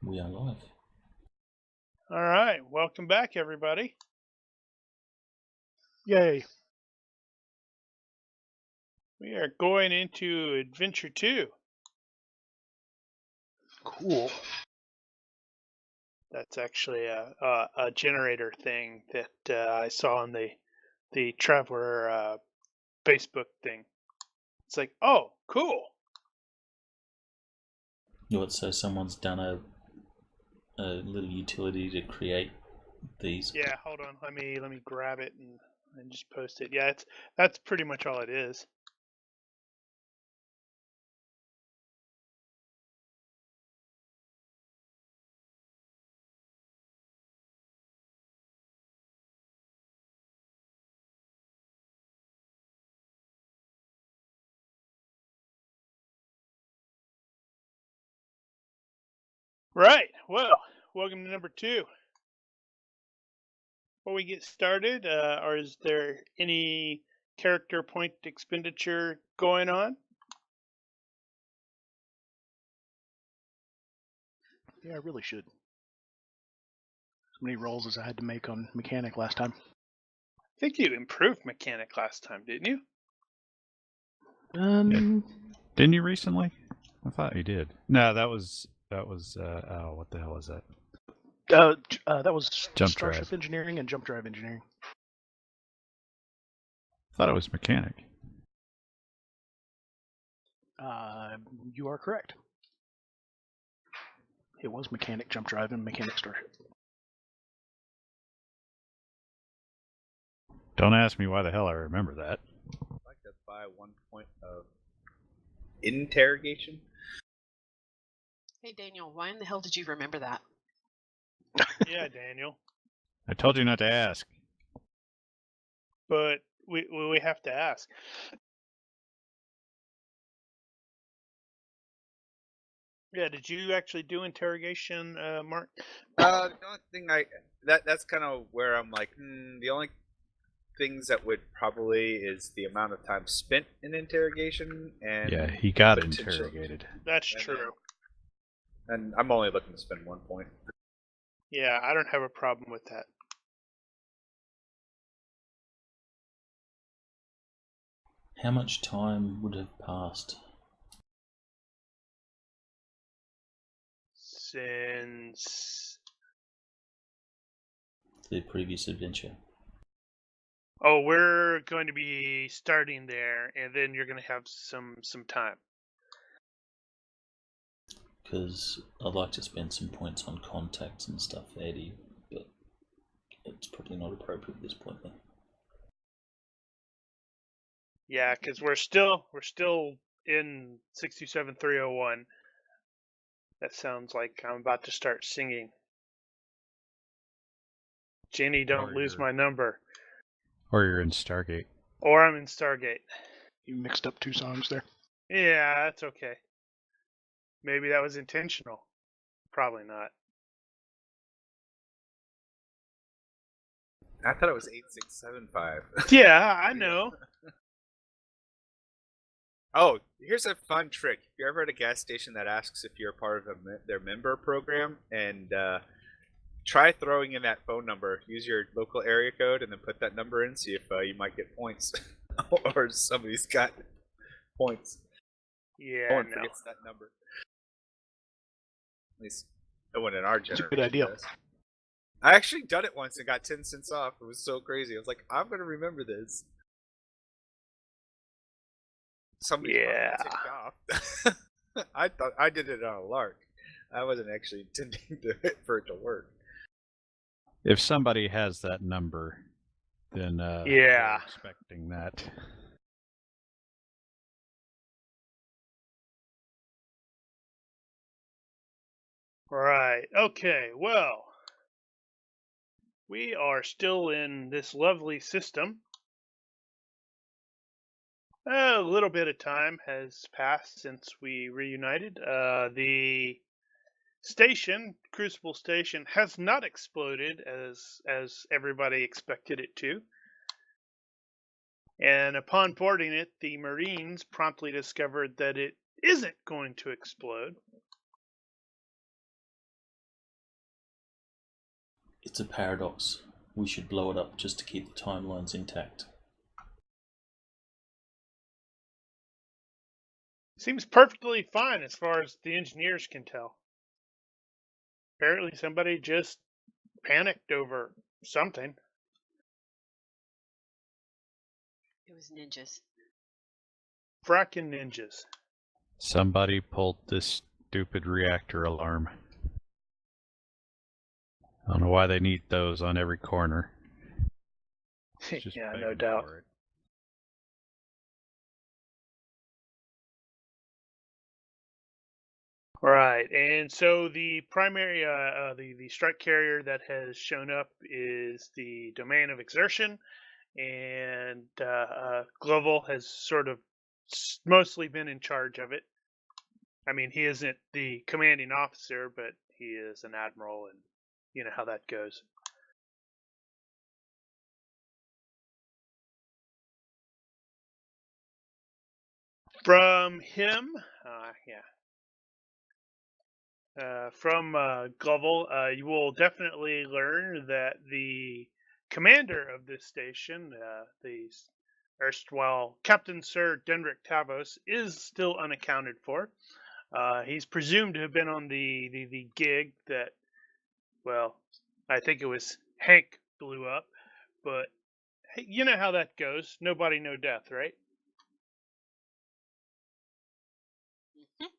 We are live. All right, welcome back, everybody. Yay. We are going into Adventure 2. Cool. That's actually a generator thing that I saw on the Traveller Facebook thing. It's like, oh, cool. So someone's done a little utility to create these. Yeah, hold on. Let me grab it and just post it. Yeah, that's pretty much all it is. Right. Well, welcome to number 2. Before we get started, or is there any character point expenditure going on? Yeah, I really should. As many rolls as I had to make on mechanic last time. I think you improved mechanic last time, didn't you? Didn't you recently? I thought you did. No, that was oh, what the hell was that? That was Jump Starship drive. Engineering and Jump Drive Engineering. I thought it was mechanic. You are correct. It was mechanic, jump drive, and mechanic Starship. Don't ask me why the hell I remember that. I'd like to buy 1 point of interrogation. Hey Daniel, why in the hell did you remember that? Yeah, Daniel. I told you not to ask. But we have to ask. Yeah, did you actually do interrogation, Mark? The only thing that's kind of where I'm like, the only things that would probably is the amount of time spent in interrogation and Yeah, he got potential- interrogated. That's true. And I'm only looking to spend 1 point. Yeah, I don't have a problem with that. How much time would have passed? Since The previous adventure. oh, we're going to be starting there, and then you're going to have some time. Because I'd like to spend some points on contacts and stuff, Eddie, but it's probably not appropriate at this point then. Yeah, because we're still in 62301. That sounds like I'm about to start singing. Jenny, don't lose my number. Or you're in Stargate. Or I'm in Stargate. You mixed up 2 songs there. Yeah, that's okay. Maybe that was intentional. Probably not. I thought it was 8675. Yeah, I know. Oh, here's a fun trick. If you're ever at a gas station that asks if you're part of their member program, and try throwing in that phone number. Use your local area code and then put that number in. See if you might get points, or somebody's got points. Yeah, No one no. forgets that number. At least no one in our It's a generation good idea. does. I actually done it once and got 10 cents off. It was so crazy. I was like, I'm gonna remember this. Somebody's Yeah. probably ticked off. I thought I did it on a lark. I wasn't actually intending for it to work. If somebody has that number, then Yeah. they're expecting that. Right. Okay, well, we are still in this lovely system. A little bit of time has passed since we reunited. The station, Crucible Station, has not exploded as everybody expected it to. And upon boarding it, the Marines promptly discovered that it isn't going to explode. It's a paradox. We should blow it up just to keep the timelines intact. Seems perfectly fine as far as the engineers can tell. Apparently somebody just panicked over something. It was ninjas. Fracking ninjas. Somebody pulled this stupid reactor alarm. I don't know why they need those on every corner. Just Yeah, no begging doubt. for it. Right, and so the primary, the strike carrier that has shown up is the domain of exertion, and Global has sort of mostly been in charge of it. I mean, he isn't the commanding officer, but he is an admiral, and you know how that goes. From him, from Global, you will definitely learn that the commander of this station, the erstwhile Captain Sir Denrick Tavos, is still unaccounted for. He's presumed to have been on the gig that, well, I think it was Hank blew up, but hey, you know how that goes. Nobody, no death, right? Mhm.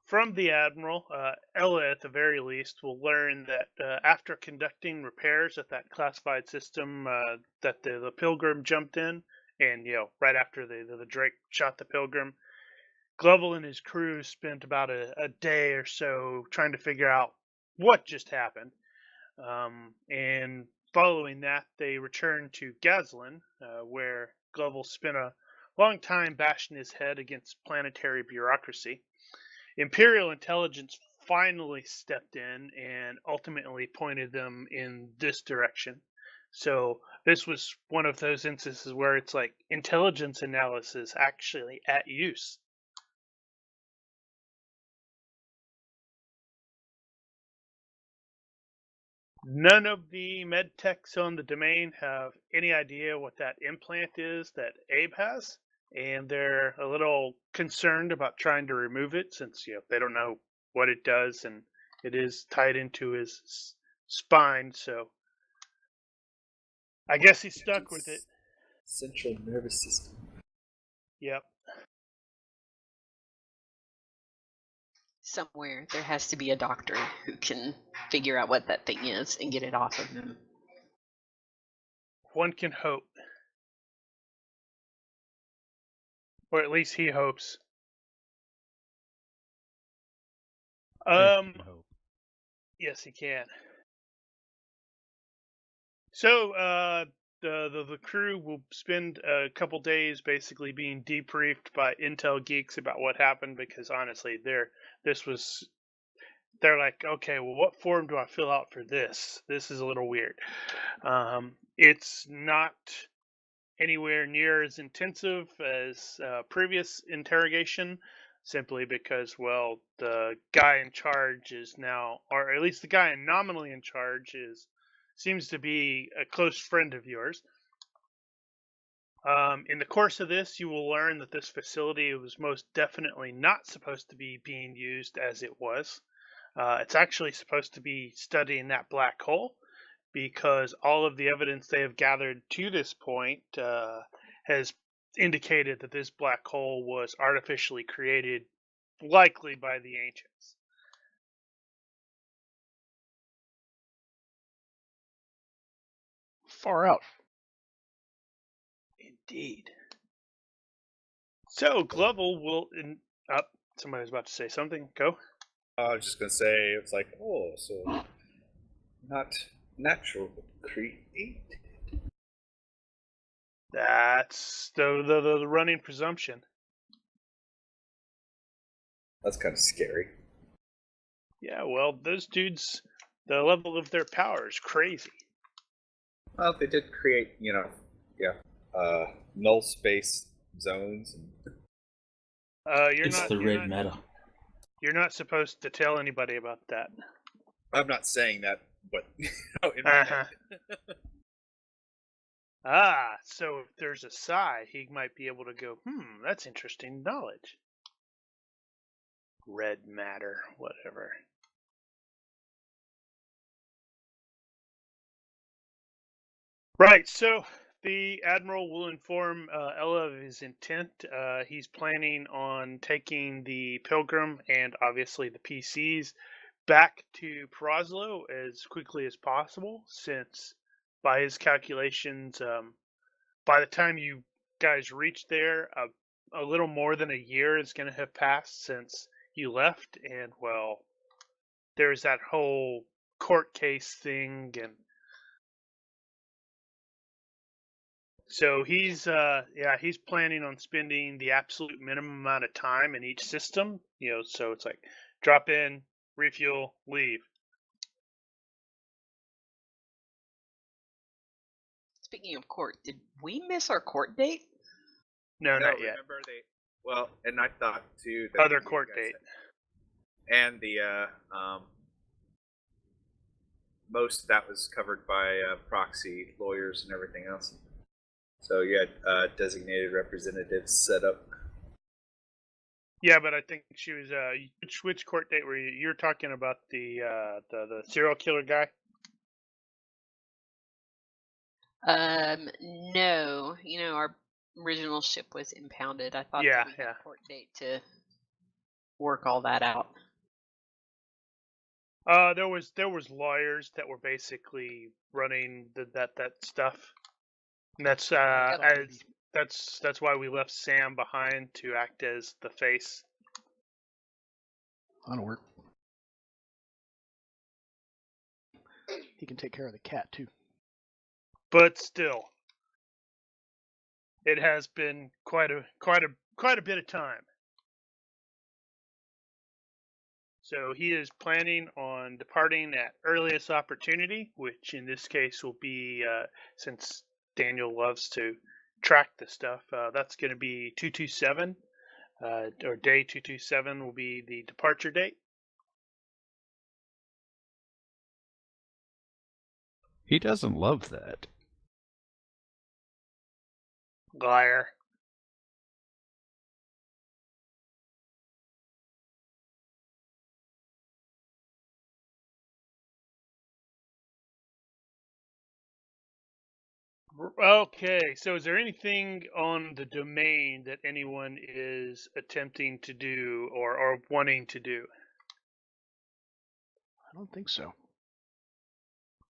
From the Admiral, Ella at the very least will learn that after conducting repairs at that classified system that the Pilgrim jumped in, and right after the Drake shot the Pilgrim, Global and his crew spent about a day or so trying to figure out what just happened. And following that, they returned to Gazlan, where Global spent a long time bashing his head against planetary bureaucracy. Imperial intelligence finally stepped in and ultimately pointed them in this direction. So this was one of those instances where it's like intelligence analysis actually at use. None of the medtechs on the domain have any idea what that implant is that Abe has, and they're a little concerned about trying to remove it since they don't know what it does, and it is tied into his spine. So I guess he's stuck with it. Central nervous system. Yep. Somewhere there has to be a doctor who can figure out what that thing is and get it off of him. One can hope, or at least he hopes. Hope. Yes, he can. So, the crew will spend a couple days basically being debriefed by Intel geeks about what happened because honestly, they're like, okay, well, what form do I fill out for this? This is a little weird. It's not anywhere near as intensive as previous interrogation, simply because, well, the guy in charge is now, or at least the guy nominally in charge seems to be a close friend of yours. In the course of this, you will learn that this facility was most definitely not supposed to be being used as it was. It's actually supposed to be studying that black hole because all of the evidence they have gathered to this point has indicated that this black hole was artificially created, likely by the ancients. Far out. Indeed. So Global will up. Somebody's about to say something. Go. I was just gonna say it's like, oh, so not natural, but created. That's the running presumption. That's kind of scary. Yeah, well, those dudes, the level of their power is crazy. Well, they did create, null space zones. You're It's not. the You're red not, matter. You're not supposed to tell anybody about that. I'm not saying that, but in my Uh-huh. head. Ah, so if there's a psi, he might be able to go, that's interesting knowledge. Red matter, whatever. Right, so the Admiral will inform Ella of his intent. He's planning on taking the Pilgrim and obviously the PCs back to Prozlo as quickly as possible, since by his calculations, by the time you guys reach there, a little more than a year is going to have passed since you left, and well, there's that whole court case thing, and so he's planning on spending the absolute minimum amount of time in each system, so it's like drop in, refuel, leave. Speaking of court, did we miss our court date? No, No, not yet. remember well, and I thought too that Other you court guys date. and the most that was covered by proxy lawyers and everything else. So you had designated representatives set up. Yeah, but I think she was. Which court date were you? You're talking about the serial killer guy. No. Our original ship was impounded. I thought Yeah, that we had a court date to work all that out. There was lawyers that were basically running that stuff. And that's that's why we left Sam behind to act as the face. That'll work. He can take care of the cat too. But still, it has been quite a bit of time. So he is planning on departing at earliest opportunity, which in this case will be, since Daniel loves to track the stuff, that's going to be 227, or day 227 will be the departure date. He doesn't love that. Liar. Okay, so is there anything on the domain that anyone is attempting to do or wanting to do? I don't think so.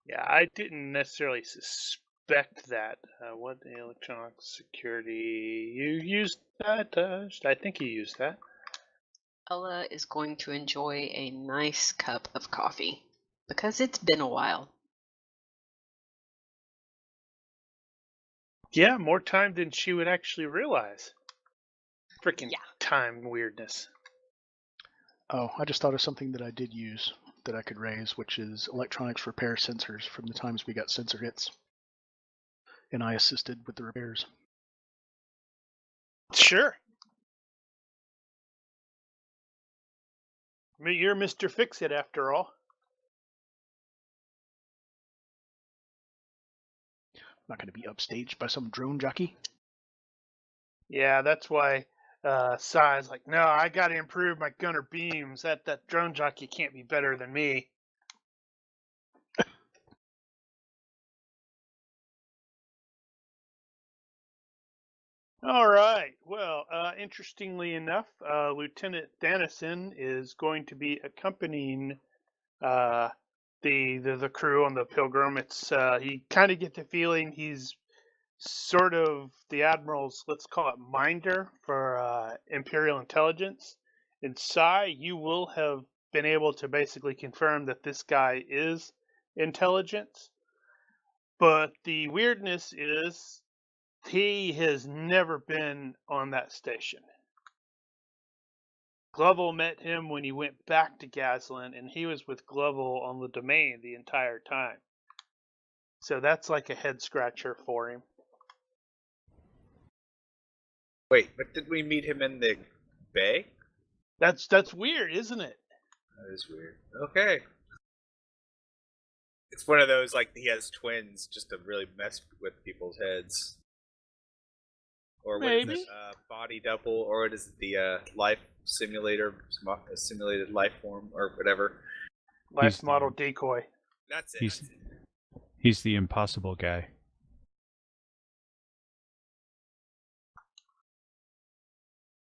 Yeah, I didn't necessarily suspect that. What electronic security? You used that? I think you used that. Ella is going to enjoy a nice cup of coffee because it's been a while. Yeah, more time than she would actually realize. Freaking Yeah. time weirdness. Oh, I just thought of something that I did use that I could raise, which is electronics repair sensors from the times we got sensor hits. And I assisted with the repairs. Sure. I mean, you're Mr. Fix-It after all. I'm not going to be upstaged by some drone jockey. Yeah, that's why Sai's like, no, I got to improve my gunner beams. That drone jockey can't be better than me. All right. Well, interestingly enough, Lieutenant Dannison is going to be accompanying the crew on the Pilgrim. It's you kind of get the feeling he's sort of the Admiral's, let's call it, minder for Imperial intelligence. And Sai, you will have been able to basically confirm that this guy is intelligence. But the weirdness is he has never been on that station. Glovel met him when he went back to Gaslin, and he was with Glovel on the domain the entire time. So that's like a head scratcher for him. Wait, but did we meet him in the bay? That's weird, isn't it? That is weird. Okay. It's one of those, like, he has twins just to really mess with people's heads. Or what is Maybe. it? Body double, or what is it? The life simulator, simulated life form, or whatever. Life model decoy. That's it. He's the impossible guy.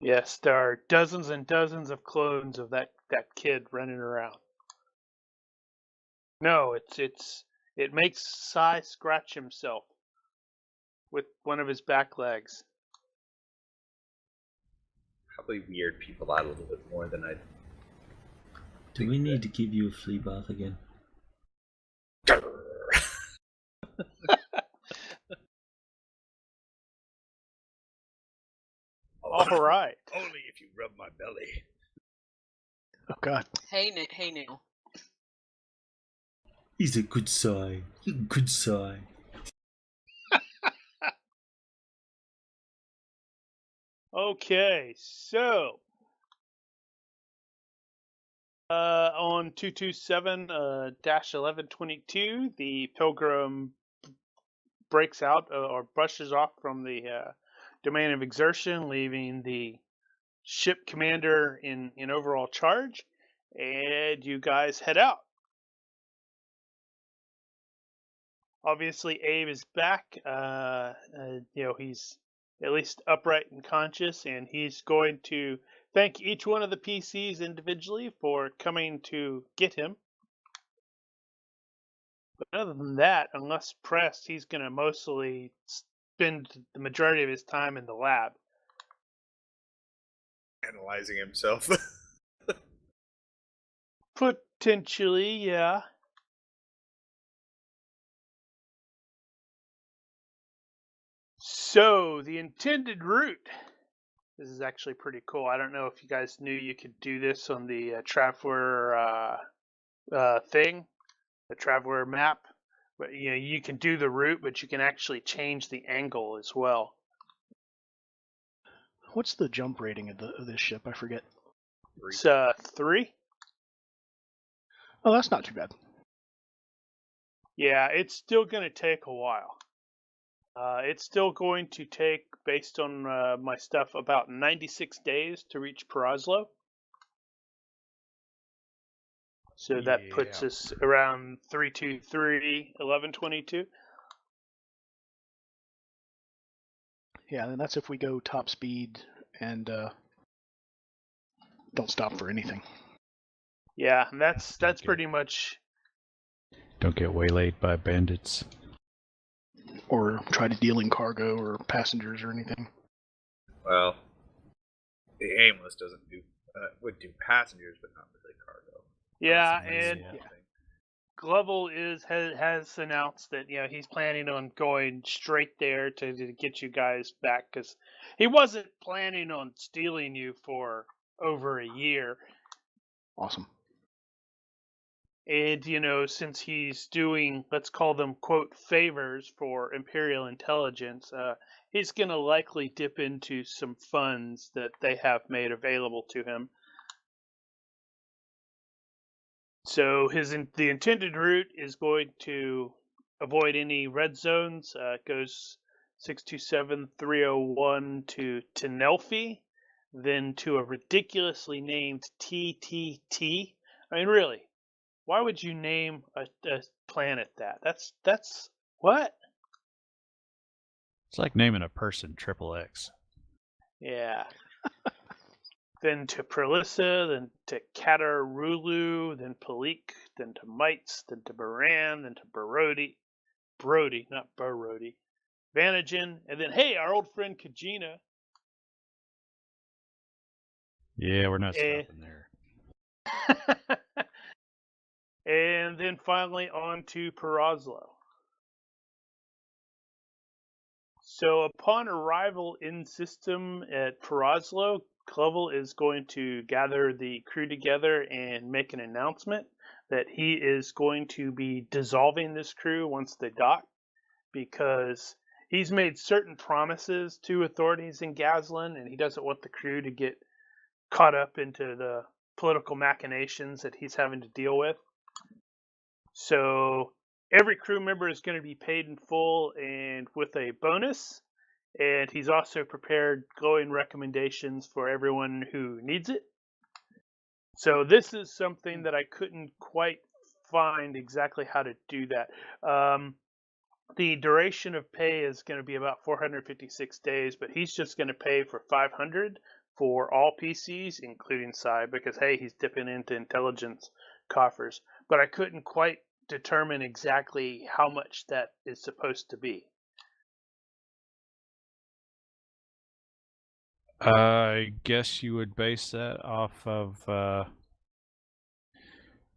Yes, there are dozens and dozens of clones of that kid running around. No, it makes Sai scratch himself with one of his back legs. Probably weird people out a little bit more than I. Do we need to give you a flea bath again? All right. Only if you rub my belly. Oh God. Hey, Neil. He's a good Sai. Good Sai. Okay, so on 227-1122, the Pilgrim breaks out or brushes off from the domain of exertion, leaving the ship commander in overall charge, and you guys head out. Obviously, Abe is back. He's at least upright and conscious, and he's going to thank each one of the PCs individually for coming to get him. But other than that, unless pressed, he's going to mostly spend the majority of his time in the lab. Analyzing himself. Potentially, yeah. So, the intended route. This is actually pretty cool. I don't know if you guys knew you could do this on the Traveller thing, the Traveller map. But you can do the route, but you can actually change the angle as well. What's the jump rating of this ship? I forget. It's 3. Oh, that's not too bad. Yeah, it's still going to take a while. It's still going to take, based on my stuff, about 96 days to reach Perazlo. So that puts us around 323-1122. Yeah, and that's if we go top speed and don't stop for anything. Yeah, and that's pretty much. Don't get waylaid by bandits. Or try to deal in cargo or passengers or anything. Well, the aimless doesn't do would do passengers, but not really cargo. Yeah, and Glovel has announced that he's planning on going straight there to get you guys back, because he wasn't planning on stealing you for over a year. Awesome. And since he's doing, let's call them quote favors for Imperial intelligence, he's gonna likely dip into some funds that they have made available to him. So the intended route is going to avoid any red zones. It goes 627-301 to Tenelfi, then to a ridiculously named TTT. I mean, really, why would you name a planet that? That's what? It's like naming a person Triple X. Yeah. Then to Perlissa, then to Katarulu, then Palik, then to Mites, then to Baran, then to Brody, not Barodi, Vanagen, and then, hey, our old friend Kajina. Yeah, we're not stopping there. And then finally on to Perazlo. So upon arrival in system at Perazlo, Clovel is going to gather the crew together and make an announcement that he is going to be dissolving this crew once they dock, because he's made certain promises to authorities in Gazlan, and he doesn't want the crew to get caught up into the political machinations that he's having to deal with. So every crew member is going to be paid in full and with a bonus. And he's also prepared glowing recommendations for everyone who needs it. So this is something that I couldn't quite find exactly how to do that. The duration of pay is going to be about 456 days, but he's just going to pay for 500 for all PCs, including Psy, because, hey, he's dipping into intelligence coffers. But I couldn't quite determine exactly how much that is supposed to be. I guess you would base that off of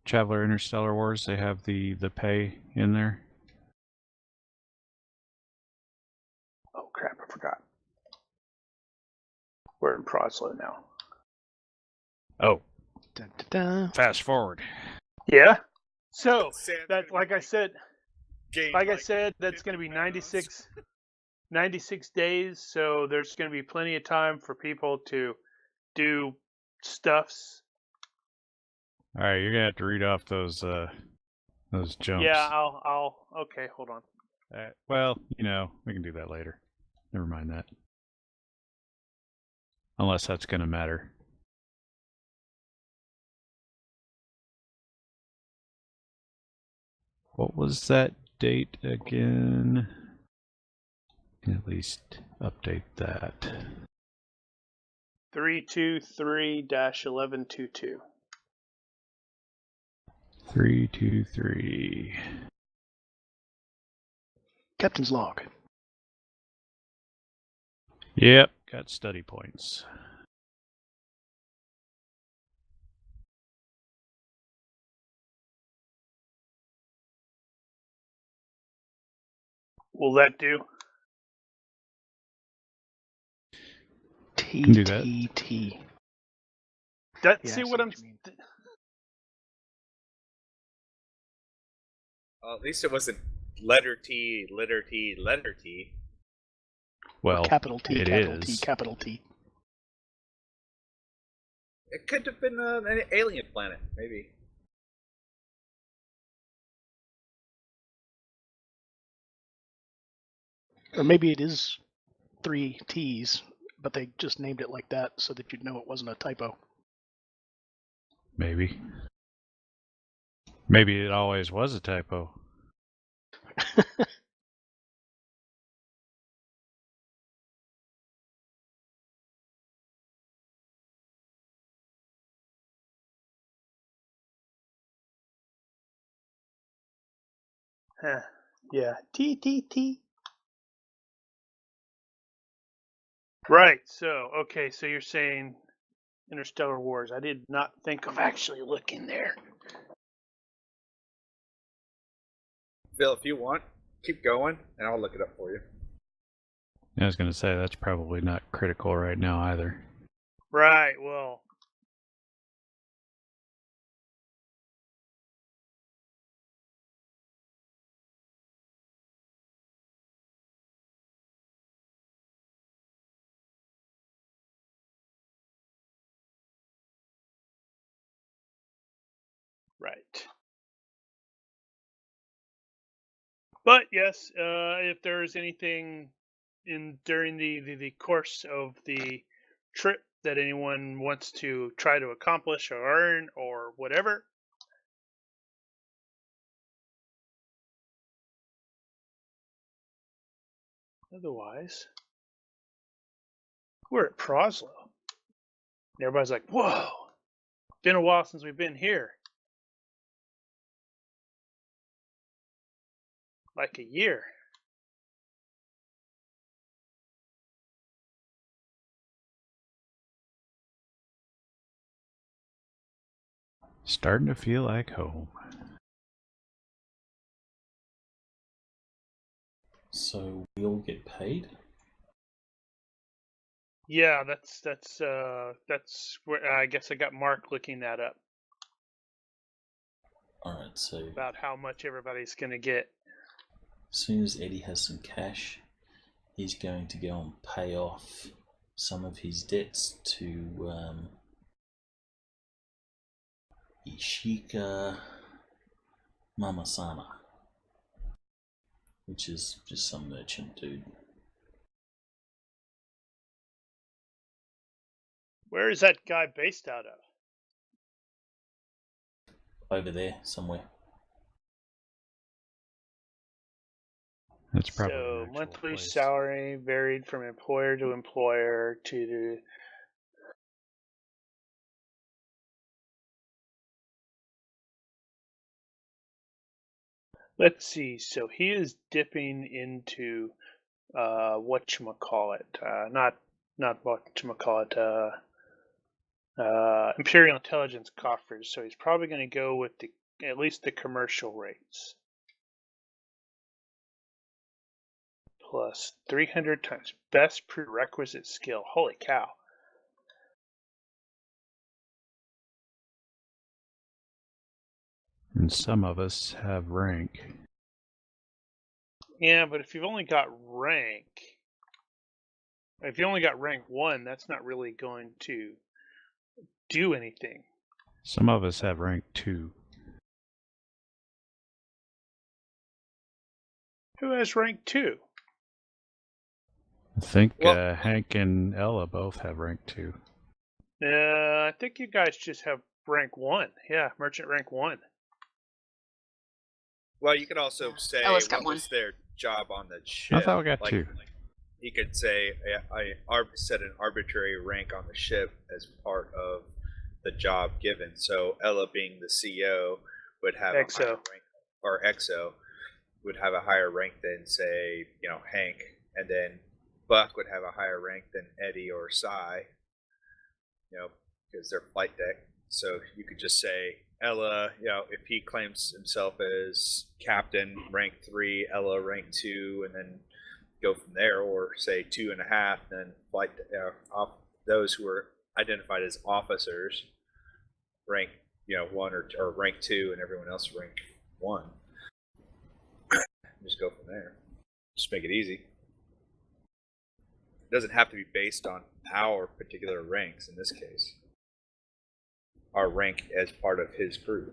Traveller Interstellar Wars. They have the pay in there. Oh, crap, I forgot. We're in Proslo now. Oh, Dun, dun, dun. fast forward. Yeah. So, Sam's that, gonna like I said, gain, that's going to 50 be pounds. 96 days, so there's going to be plenty of time for people to do stuffs. All right, you're gonna have to read off those jumps. Yeah, I'll. Okay, hold on. Well, we can do that later. Never mind that. Unless that's gonna matter. What was that date again? At least update that. 323-1122. 323. Captain's log. Yep, got study points. Will that do? Can do that. TTT. That Yeah, see I what I'm. you mean. Well, at least it wasn't letter T, letter T, letter T. Well, Capital T, it capital T, is. capital T. It could have been an alien planet, maybe. Or maybe it is 3 T's, but they just named it like that so that you'd know it wasn't a typo. Maybe. Maybe it always was a typo. Huh. Yeah, TTT. Right. So, okay. So you're saying Interstellar Wars. I did not think of actually looking there. Phil, if you want, keep going, and I'll look it up for you. I was going to say, that's probably not critical right now either. Right. Well. Right. But yes, if there's anything during the course of the trip that anyone wants to try to accomplish or earn or whatever, otherwise, we're at Proslo. And everybody's like, "Whoa, been a while since we've been here." Like a year. Starting to feel like home. So we all get paid? Yeah, that's where I guess I got Mark looking that up Alright, so about how much everybody's gonna get. as soon as Eddie has some cash, he's going to go and pay off some of his debts to Ishika Mamasana, which is just some merchant dude. Where is that guy based out of? Over there somewhere. That's probably So an actual monthly place. salary varied from employer to employer to the. Let's see. So he is dipping into whatchamacallit. Not whatchamacallit. Imperial intelligence coffers. So he's probably going to go with at least the commercial rates. Plus 300 times best prerequisite skill. Holy cow. And some of us have rank. Yeah, but if you've only got rank, if you only got rank 1, that's not really going to do anything. Some of us have rank 2. Who has rank 2? I think Well- Hank and Ella both have rank 2. I think you guys just have rank 1. Yeah, merchant rank 1. Well, you could also say Ella's got what one. was their job on the ship. I thought we got like, 2. He could say, I set an arbitrary rank on the ship as part of the job given. So Ella, being the CEO, would have a higher XO. rank, or XO would have a higher rank than, say, Hank, and then Buck would have a higher rank than Eddie or Cy, because they're flight deck. So you could just say Ella, if he claims himself as captain, rank 3, Ella rank 2, and then go from there, or say 2.5, then flight off those who are identified as officers, rank 1 or rank 2, and everyone else rank 1. Just go from there. Just make it easy. It doesn't have to be based on our particular ranks in this case. Our rank as part of his crew.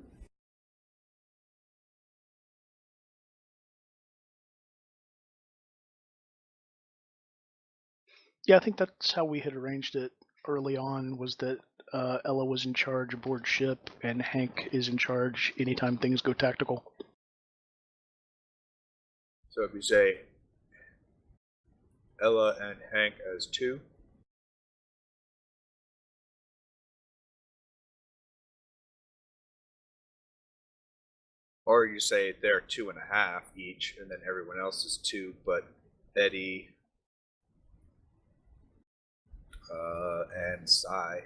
Yeah, I think that's how we had arranged it early on, was that Ella was in charge aboard ship and Hank is in charge anytime things go tactical. So if you say Ella and Hank as 2, or you say they're 2.5 each, and then everyone else is 2, but Eddie and Cy,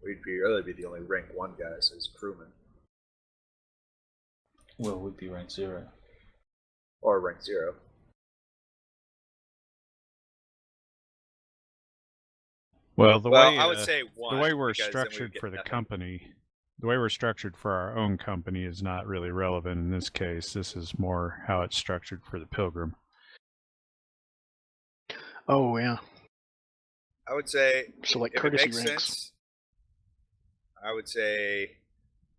we'd really be the only rank 1 guys as crewmen, Well, we'd be rank 0. or rank 0. Well, I would say 1. the way we're because then we would structured get for the nothing. company, the way we're structured for our own company is not really relevant in this case. This is more how it's structured for the Pilgrim. Oh, yeah. I would say, So, like, if it courtesy makes ranks. sense, I would say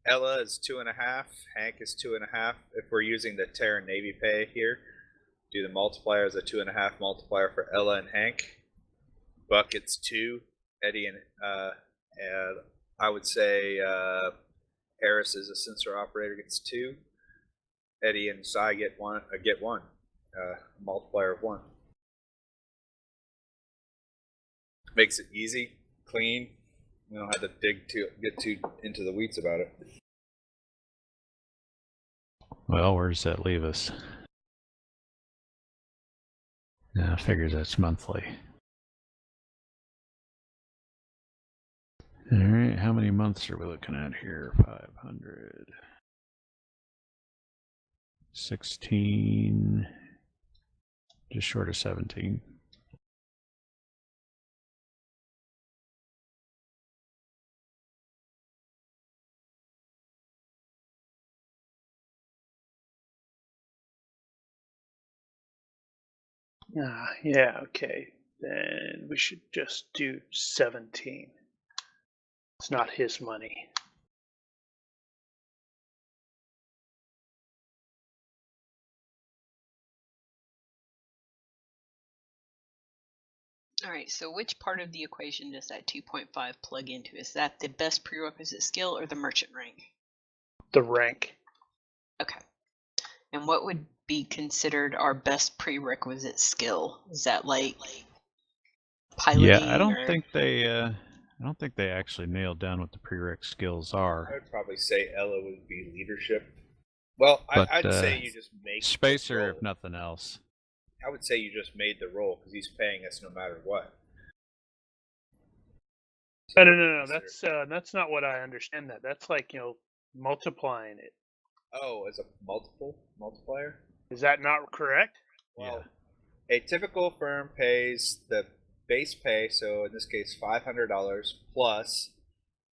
Ella is 2.5, Hank is 2.5. If we're using the Terran Navy pay here, do the multiplier as a 2.5 multiplier for Ella and Hank. Buck gets 2, Eddie and I would say Harris is a sensor operator, gets 2. Eddie and Cy get 1. Multiplier of 1. Makes it easy, clean. We don't have to get too into the weeds about it. Well, where does that leave us? Yeah, figures that's monthly. All right, how many months are we looking at here? 500. 16. Just short of 17. Yeah, okay. Then we should just do 17. It's not his money. All right, so which part of the equation does that 2.5 plug into? Is that the best prerequisite skill or the merchant rank? The rank. Okay. And what would be considered our best prerequisite skill? Is that like piloting? Yeah, I don't or... think they actually nailed down what the prereq skills I are. would probably say Ella would be leadership. Well, But, I'd say you just make the Spacer, roll. if nothing else. I would say you just made the roll because he's paying us no matter what. No, no, no, no. That's not what I understand. That's like multiplying it. Oh, as a multiplier? Is that not correct? Well, a typical firm pays the base pay, so in this case $500 plus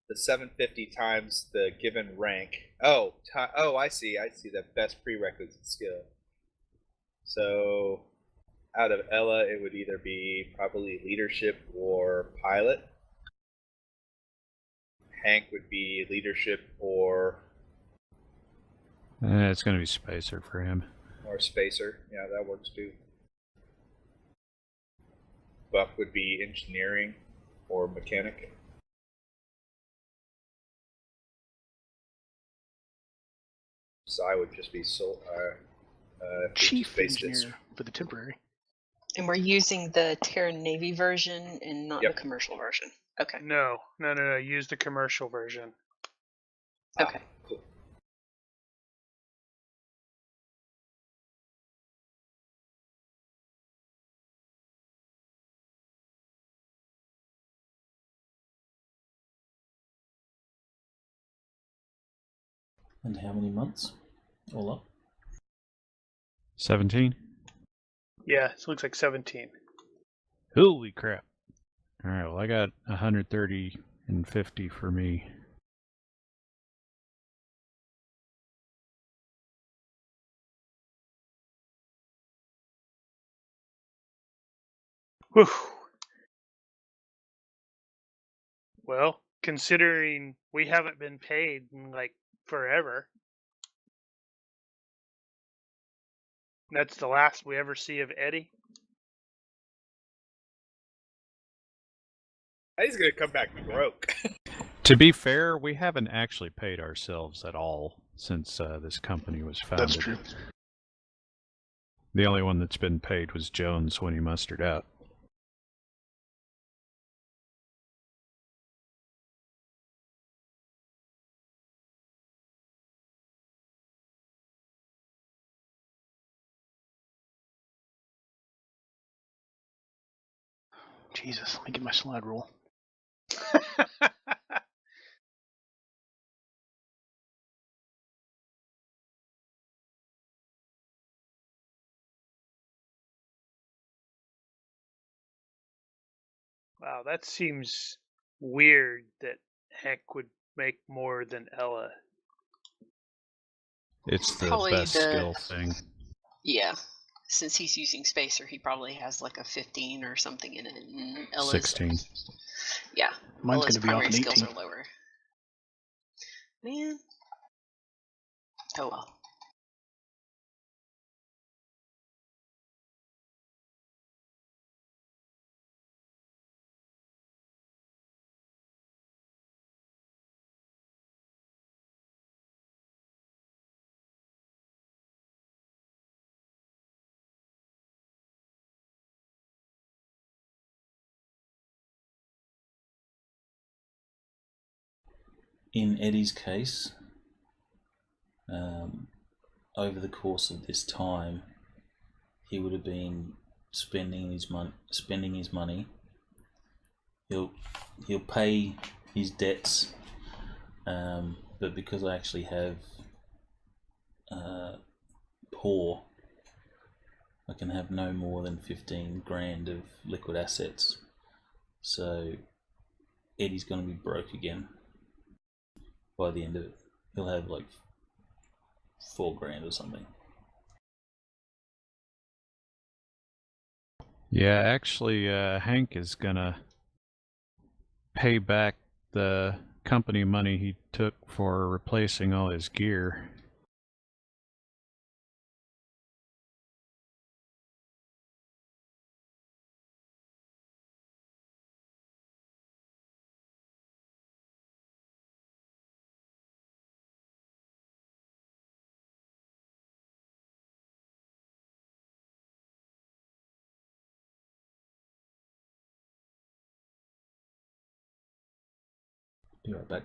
the $750 times the given rank. Oh, I see. The best prerequisite skill. So out of Ella, it would either be probably leadership or pilot. Hank would be leadership or It's going to be Spacer for him. spacer. Yeah, that works too. Buck would be engineering or mechanic. So I would just be Chief engineer for the temporary. And we're using the Terra Navy version and not Yep. the commercial version. Okay. No. Use the commercial version. Okay. Cool. And how many months? All up? 17? Yeah, it looks like 17. Holy crap. Alright, well, I got 130 and 50 for me. Whew. Well, considering we haven't been paid in like forever, that's the last we ever see of Eddie. He's gonna come back broke. To be fair, we haven't actually paid ourselves at all since this company was founded. That's true. The only one that's been paid was Jones when he mustered out. Jesus, let me get my slide rule. Wow, that seems weird that Hank would make more than Ella. It's the Probably best skill thing. Yeah. Since he's using Spacer, he probably has like a 15 or something in it. And Ella's, 16. Yeah. Mine's Ella's going to be off primary an skills 18. are lower. Man. Oh well. In Eddie's case, over the course of this time, he would have been spending his money. He'll pay his debts, but because I actually have poor, I can have no more than 15 grand of liquid assets. So Eddie's going to be broke again by the end of it. He'll have like 4 grand or something. Yeah, actually, Hank is gonna pay back the company money he took for replacing all his gear. Be right back.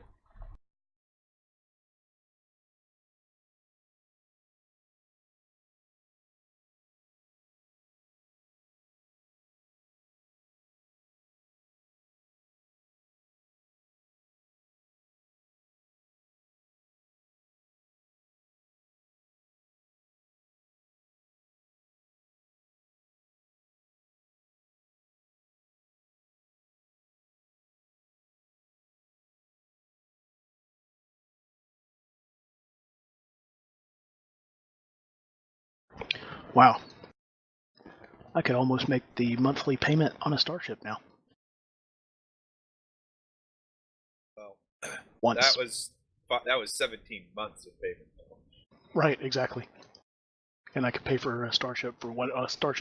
Wow. I could almost make the monthly payment on a starship now. Well, Once. that was 17 months of payment. Right, exactly. And I could pay for a starship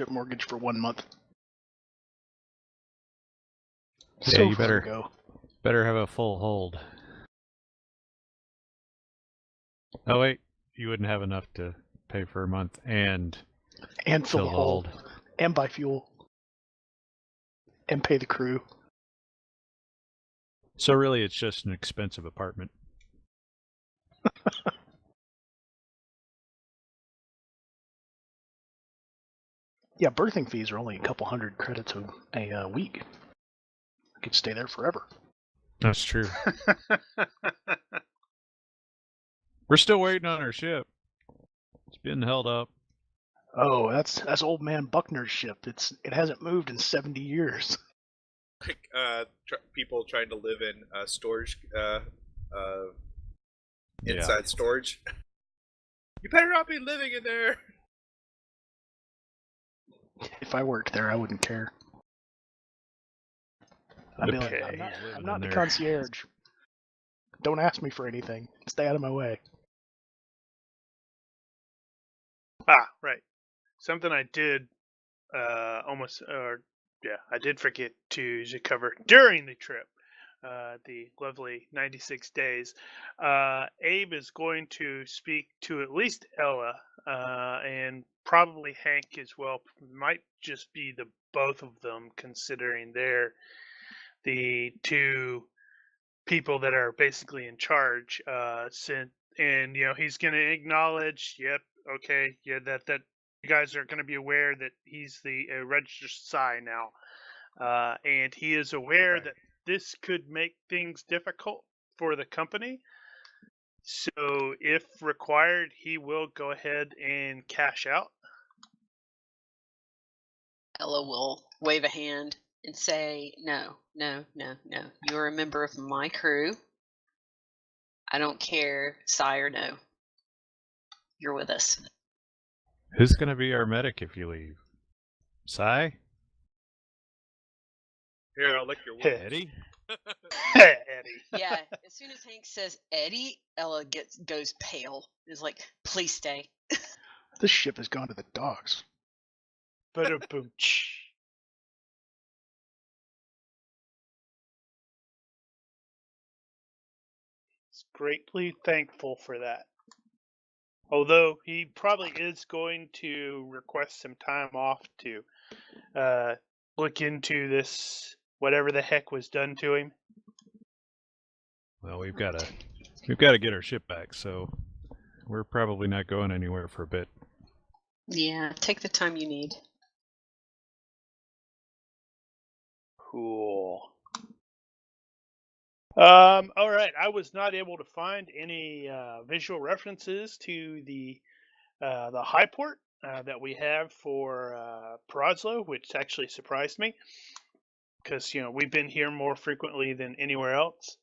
mortgage for 1 month. Yeah, So you far to better go. have a full hold. Oh wait, you wouldn't have enough to pay for a month and And fill the the hold. And buy fuel. And pay the crew. So really, it's just an expensive apartment. Yeah, berthing fees are only a couple hundred credits a week. I could stay there forever. That's true. We're still waiting on our ship. It's been held up. Oh, that's old man Buckner's ship. It hasn't moved in 70 years. Like people trying to live in storage, inside storage. You better not be living in there. If I worked there, I wouldn't care. I'd be like, I'm not the concierge. Don't ask me for anything. Stay out of my way. Right. Something I did I did forget to cover during the trip, the lovely 96 days. Abe is going to speak to at least Ella, and probably Hank as well. Might just be the both of them, considering they're the two people that are basically in charge. And he's going to acknowledge, yep, okay, yeah, that you guys are going to be aware that he's the registered psi now, and he is aware that this could make things difficult for the company. So, if required, he will go ahead and cash out. Ella will wave a hand and say, no. You're a member of my crew. I don't care, psi or no. You're with us. Who's going to be our medic if you leave? Psi? Here, I'll lick your wound. Eddie? Eddie. Yeah, as soon as Hank says Eddie, Ella goes pale. Is like, please stay. This ship has gone to the dogs. Ba-da-boom. He's greatly thankful for that. Although he probably is going to request some time off to look into this, whatever the heck was done to him. Well, we've got to get our ship back, so we're probably not going anywhere for a bit. Yeah, take the time you need. Cool. All right. I was not able to find any visual references to the high port that we have for Perazlo, which actually surprised me because we've been here more frequently than anywhere else.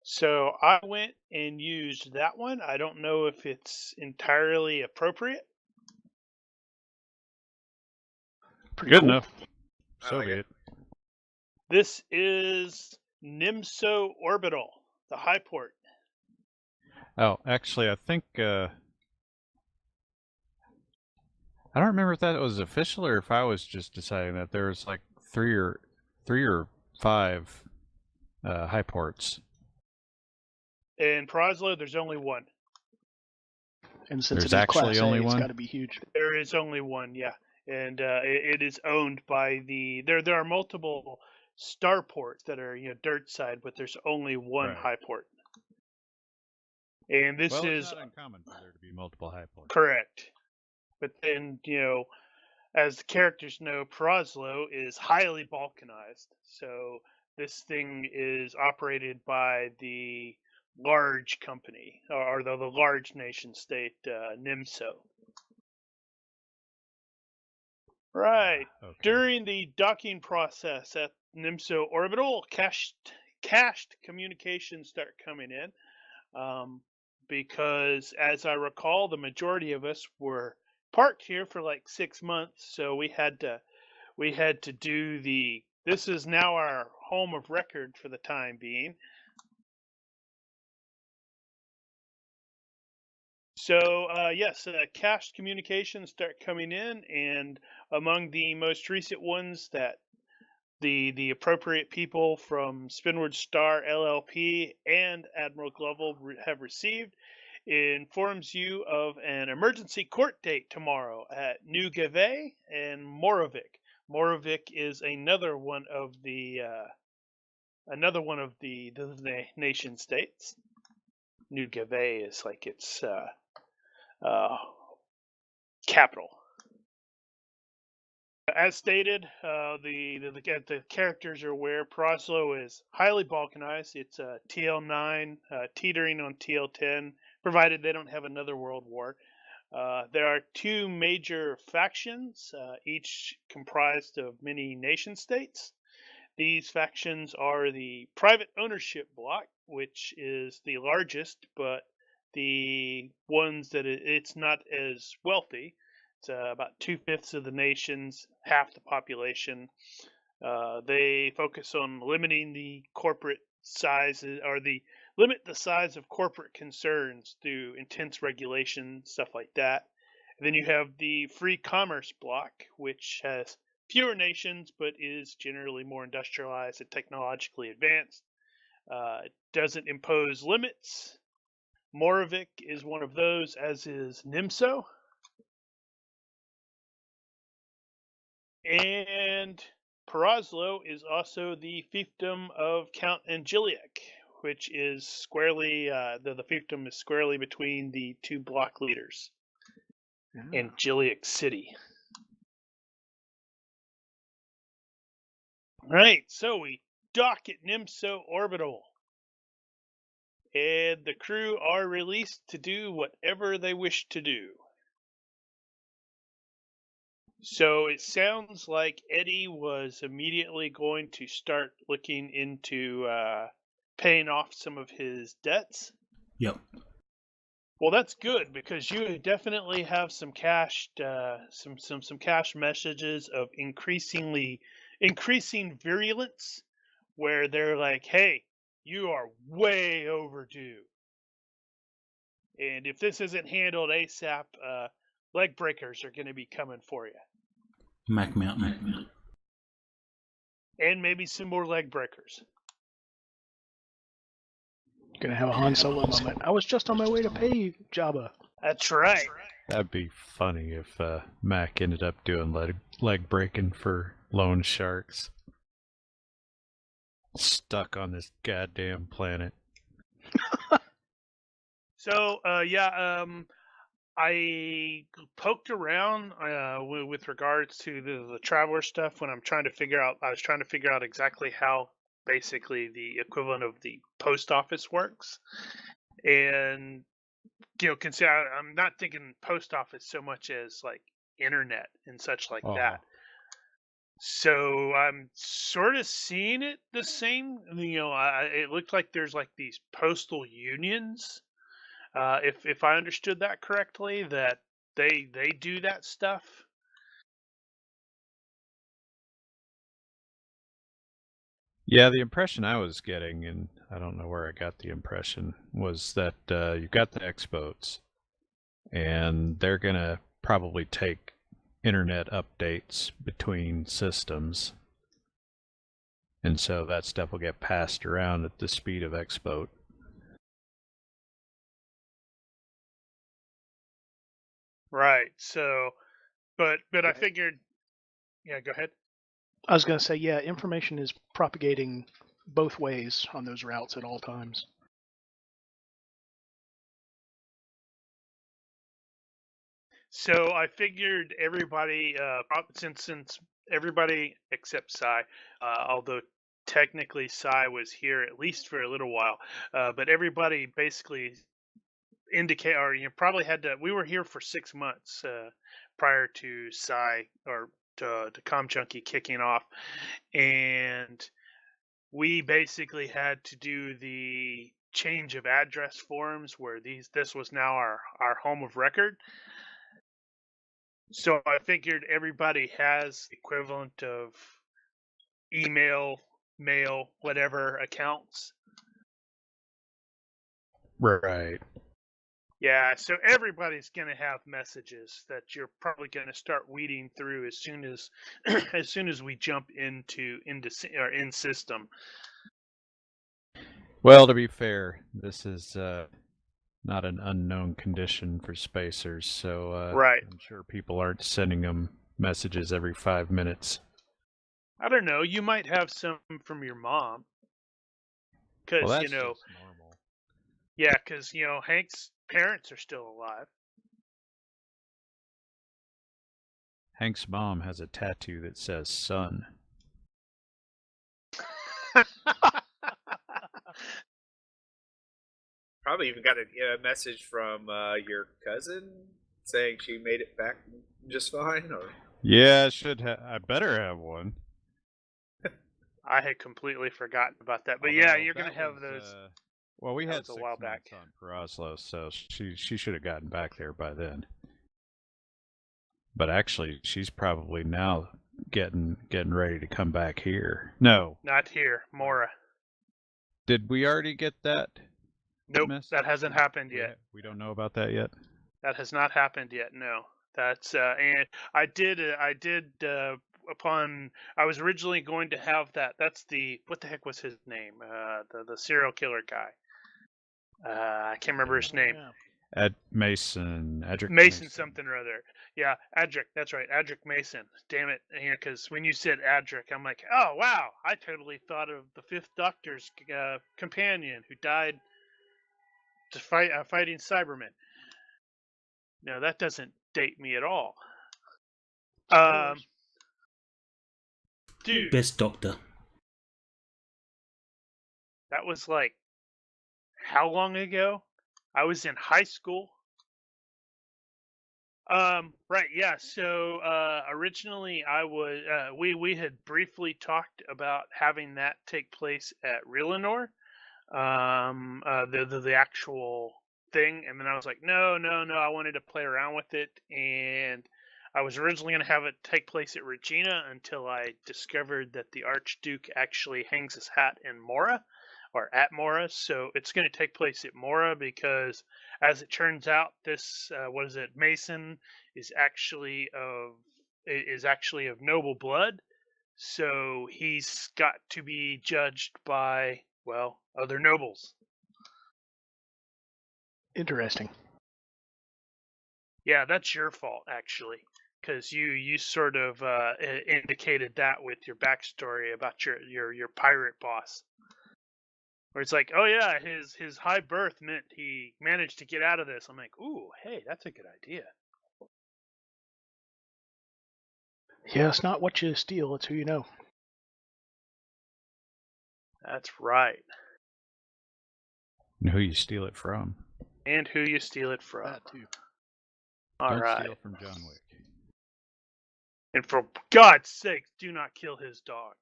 So I went and used that one. I don't know if it's entirely appropriate. Pretty Good cool. enough. I So like be it. it. This is Nimso Orbital, the high port. Oh, actually, I think I don't remember if that was official or if I was just deciding that there was like three or five high ports. In Perazlo, there's only one. And since There's it is actually Class only A, it's one? got to be huge. There is only one, yeah. And it is owned by the... There are multiple starports that are dirt side, but there's only one Right. high port. And this Well, is it's not uncommon for there to be multiple high ports. correct. But then, as the characters know, Prozlo is highly balkanized. So this thing is operated by the large company, or the large nation state, NIMSO. Right. Okay. During the docking process at NIMSO orbital, cached communications start coming in, because, as I recall, the majority of us were parked here for like 6 months, so we had to do the. This is now our home of record for the time being. So yes, cached communications start coming in, and among the most recent ones that the appropriate people from Spinward Star LLP and Admiral Glovel have received informs you of an emergency court date tomorrow at New Gave and Moravik. Moravik is another one of the nation states. New Gave is like its capital. As stated, the characters are aware. Prozlo is highly balkanized. It's TL9, teetering on TL10, provided they don't have another world war. There are two major factions, each comprised of many nation states. These factions are the private ownership bloc, which is the largest, but the ones that it's not as wealthy. It's about 2/5 of the nation's, half the population. They focus on limiting the corporate sizes, or limit the size of corporate concerns through intense regulation, stuff like that. And then you have the free commerce bloc, which has fewer nations but is generally more industrialized and technologically advanced. It doesn't impose limits. Moravik is one of those, as is NIMSO. And Prozlo is also the fiefdom of Count Angeliak, which is squarely, the fiefdom is squarely between the two bloc leaders. Angeliak City. Right, so we dock at NIMSO Orbital. And the crew are released to do whatever they wish to do. So it sounds like Eddie was immediately going to start looking into paying off some of his debts. Yep. Well, that's good, because you definitely have some cached, some cache messages of increasing virulence, where they're like, "Hey, you are way overdue, and if this isn't handled ASAP, leg breakers are going to be coming for you." Mac Mountain. And maybe some more leg breakers. Gonna have a Han Solo moment. I was just on my way to pay Jabba. That's right. That'd be funny if Mac ended up doing leg breaking for loan sharks. Stuck on this goddamn planet. So, I poked around with regards to the Traveller stuff when I was trying to figure out exactly how basically the equivalent of the post office works. And, consider, I'm not thinking post office so much as like internet and such like that. So I'm sort of seeing it the same. It looked like there's like these postal unions. If I understood that correctly, that they do that stuff. Yeah, the impression I was getting, and I don't know where I got the impression, was that you've got the X-Boats, and they're going to probably take internet updates between systems. And so that stuff will get passed around at the speed of X-Boat. Right. So, but I figured. Yeah, go ahead. I was going to say, yeah, information is propagating both ways on those routes at all times. So I figured everybody, since everybody except Psy, although technically Psy was here at least for a little while, but everybody basically indicate, or probably had to. We were here for 6 months prior to Psy or to Com Junkie kicking off, and we basically had to do the change of address forms where this was now our home of record. So I figured everybody has equivalent of email, mail, whatever accounts. Right. Yeah, so everybody's going to have messages that you're probably going to start weeding through as soon as as soon as we jump into or in system. Well, to be fair, this is not an unknown condition for spacers, so Right. I'm sure people aren't sending them messages every 5 minutes. I don't know, you might have some from your mom. Cuz Well, that's just normal. Yeah, cuz Hank's parents are still alive. Hank's mom has a tattoo that says son. Probably even got a message from your cousin saying she made it back just fine. Or Yeah, I better have one. I had completely forgotten about that. But Although yeah, you're that going to have was, those. Well, we that had was a 6 while back. months on Paroslo, so she should have gotten back there by then. But actually, she's probably now getting ready to come back here. No, Not here, Mora. did we already get that? Nope, message? that hasn't happened yet. We don't know about that yet. That has not happened yet. No, that's and I did upon I was originally going to have that. That's the what the heck was his name? The serial killer guy. I can't remember his name. Yeah. Adric Mason something or other. Yeah, Adric. That's right, Adric Mason. Damn it, because when you said Adric, I'm like, oh wow, I totally thought of the Fifth Doctor's companion who died to fighting Cybermen. No, that doesn't date me at all. Dude, Best Doctor. that was like how long ago? I was in high school. Right, yeah. So originally, I was we had briefly talked about having that take place at Reelenor, the actual thing, and then I was like, no, I wanted to play around with it, and I was originally going to have it take place at Regina until I discovered that the Archduke actually hangs his hat in Mora, or at Mora, so it's going to take place at Mora because, as it turns out, this Mason is actually of noble blood, so he's got to be judged by other nobles. Interesting. Yeah, that's your fault actually, because you sort of indicated that with your backstory about your pirate boss. Where it's like, oh yeah, his high birth meant he managed to get out of this. I'm like, ooh, hey, that's a good idea. Yeah, it's not what you steal, it's who you know. That's right. And who you steal it from. And who you steal it from. That too. All right. Don't steal from John Wick. And for God's sake, do not kill his dog.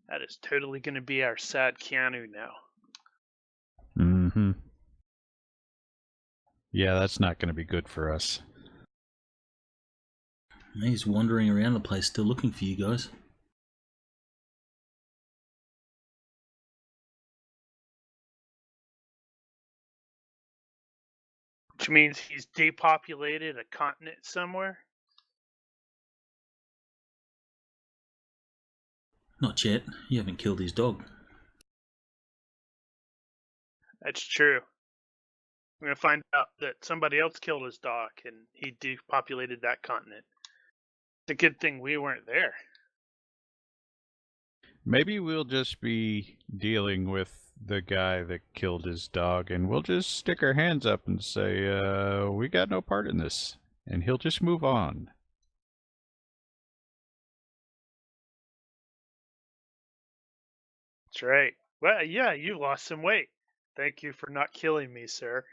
That is totally going to be our sad Keanu now. Mm-hmm. Yeah, that's not going to be good for us. He's wandering around the place still looking for you guys. Which means he's depopulated a continent somewhere? Not yet. You haven't killed his dog. That's true. We're going to find out that somebody else killed his dog and he depopulated that continent. It's a good thing we weren't there. Maybe we'll just be dealing with the guy that killed his dog, and we'll just stick our hands up and say, we got no part in this, and he'll just move on. That's right. Well, yeah, you lost some weight. Thank you for not killing me, sir.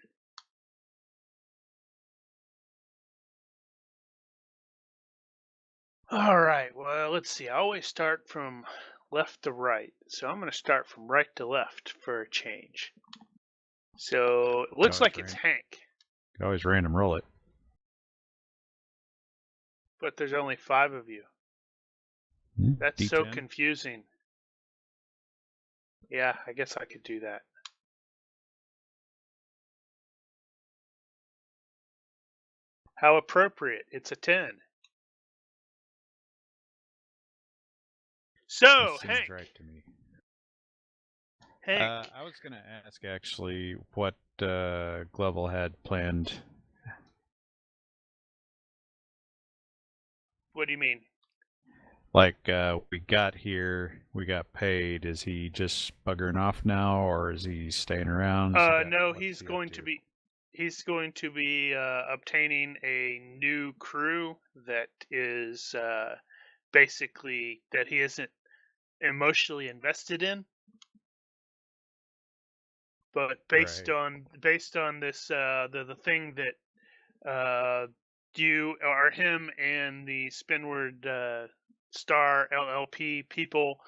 All right, well, let's see. I always start from left to right. So I'm going to start from right to left for a change. So it looks like it's Hank, Could always random roll it. but there's only 5 of you. That's so D10. confusing. Yeah, I guess I could do that. How appropriate. It's a 10. So, That seems Hank. right to me. Hank. I was going to ask, actually, what Glovell had planned. What do you mean? Like, we got here, we got paid. Is he just buggering off now, or is he staying around? No, he's going to be obtaining a new crew that is basically that he isn't emotionally invested in. But based on this the thing that you or him and the Spinward Star LLP people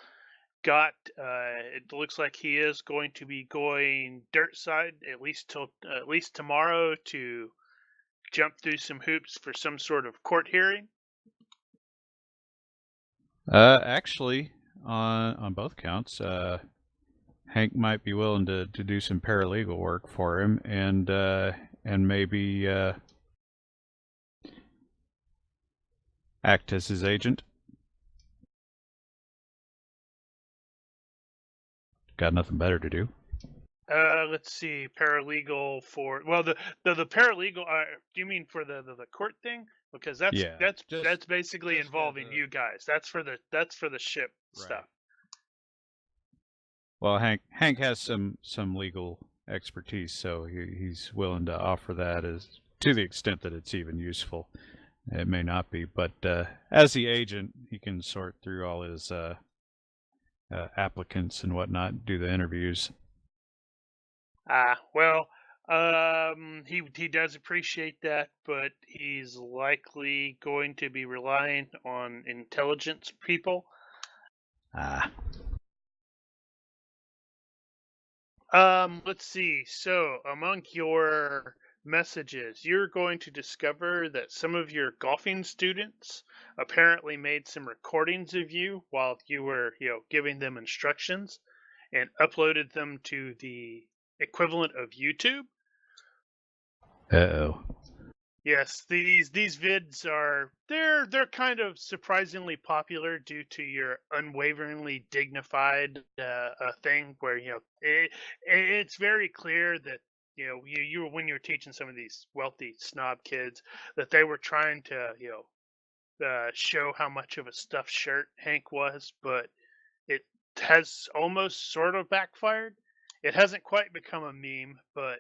got, it looks like he is going to be going dirt side at least tomorrow to jump through some hoops for some sort of court hearing. Actually, on both counts, Hank might be willing to do some paralegal work for him, and maybe act as his agent. Got nothing better to do. Let's see, paralegal for the paralegal. Do you mean for the court thing? Because that's basically involving you guys. That's for the ship stuff. Well, Hank has some legal expertise, so he's willing to offer that as to the extent that it's even useful. It may not be, but as the agent, he can sort through all his applicants and whatnot, do the interviews. Well, he does appreciate that, but he's likely going to be relying on intelligence people. Let's see. So, among your messages, you're going to discover that some of your golfing students apparently made some recordings of you while you were, giving them instructions and uploaded them to the equivalent of YouTube. Uh-oh. Yes, these vids are they're kind of surprisingly popular due to your unwaveringly dignified thing where it's very clear that you when you're teaching some of these wealthy snob kids that they were trying to show how much of a stuffed shirt Hank was, but it has almost sort of backfired. It hasn't quite become a meme, but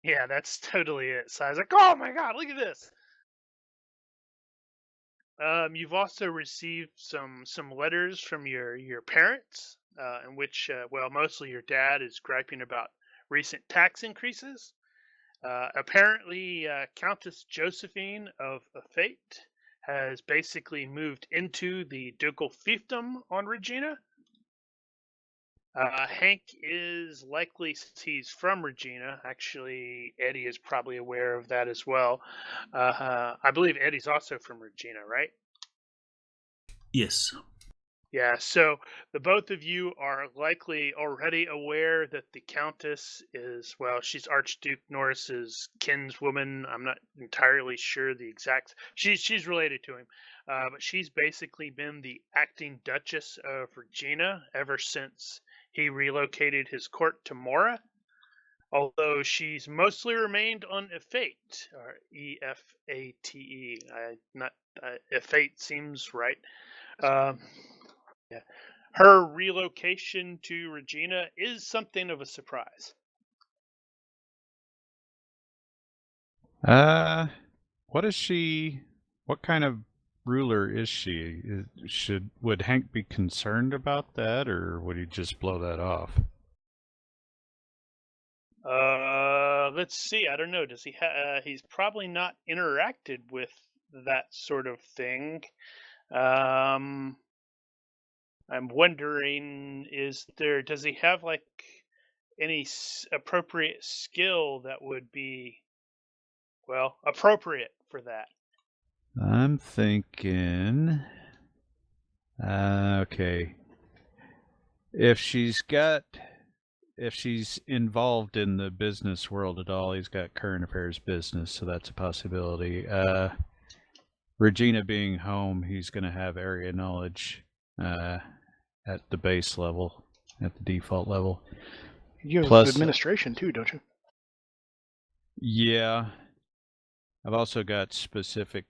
yeah, that's totally it. So I was like, oh my god, look at this. You've also received some letters from your parents, in which, mostly your dad is griping about recent tax increases. Apparently, Countess Josephine of Fate has basically moved into the ducal fiefdom on Regina. Hank is likely, since he's from Regina. Actually, Eddie is probably aware of that as well. I believe Eddie's also from Regina, right? Yes. Yeah, so the both of you are likely already aware that the Countess is, she's Archduke Norris's kinswoman. I'm not entirely sure the exact. She's related to him, but she's basically been the acting Duchess of Regina ever since he relocated his court to Mora. although she's mostly remained on Efate, or E-F-A-T-E. Efate seems right. Yeah. Her relocation to Regina is something of a surprise. What is she? What kind of ruler is she? Would Hank be concerned about that, or would he just blow that off? Let's see. I don't know. Does he? He's probably not interacted with that sort of thing. I'm wondering, does he have like any appropriate skill that would be, well, appropriate for that? I'm thinking. Okay. If she's involved in the business world at all, he's got current affairs business, so that's a possibility. Regina being home, he's going to have area knowledge at the base level, at the default level. You have Plus administration too, don't you? Yeah. I've also got specific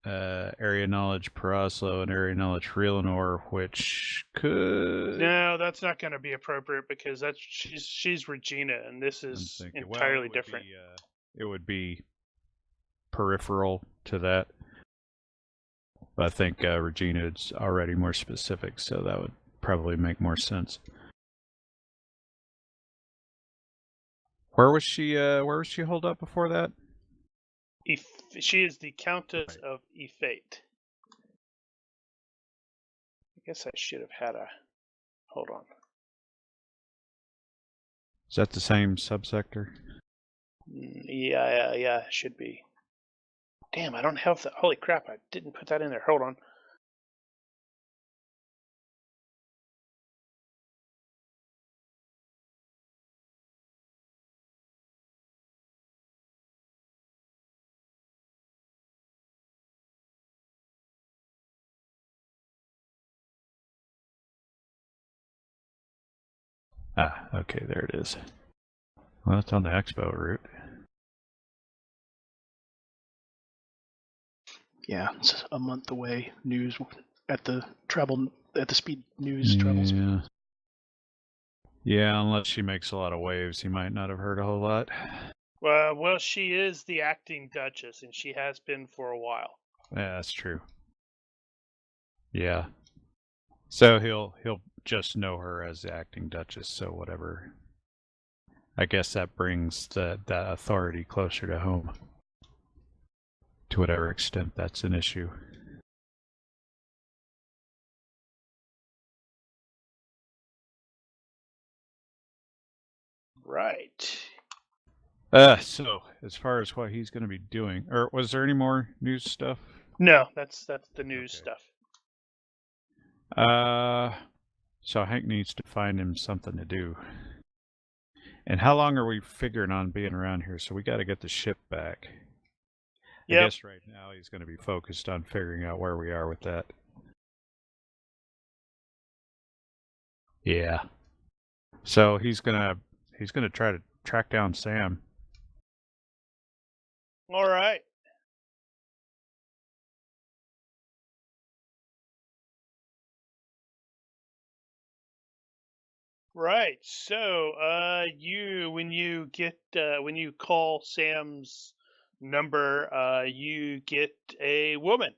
area knowledge per Oslo and area knowledge for Eleanor, which could... No, that's not going to be appropriate because she's Regina, and this is entirely different. It would be peripheral to that. But I think Regina is already more specific, so that would probably make more sense. Where was she holed up before that? She is the Countess of Efate. I guess I should have had a... Hold on. Is that the same subsector? Yeah, it should be. Damn, I don't have the... Holy crap, I didn't put that in there. Hold on. Ah, okay, there it is. Well, it's on the expo route. Yeah, it's a month away. News at the speed news travels. Yeah, unless she makes a lot of waves, he might not have heard a whole lot. Well, she is the acting Duchess, and she has been for a while. Yeah, that's true. Yeah. So he'll just know her as the acting Duchess, so whatever. I guess that brings that authority closer to home. To whatever extent that's an issue. Right. So as far as what he's going to be doing, or was there any more news stuff? No, that's the news stuff. So Hank needs to find him something to do. And how long are we figuring on being around here? So we got to get the ship back. Yep. I guess right now he's going to be focused on figuring out where we are with that. Yeah. So he's gonna try to track down Sam. All right. Right. So, when you call Sam's number, you get a woman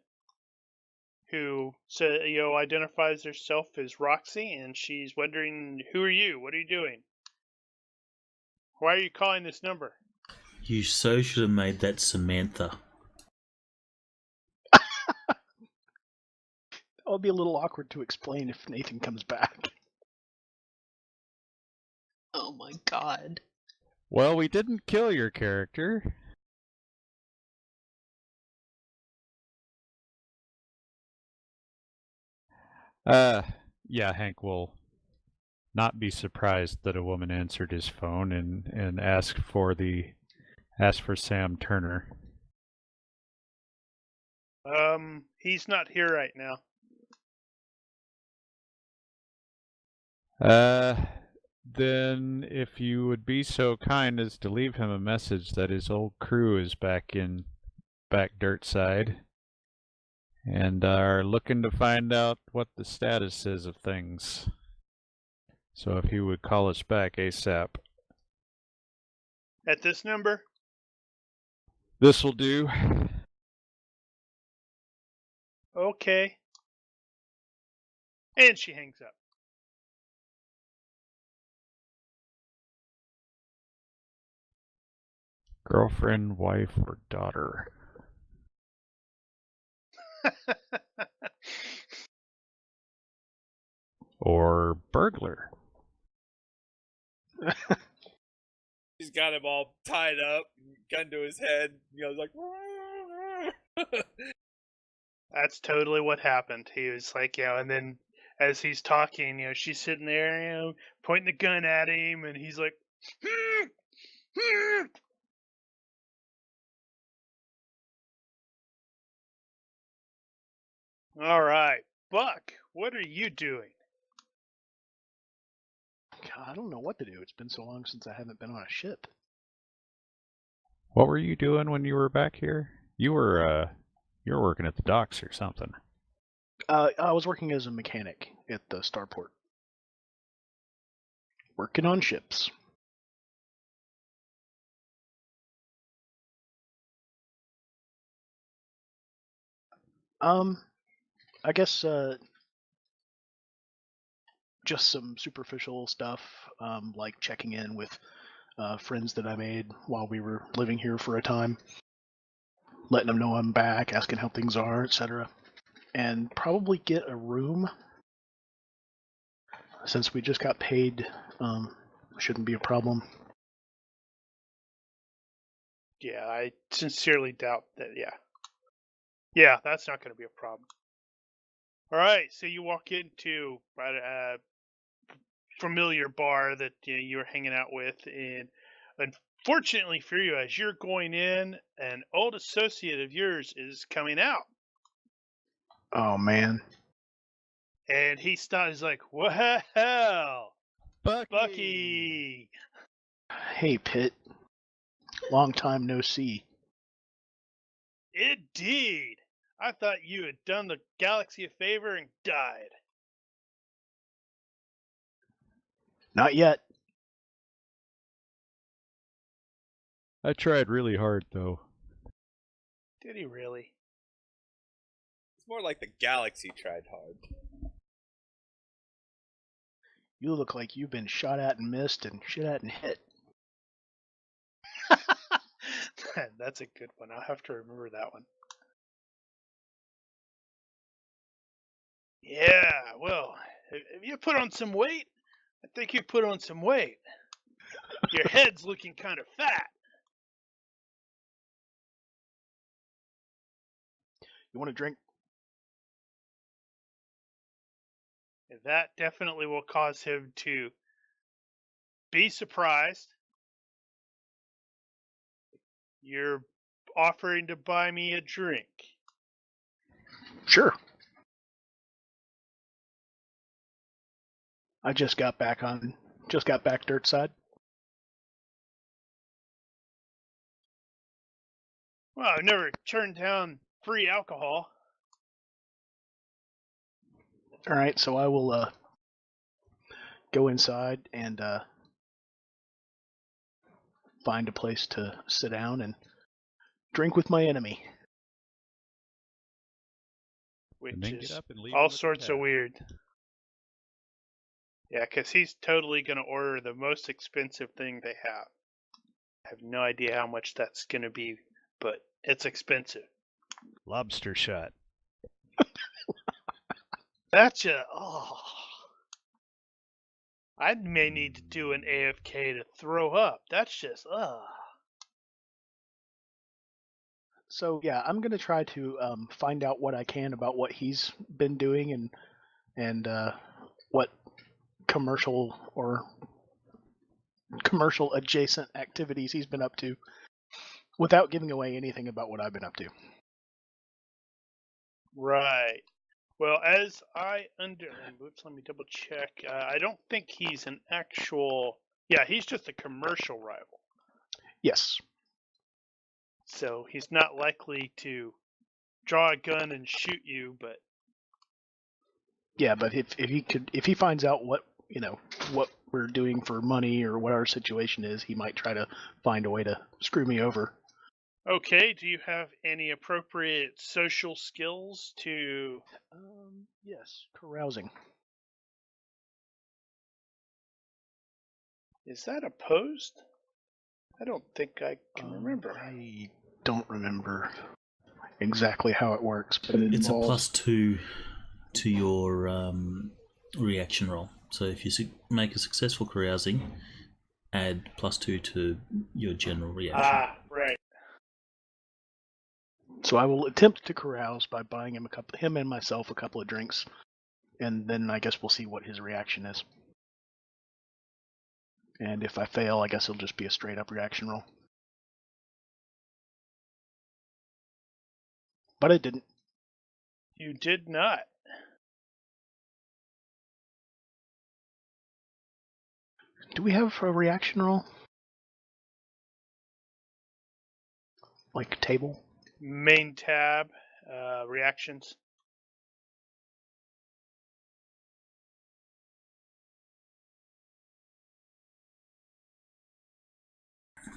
who identifies herself as Roxy, and she's wondering, "Who are you? What are you doing? Why are you calling this number?" You so should have made that Samantha. It'll be a little awkward to explain if Nathan comes back. Oh my god. Well, we didn't kill your character. Yeah, Hank will not be surprised that a woman answered his phone and asked for Sam Turner. He's not here right now. Then, if you would be so kind as to leave him a message that his old crew is back dirt side, and are looking to find out what the status is of things. So if he would call us back ASAP. At this number? This will do. Okay. And she hangs up. Girlfriend, wife, or daughter? Or burglar? He's got him all tied up, gun to his head. Like. That's totally what happened. He was like, and then as he's talking, she's sitting there, pointing the gun at him, and he's like, All right, Buck, what are you doing? God, I don't know what to do. It's been so long since I haven't been on a ship. What were you doing when you were back here? You were working at the docks or something. I was working as a mechanic at the starport. Working on ships. I guess just some superficial stuff, like checking in with friends that I made while we were living here for a time, letting them know I'm back, asking how things are, etc. And probably get a room. Since we just got paid, shouldn't be a problem. Yeah, I sincerely doubt that. Yeah, that's not going to be a problem. All right, so you walk into a familiar bar that you were hanging out with, and unfortunately for you, as you're going in, an old associate of yours is coming out. Oh man! And he's like, "Well, Bucky!" Hey, Pitt. Long time no see. Indeed. I thought you had done the galaxy a favor and died. Not yet. I tried really hard, though. Did he really? It's more like the galaxy tried hard. You look like you've been shot at and missed and shit at and hit. That's a good one. I'll have to remember that one. Yeah, well, have you put on some weight? I think you put on some weight. Your head's looking kind of fat. You want a drink? And that definitely will cause him to be surprised. You're offering to buy me a drink. Sure. I just got back dirt side. Well, I've never turned down free alcohol. All right, so I will go inside and find a place to sit down and drink with my enemy. Which And then is get up and leave all him with the sorts of cat. weird. Yeah, because he's totally going to order the most expensive thing they have. I have no idea how much that's going to be, but it's expensive. Lobster shot. That's I may need to do an AFK to throw up. That's just So yeah, I'm gonna try to find out what I can about what he's been doing and what commercial adjacent activities he's been up to, without giving away anything about what I've been up to. Right. Well, as whoops, let me double check. I don't think he's an actual. Yeah, he's just a commercial rival. Yes. So he's not likely to draw a gun and shoot you, but Yeah, but if he finds out what we're doing for money or what our situation is, he might try to find a way to screw me over. okay. Do you have any appropriate social skills to? Yes, carousing. Is that opposed? I don't think I can remember. I don't remember exactly how it works, but It's a +2 to your reaction roll. So if you make a successful carousing, add +2 to your general reaction. Ah, right. So I will attempt to carouse by buying him and myself a couple of drinks, and then I guess we'll see what his reaction is. And if I fail, I guess it'll just be a straight up reaction roll. But I didn't. You did not. Do we have a reaction roll? Like table? Main tab, reactions.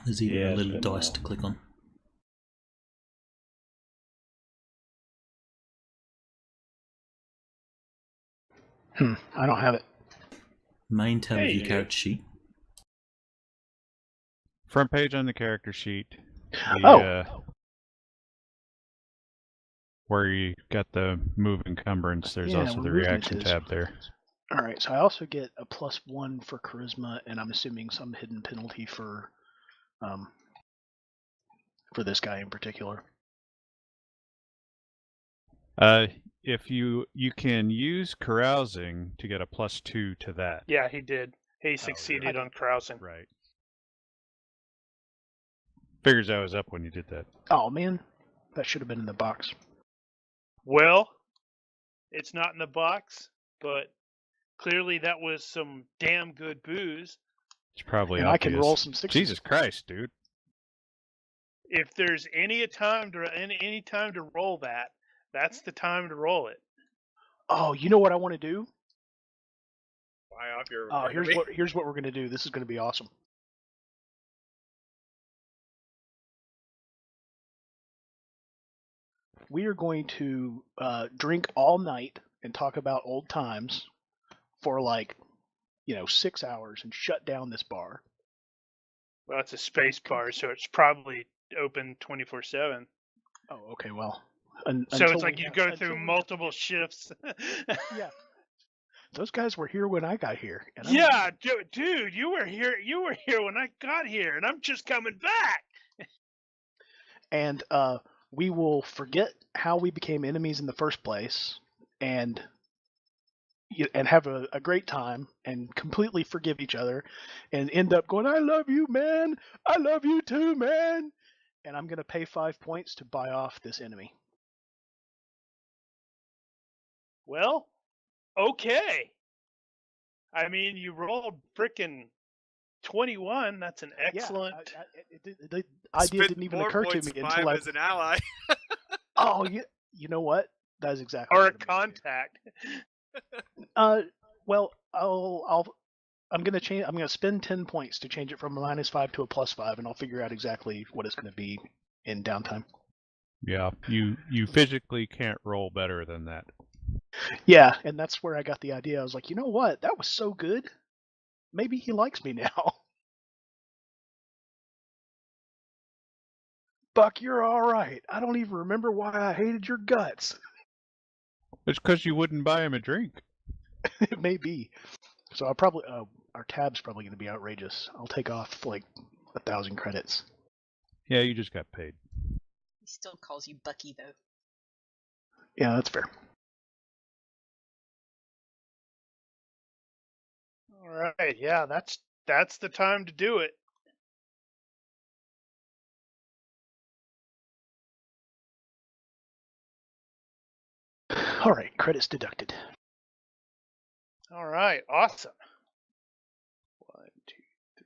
There's even Yeah, a it's little been a dice while. to click on. I don't have it. Main tab Hey, of you your do. character sheet. Front page on the character sheet. Where you got the move encumbrance, there's also where the movement reaction is. tab there. All right, so I also get a +1 for charisma, and I'm assuming some hidden penalty for this guy in particular. If you can use carousing to get a +2 to that. Yeah, he did. He succeeded on carousing. Right. Figures I was up when you did that. Oh man, that should have been in the box. Well, it's not in the box, but clearly that was some damn good booze. It's probably And obvious. I can roll some sixes. Jesus Christ, dude. If there's any time to roll that, that's the time to roll it. Oh, you know what I want to do? Buy off your. Oh, here's what we're gonna do. This is gonna be awesome. We are going to drink all night and talk about old times for 6 hours and shut down this bar. Well, it's a space bar, so it's probably open 24/7. Oh, okay. Well, so it's like you go through multiple shifts. Yeah. Those guys were here when I got here. And yeah, dude, you were here. You were here when I got here, and I'm just coming back. And we will forget how we became enemies in the first place, and have a great time, and completely forgive each other, and end up going, "I love you, man. I love you too, man." And I'm gonna pay 5 points to buy off this enemy. Well, okay. I mean, you rolled frickin' 21. That's an excellent. Yeah, the idea didn't even occur to me until as an ally. Oh, you know what? That is exactly. Or a contact. Well, I'm gonna change. I'm gonna spend 10 points to change it from a -5 to a +5, and I'll figure out exactly what it's gonna be in downtime. Yeah, you physically can't roll better than that. Yeah, and that's where I got the idea. I was like, you know what? That was so good. Maybe he likes me now. Buck, you're all right. I don't even remember why I hated your guts. It's because you wouldn't buy him a drink. It may be. So I'll probably our tab's probably going to be outrageous. I'll take off like 1,000 credits. Yeah, you just got paid. He still calls you Bucky though. Yeah, that's fair. All right, yeah, that's the time to do it. All right, credits deducted. All right, awesome. 1, 2, 3.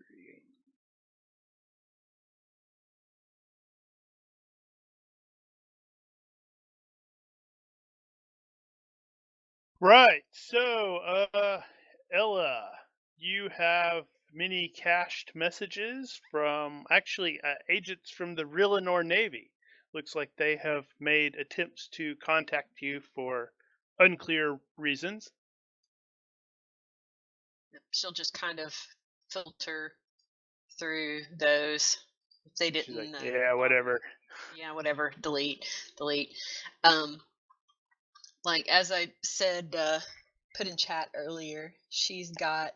Right. So, Ella, you have many cached messages from actually agents from the Rillinor Navy. Looks like they have made attempts to contact you for unclear reasons. She'll just kind of filter through those. If they She's didn't. like, yeah, whatever. Yeah, whatever. Delete. Like as I said, put in chat earlier, she's got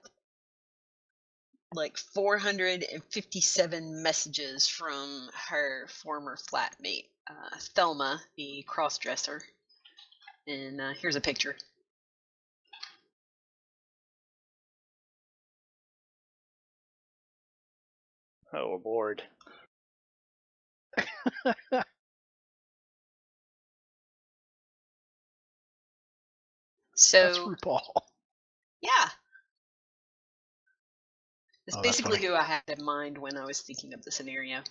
like 457 messages from her former flatmate, Thelma, the crossdresser. And here's a picture. Oh, Lord. So That's RuPaul. yeah, it's Oh, that's basically funny. who I had in mind when I was thinking of the scenario.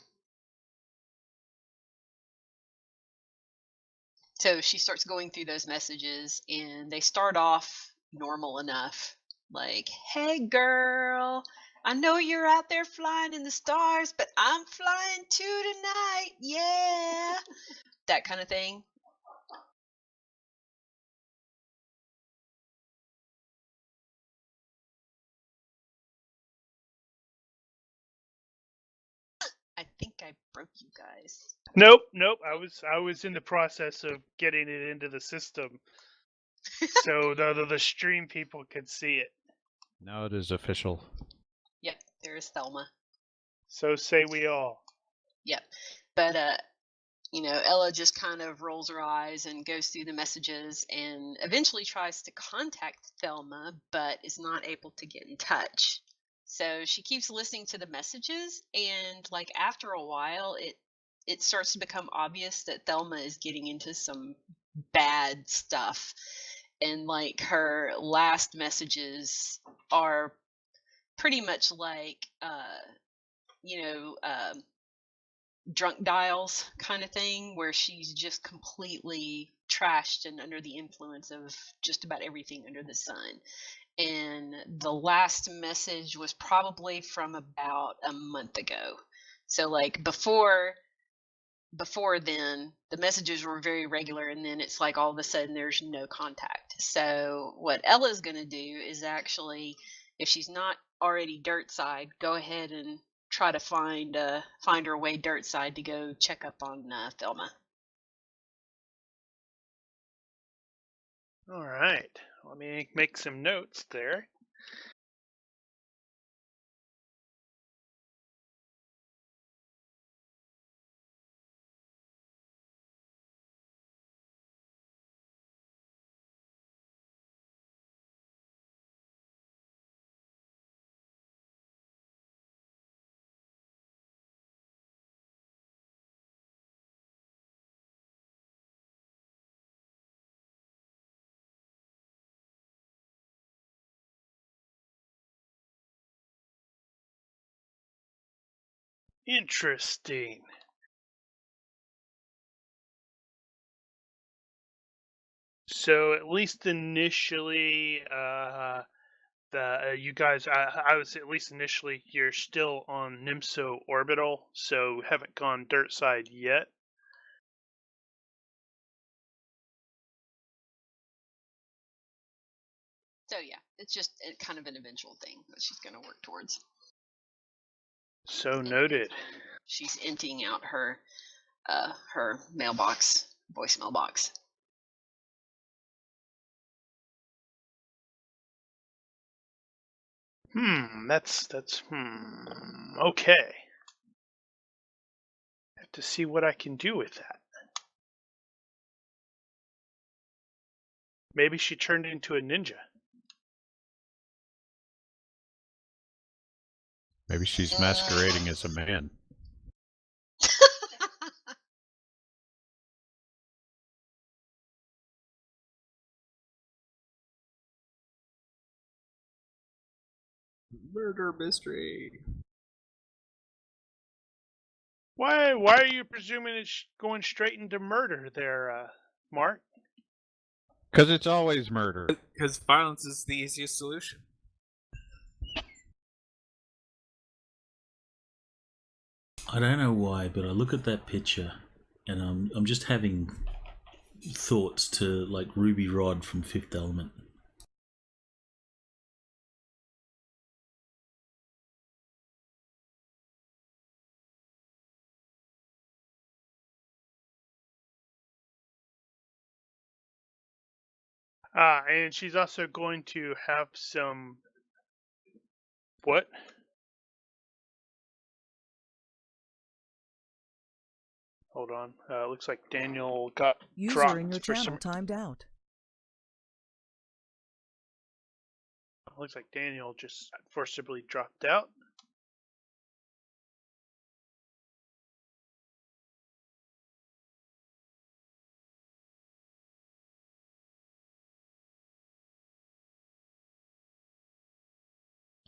So she starts going through those messages, and they start off normal enough. Like, hey girl, I know you're out there flying in the stars, but I'm flying too tonight. Yeah. That kind of thing. I think I broke you guys. Nope. I was in the process of getting it into the system, so the stream people could see it. Now it is official. Yep, there's Thelma. So say we all. Yep. But Ella just kind of rolls her eyes and goes through the messages and eventually tries to contact Thelma, but is not able to get in touch. So she keeps listening to the messages, and like after a while, it starts to become obvious that Thelma is getting into some bad stuff. And like her last messages are pretty much like drunk dials kind of thing, where she's just completely trashed and under the influence of just about everything under the sun. And the last message was probably from about a month ago. So like before then, the messages were very regular, and then it's like all of a sudden there's no contact. So what Ella's going to do is actually, if she's not already dirt side, go ahead and try to find her way dirt side to go check up on Thelma. All right. Let me make some notes there. Interesting. So at least initially, you guys, I was at least initially, you're still on Nimso orbital, so haven't gone dirt side yet. So yeah, it's just kind of an eventual thing that she's going to work towards. So noted. She's emptying out her mailbox, voicemail box. That's okay. Have to see what I can do with that. Maybe she turned into a ninja. Maybe she's masquerading as a man. Murder mystery. Why are you presuming it's going straight into murder there, Mark? Because it's always murder. Because violence is the easiest solution. I don't know why, but I look at that picture and I'm just having thoughts to like Ruby Rod from Fifth Element. And she's also going to have some. What? Hold on. Looks like Daniel got User dropped in your for channel some. timed out. Looks like Daniel just forcibly dropped out.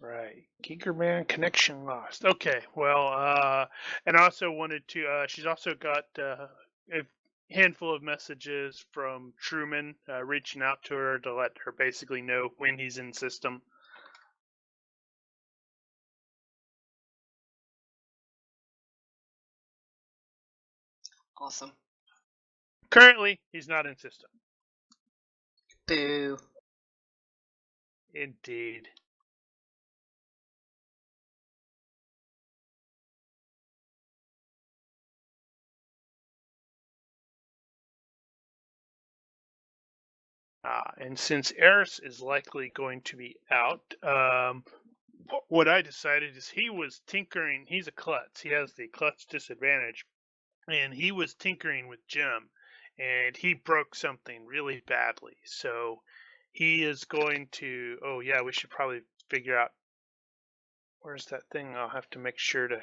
Right. Gigerman connection lost. Okay. Well, and I also wanted to, she's also got a handful of messages from Truman reaching out to her to let her basically know when he's in system. Awesome. Currently, he's not in system. Boo. Indeed. And since Eris is likely going to be out, what I decided is he was tinkering. He's a klutz. He has the klutz disadvantage. And he was tinkering with Jim. And he broke something really badly. So he is going to... Oh, yeah, we should probably figure out... Where's that thing? I'll have to make sure to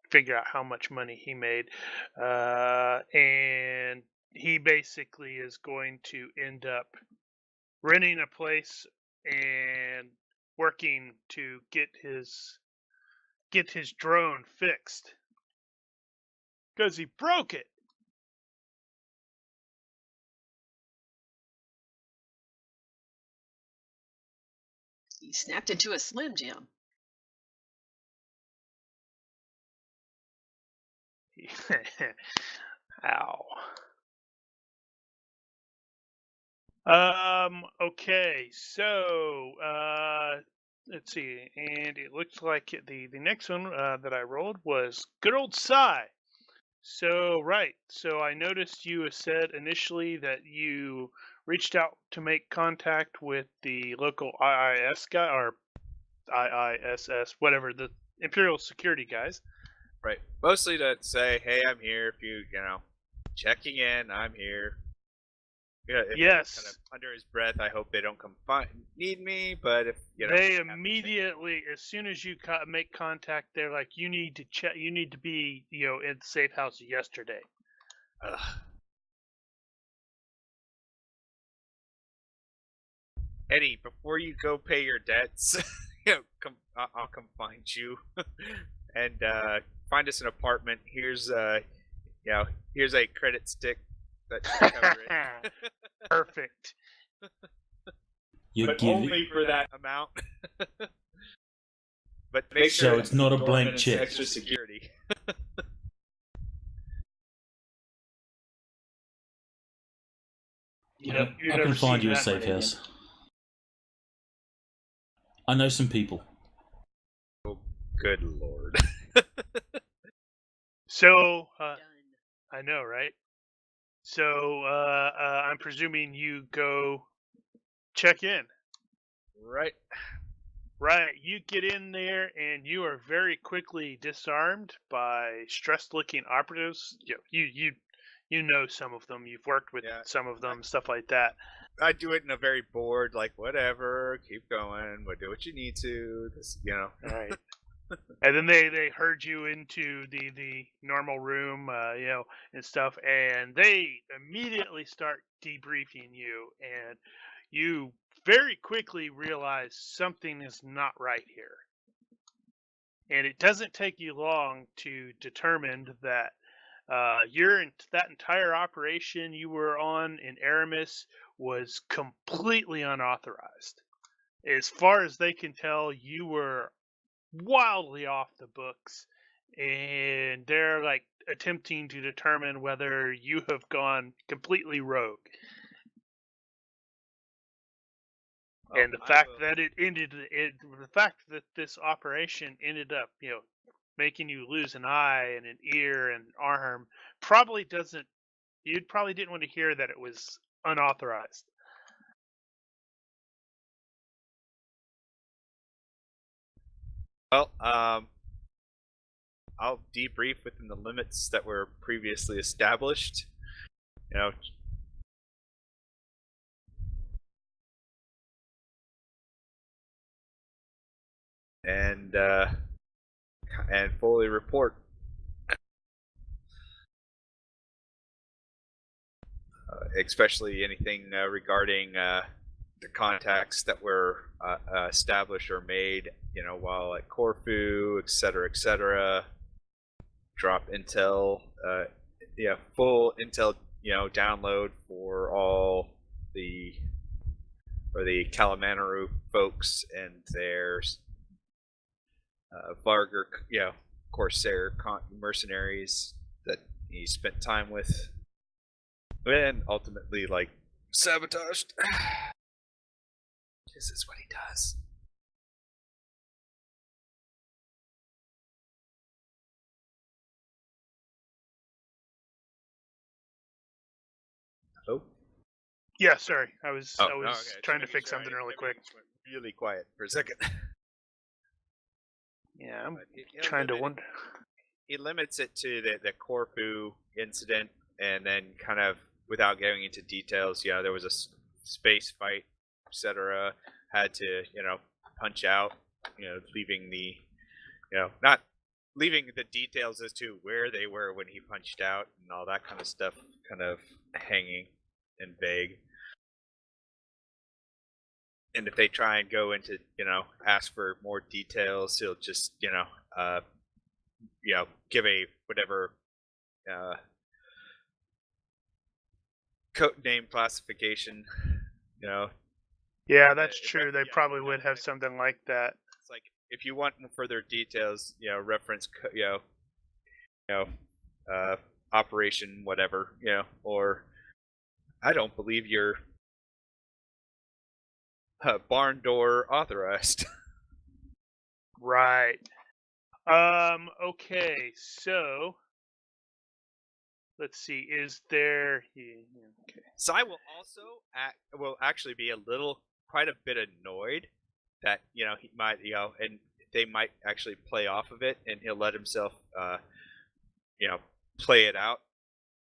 figure out how much money he made. And he basically is going to end up renting a place and working to get his drone fixed because he broke it. He snapped into a Slim Jim. Ow. Okay, so let's see, and it looks like the next one that I rolled was good old Psy. So right, so I noticed you said initially that you reached out to make contact with the local IIS guy or IISS, whatever, the Imperial security guys. Right. Mostly to say, hey, I'm here. If you know, checking in, I'm here. Yeah. Yes. Kind of under his breath, I hope they don't come need me. But if you know, they immediately, as soon as you make contact, they're like, you need to check. You need to be, in the safe house yesterday. Ugh. Eddie, before you go pay your debts, I'll come find you and find us an apartment. Here's here's a credit stick that should cover it. Perfect. But only for that amount. But make So sure it's not a blank check. Extra security. I can find you a safe house. I know some people. Oh, good lord. So, Done. I know, right? So, I'm presuming you go check in. Right. Right. You get in there and you are very quickly disarmed by stressed-looking operatives. You know some of them. You've worked with some of them, stuff like that. I do it in a very bored, like, whatever, keep going, we'll do what you need to, just, All right. And then they herd you into the normal room, and stuff, and they immediately start debriefing you, and you very quickly realize something is not right here. And it doesn't take you long to determine that that entire operation you were on in Aramis was completely unauthorized. As far as they can tell, you were wildly off the books, and they're like attempting to determine whether you have gone completely rogue. Well, And the fact that the fact that this operation ended up, making you lose an eye and an ear and arm, probably doesn't. You probably didn't want to hear that it was unauthorized. Well, I'll debrief within the limits that were previously established. You know, and fully report. Especially anything regarding the contacts that were established or made, while at Corfu, etc. Drop intel, full intel, download for all the Kalamanaru folks and their Vargar, Corsair mercenaries that he spent time with, and ultimately sabotaged. This is what he does. Hello? Yeah, sorry. I was Okay. trying to fix something really quick. Went really quiet for a second. Yeah, I'm trying to wonder. He limits it to the Corfu incident, and then kind of, without going into details, there was a space fight, etc. Had to, punch out, leaving the, not leaving the details as to where they were when he punched out and all that kind of stuff kind of hanging and vague. And if they try and go into, ask for more details, he'll just, give a whatever code name classification, Yeah, that's true. They probably would have something like that. It's like, if you want further details, reference, operation whatever, or I don't believe you're barn door authorized. Right. Okay, so let's see. Is there? Okay. Sai will also actually be quite a bit annoyed that he might, and they might actually play off of it, and he'll let himself play it out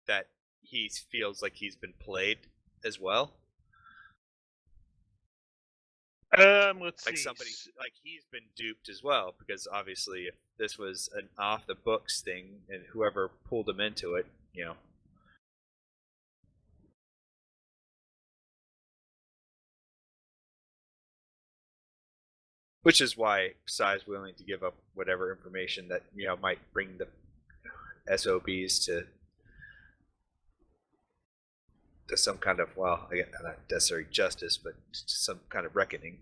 that he feels like he's been played as well. Let's see. Somebody, he's been duped as well, because obviously if this was an off the books thing and whoever pulled him into it, which is why Sai's willing to give up whatever information that might bring the SOBs to some kind of, well, again, not necessarily justice, but some kind of reckoning.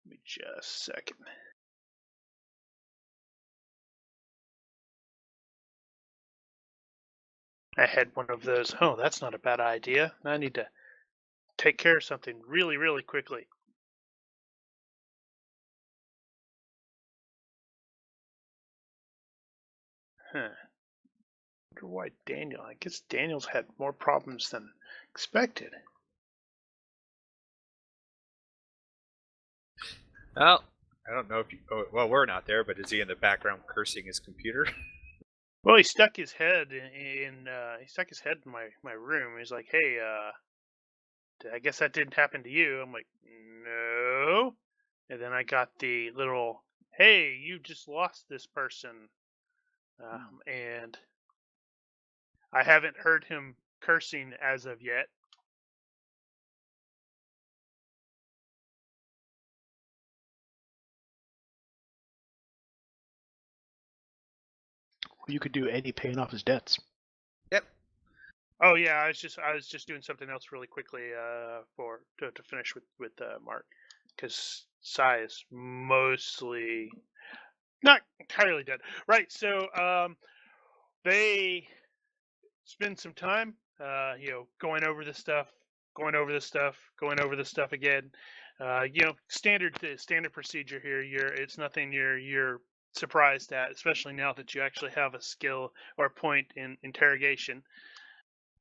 Let me just a second. I had one of those. Oh, that's not a bad idea. I need to take care of something really, really quickly. Huh. I wonder why Daniel. I guess Daniel's had more problems than expected. Well, I don't know if well, we're not there, but is he in the background cursing his computer? Well, he stuck his head in my room. He's like, "Hey, I guess that didn't happen to you." I'm like, "No." And then I got the little, "Hey, you just lost this person." And I haven't heard him cursing as of yet. You could do Eddie paying off his debts. Yep. Oh yeah, I was just doing something else really quickly to finish with Mark, because Sai is mostly not entirely dead. Right. So they spend some time going over this stuff, going over this stuff again. Standard procedure here. It's nothing you're surprised at, especially now that you actually have a skill or point in interrogation.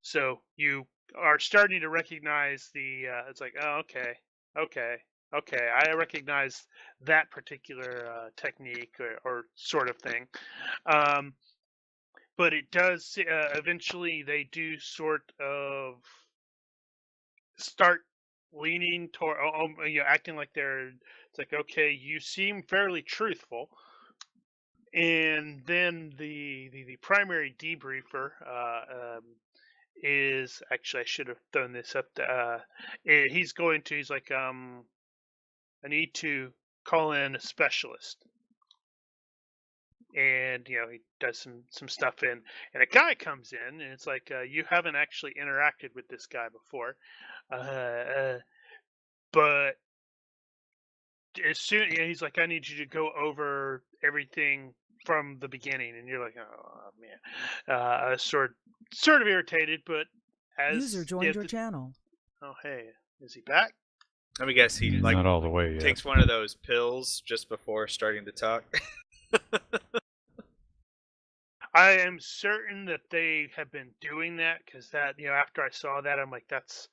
So you are starting to recognize it's like, oh, okay, I recognize that particular technique or sort of thing. But it does eventually they do sort of start leaning toward acting like it's like, okay, you seem fairly truthful. And then the primary debriefer is actually, I should have thrown this up. He's like, I need to call in a specialist, and he does some stuff in, and a guy comes in, and it's like, you haven't actually interacted with this guy before, but as soon he's like, I need you to go over everything from the beginning, and you're like, oh man, sort of irritated, but as User joined your channel. Oh hey, is he back? Let me guess. He like Not all the way yet. takes one of those pills just before starting to talk. I am certain that they have been doing that, because that, after I saw that, I'm like, that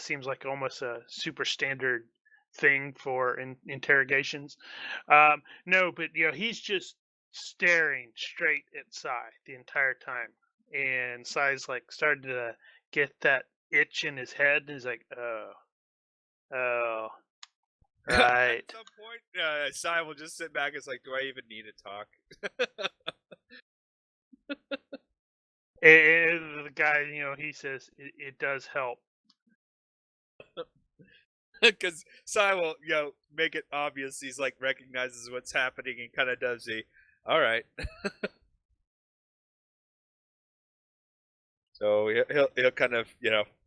seems like almost a super standard thing for interrogations. No, but he's just staring straight at Sai the entire time, and Sai's like starting to get that itch in his head, and he's like, oh, right. At some point, Sai will just sit back and is like, do I even need to talk? And the guy, he says it does help. Because Sai will, make it obvious he's like recognizes what's happening and kind of does the, all right. So he'll kind of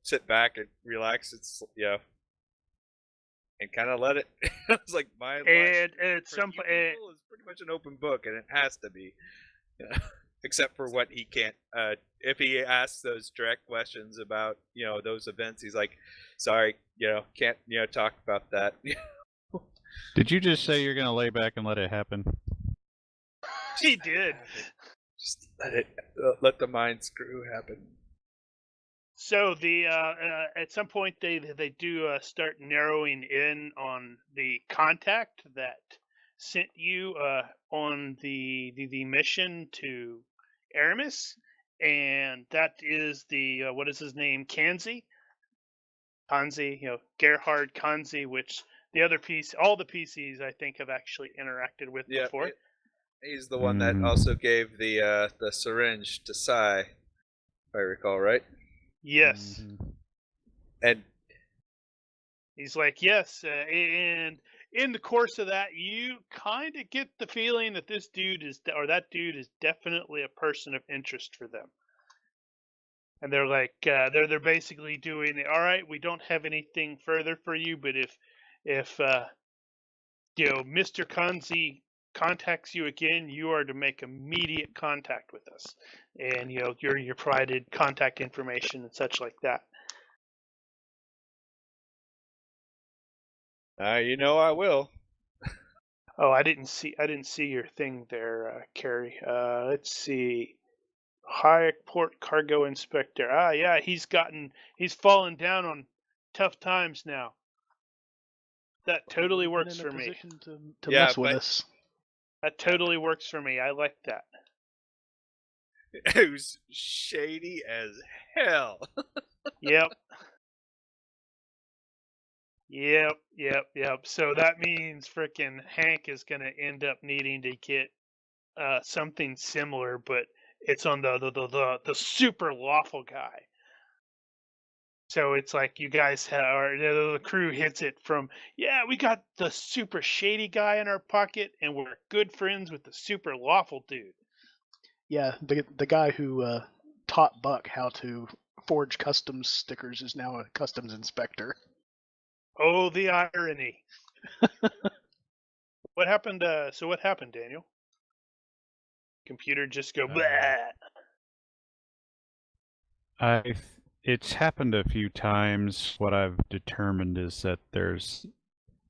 sit back and relax. It's and kind of let it. It's like my life And at some point, point, is pretty much an open book, and it has to be. Except for what he can't. If he asks those direct questions about those events, he's like, sorry, can't talk about that. Did you just say you're gonna lay back and let it happen? he did. Just let the mind screw happen. So at some point they do start narrowing in on the contact that sent you on the mission to Aramis, and that is the what is his name, Kanzi, Gerhard Kanzi, which the other all the PCs I think have actually interacted with before. He's the one that also gave the syringe to Sai, if I recall right. Yes. And he's like, yes, and in the course of that, you kind of get the feeling that that dude is definitely a person of interest for them. And they're like, they're basically doing, all right, we don't have anything further for you, but if Mr. Kanzi contacts you again, you are to make immediate contact with us, and you're provided contact information and such like that. I will. Oh, I didn't see your thing there, Carrie. Let's see. High Port Cargo Inspector. Ah, yeah, he's fallen down on tough times now. That totally works for me. To mess with us. That totally works for me. I like that. It was shady as hell. Yep. Yep. So that means frickin' Hank is gonna end up needing to get something similar, but it's on the super lawful guy. So it's like you guys or the crew hits it from, yeah, we got the super shady guy in our pocket, and we're good friends with the super lawful dude. Yeah, the guy who taught Buck how to forge customs stickers is now a customs inspector. Oh, the irony. What happened? So what happened, Daniel? Computer just go blah. It's happened a few times. What I've determined is that there's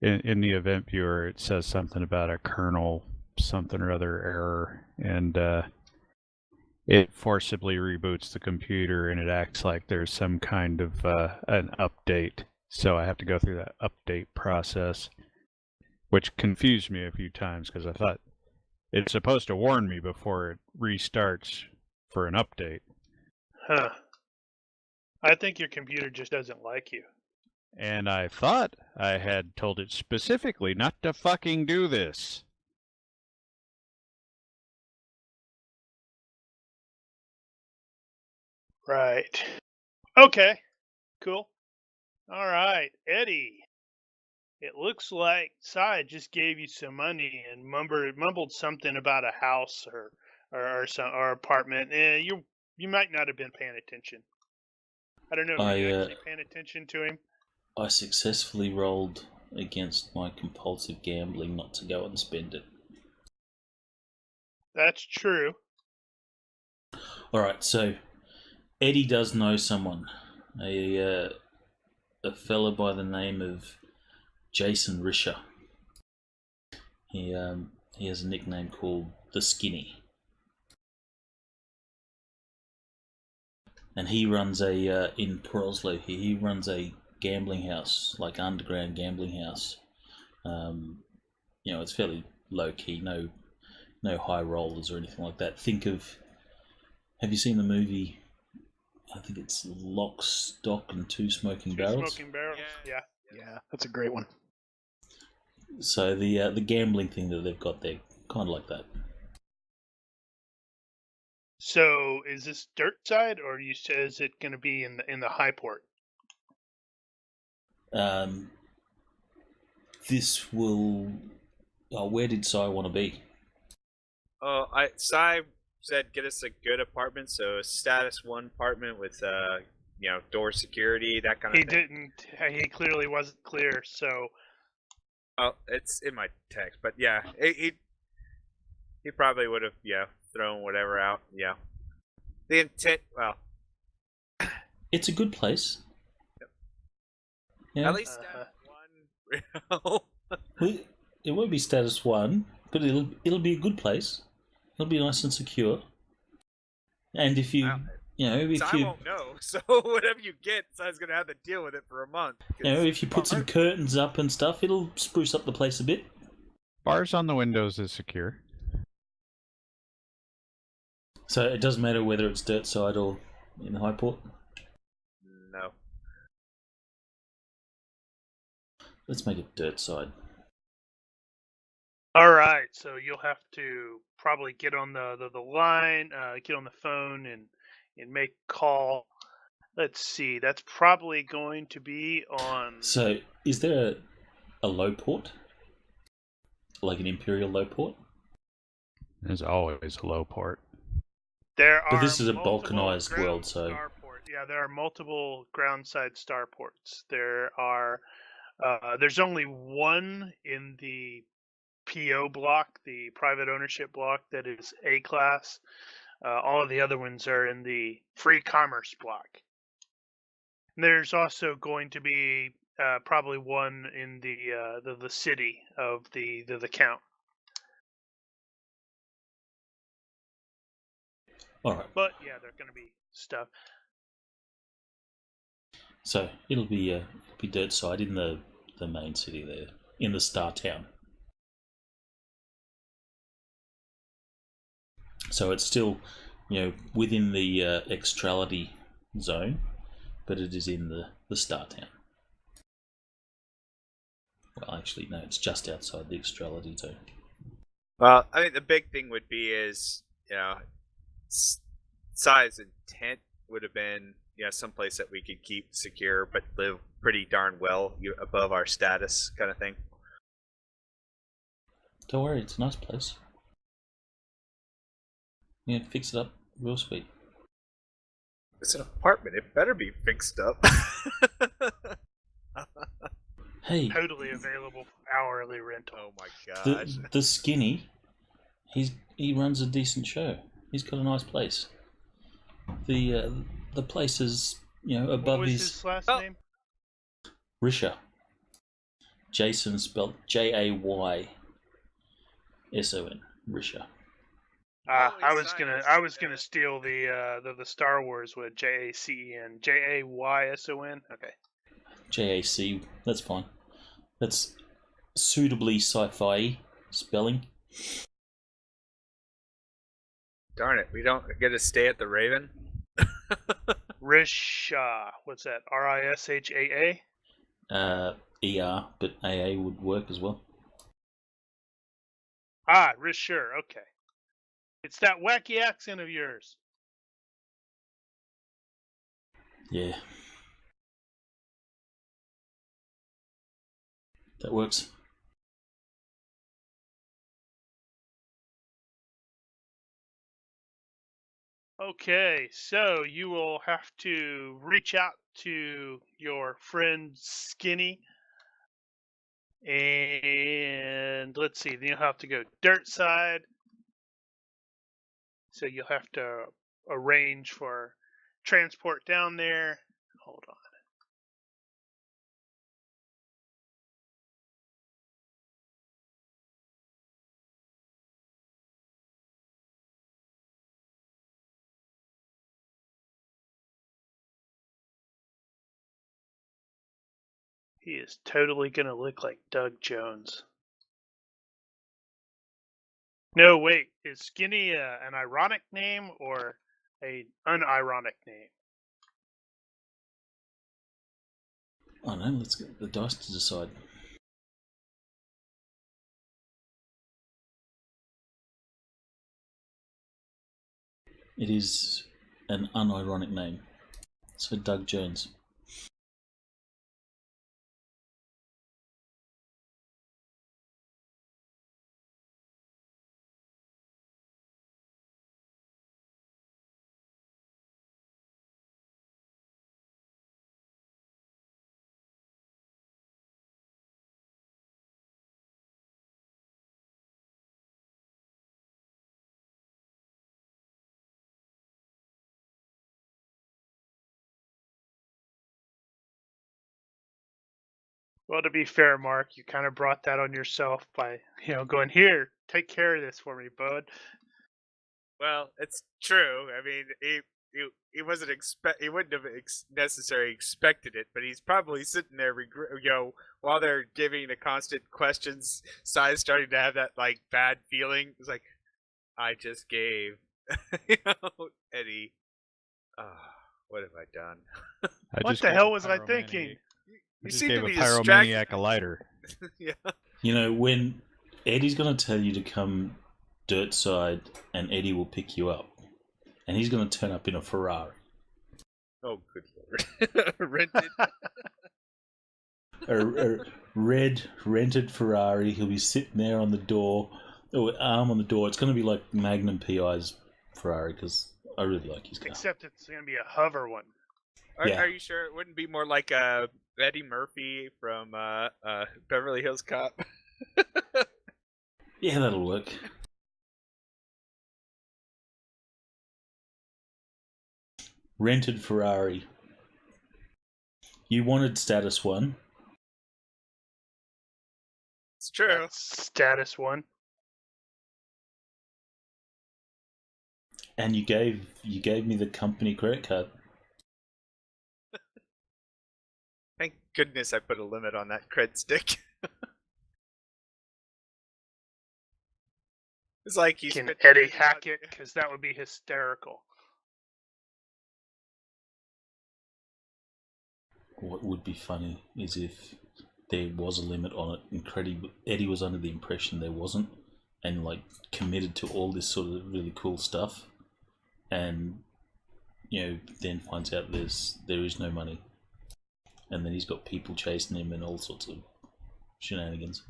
in the event viewer, it says something about a kernel something or other error, and it forcibly reboots the computer, and it acts like there's some kind of an update. So I have to go through that update process, which confused me a few times because I thought it's supposed to warn me before it restarts for an update. Huh. I think your computer just doesn't like you. And I thought I had told it specifically not to fucking do this. Right. Okay. Cool. All right, Eddie. It looks like Sai just gave you some money and mumbled something about a house or apartment. You might not have been paying attention. I don't know. Were you actually paying attention to him? I successfully rolled against my compulsive gambling not to go and spend it. That's true. Alright, so Eddie does know someone. A fella by the name of Jason Risher. He has a nickname called The Skinny. And he runs in Prosley, he runs a gambling house, like underground gambling house. It's fairly low key, no high rollers or anything like that. Have you seen the movie? I think it's Lock, Stock, and Two Smoking Barrels. Smoking Barrels, yeah. Yeah, that's a great one. So the gambling thing that they've got there, kind of like that. So is this dirt side, or is it going to be in the high port? This will. Where did Sai want to be? Sai said get us a good apartment, so a status 1 apartment with door security, that kind of thing. He didn't. He clearly wasn't clear. So. Oh, it's in my text, but yeah, he probably would have thrown whatever out. Yeah, the intent. Well, it's a good place. Yep. Yeah. At least one. It won't be status 1, but it'll be a good place. It'll be nice and secure. And if you I won't know. So whatever you get, Sai's gonna have to deal with it for a month. If you put some curtains up and stuff, it'll spruce up the place a bit. Bars on the windows is secure. So it doesn't matter whether it's dirt side or in the high port? No. Let's make it dirt side. All right, so you'll have to probably get on the line, get on the phone, and make a call. Let's see, that's probably going to be on. So, is there a low port, like an Imperial low port? There's always a low port. But this is a balkanized world, so yeah, there are multiple groundside starports. There's only one in the PO block, the private ownership block, that is A class. All of the other ones are in the free commerce block. And there's also going to be probably one in the city of the count. all right. But yeah, there's going to be stuff. So it'll be dirt side in the main city there, in the star town. So it's still, within the extrality zone, but it is in the star town. Well, actually, no, it's just outside the extrality zone. Well, I think the big thing would be is, size and tent would have been, someplace that we could keep secure but live pretty darn well above our status kind of thing. Don't worry, it's a nice place. Yeah, fix it up real sweet. It's an apartment. It better be fixed up. Hey, Totally available for hourly rental. Oh my gosh. the skinny, he runs a decent show. He's got a nice place. The place is above What was his his last Oh. name? Risha. Jason spelled Jayson. Risha. I was Science, gonna steal the Star Wars with JACEN. JAYSON. Okay. JAC. That's fine. That's suitably sci-fi spelling. Darn it, we don't get to stay at the Raven? Risha. What's that? RISHAA? ER, but AA would work as well. Ah, Risher. Okay. It's that wacky accent of yours. Yeah. That works. Okay, so you will have to reach out to your friend Skinny. And let's see, then you'll have to go dirt side. So you'll have to arrange for transport down there. Hold on. He is totally going to look like Doug Jones. No, wait. Is Skinny an ironic name or an unironic name? I don't know, let's get the dice to decide. It is an unironic name. So Doug Jones. Well, to be fair, Mark, you kind of brought that on yourself by, going, here, take care of this for me, bud. Well, it's true. I mean, he wasn't he wouldn't have necessarily expected it, but he's probably sitting there, while they're giving the constant questions. Sai's starting to have that like bad feeling. It's like, I just gave, Eddie. What have I done? What the hell was I thinking? You just seem gave to a be pyromaniac a lighter. Yeah. When Eddie's going to tell you to come dirt side and Eddie will pick you up. And he's going to turn up in a Ferrari. Oh, good lord. Rented. A red rented Ferrari. He'll be sitting there on the door, or arm on the door. It's going to be like Magnum PI's Ferrari because I really like his car. Except it's going to be a hover one. Are you sure it wouldn't be more like Eddie Murphy from Beverly Hills Cop? Yeah, that'll work. Rented Ferrari. You wanted status 1. It's true. That's status 1. And you gave me the company credit card. Thank goodness I put a limit on that cred stick. It's like he's Can Eddie hack it? Because that would be hysterical. What would be funny is if there was a limit on it and Eddie was under the impression there wasn't, and like committed to all this sort of really cool stuff, and then finds out there is no money, and then he's got people chasing him and all sorts of shenanigans.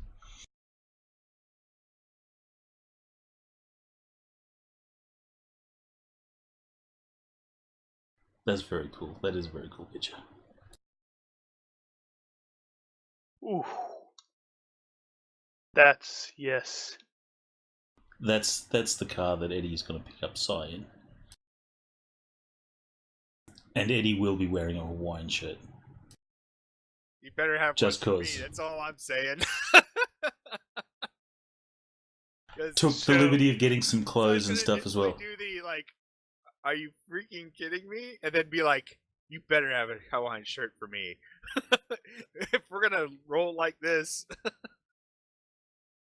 That's very cool. That is a very cool picture. Ooh. That's yes. That's the car that Eddie's going to pick up Cy in. And Eddie will be wearing a Hawaiian shirt. You better have Just one for cause. me. That's all I'm saying. Took the liberty of getting some clothes and stuff as well. Do the are you freaking kidding me? And then be like, you better have a Hawaiian shirt for me. If we're gonna roll like this.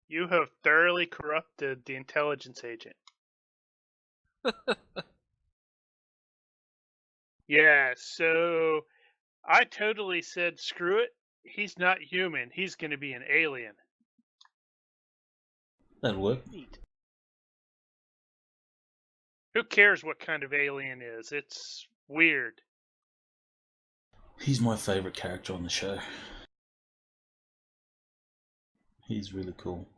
You have thoroughly corrupted the intelligence agent. Yeah, so I totally said, screw it. He's not human. He's going to be an alien. That'll work. Neat. Who cares what kind of alien is? It's weird. He's my favourite character on the show. He's really cool.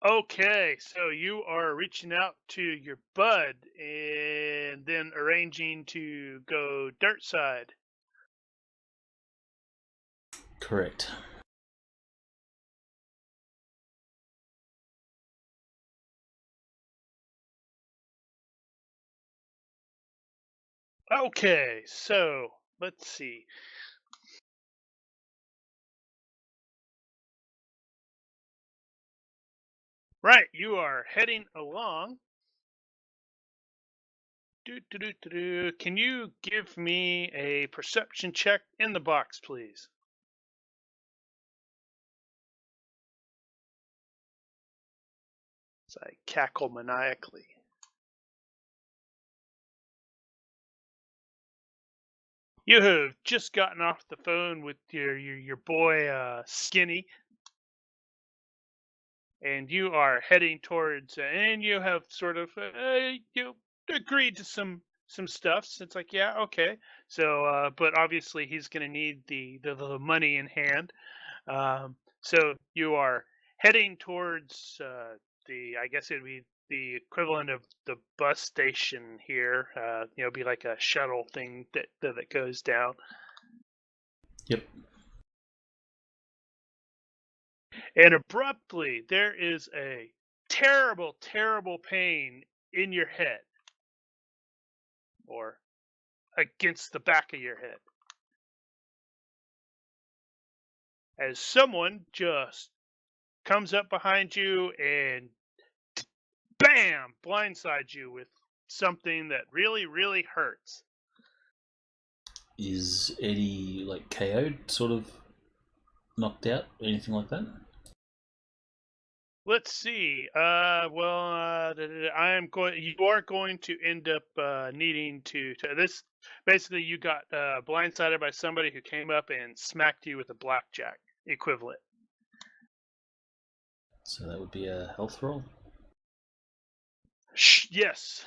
Okay, so you are reaching out to your bud and then arranging to go dirt side. Correct. Okay, so let's see. Right, you are heading along. Can you give me a perception check in the box, please? As I cackle maniacally. You have just gotten off the phone with your boy Skinny, and you are heading towards, and you have sort of agreed to some stuff. So it's like, yeah, okay. So, but obviously he's going to need the money in hand. So you are heading towards I guess it'd be the equivalent of the bus station here. Be like a shuttle thing that goes down. Yep. And abruptly, there is a terrible, terrible pain in your head, or against the back of your head, as someone just comes up behind you and bam, blindsides you with something that really, really hurts. Is Eddie like KO'd, sort of knocked out, anything like that? Let's see. I am going. You are going to end up needing to this. Basically, you got blindsided by somebody who came up and smacked you with a blackjack equivalent. So that would be a health roll? Yes.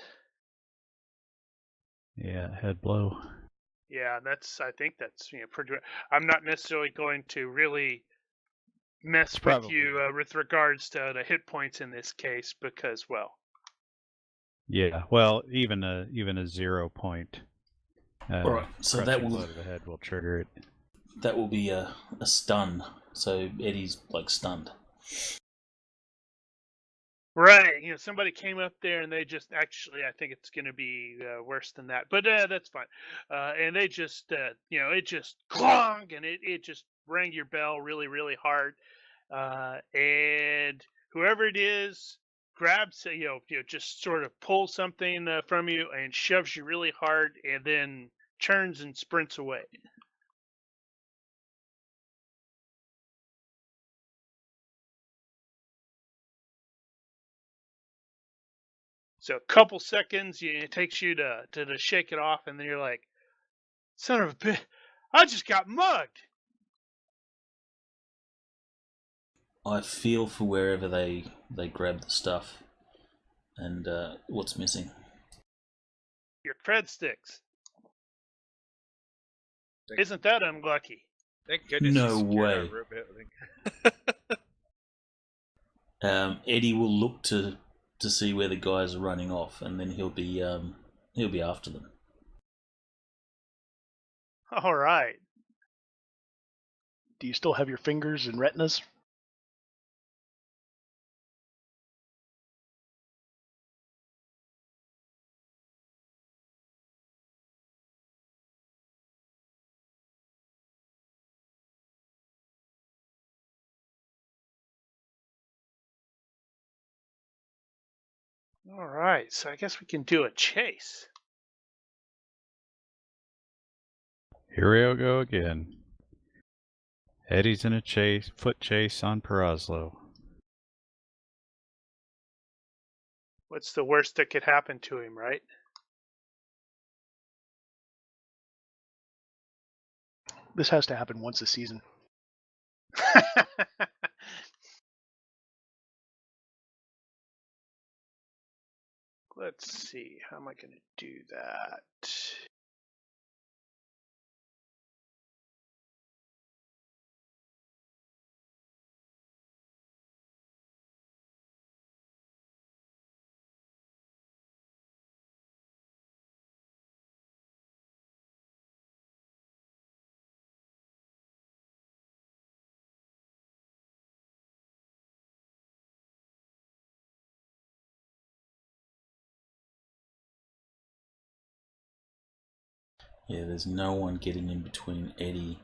Yeah, head blow. Yeah, I think that's pretty. I'm not necessarily going to really mess with you with regards to the hit points in this case because, well. Yeah, well, even a 0 point. All right, so that will blow to the head will trigger it. That will be a stun. So Eddie's like stunned. Right, somebody came up there and they just I think it's going to be worse than that, but that's fine. And they just, it just clong and it just rang your bell really, really hard. And whoever it is grabs, just sort of pulls something from you and shoves you really hard, and then turns and sprints away. So a couple seconds, it takes you to shake it off, and then you're like, son of a bitch. I just got mugged. I feel for wherever they grab the stuff, and what's missing. Your cred sticks. Thank- Isn't that unlucky? Thank goodness No you secured our way. root building. Eddie will look to see where the guys are running off, and then he'll be after them. All right. Do you still have your fingers and retinas? All right. So I guess we can do a chase. Here we go again. Eddie's in a foot chase on Perazlo. What's the worst that could happen to him, right? This has to happen once a season. Let's see. How am I going to do that? Yeah, there's no one getting in between Eddie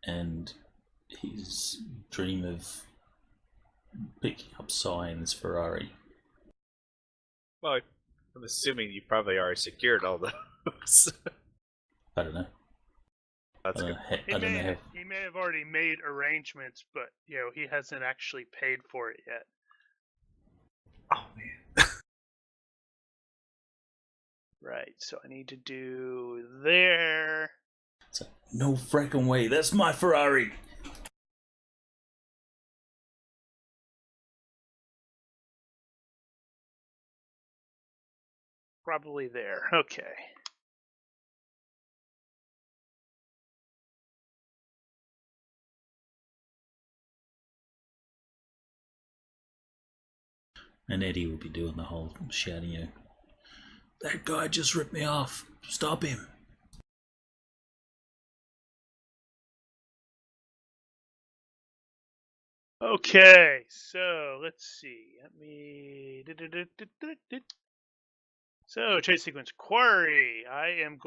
and his dream of picking up Cy in his Ferrari. Well, I'm assuming you probably already secured all those. I don't know. That's good. He may have already made arrangements, but he hasn't actually paid for it yet. Oh man. Right. So I need to do there. It's like, no frickin' way, that's my Ferrari! Probably there. Okay. And Eddie will be doing the whole shouting, that guy just ripped me off, stop him. Okay, so let's see. So, chase sequence quarry. I am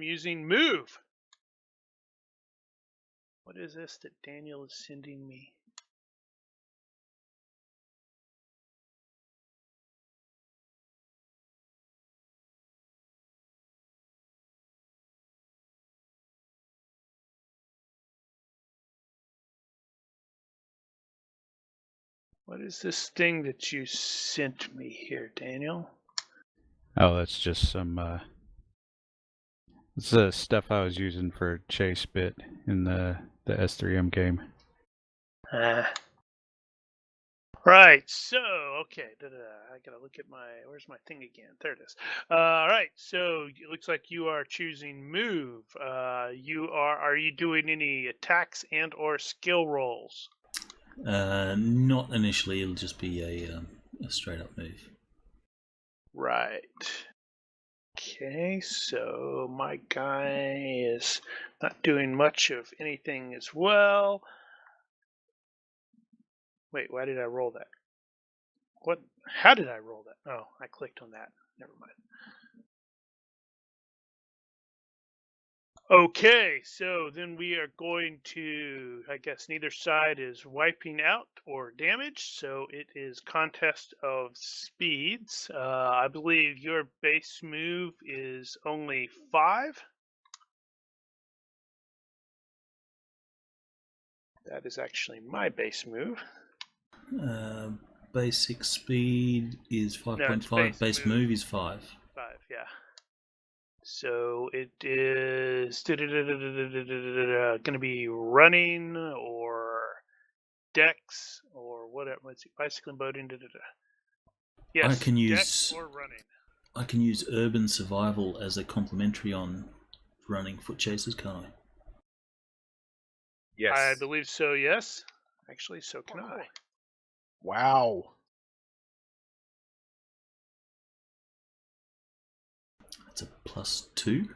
using move. What is this that Daniel is sending me? What is this thing that you sent me here, Daniel? Oh, that's just some. It's the stuff I was using for chase bit in the S3M game. Right, so, okay, I gotta look at where's my thing again? There it is. Alright, so it looks like you are choosing move. Are you doing any attacks and or skill rolls? Not initially, it'll just be a straight up move. Right. Okay, so my guy is not doing much of anything as well. Wait, why did I roll that? What? How did I roll that? Oh, I clicked on that. Never mind. Okay, so then we are going to, I guess neither side is wiping out or damage, so it is contest of speeds. I believe your base move is only 5. That is actually my base move. Basic speed is 5.5. No, base move is 5. 5, yeah. So it is going to be running or dex or whatever. Let's see, bicycling, boating. Yes, I can dex use or running. I can use urban survival as a complementary on running foot chases, can't I? Yes. I believe so. Yes, actually, so can I. Wow. That's a +2.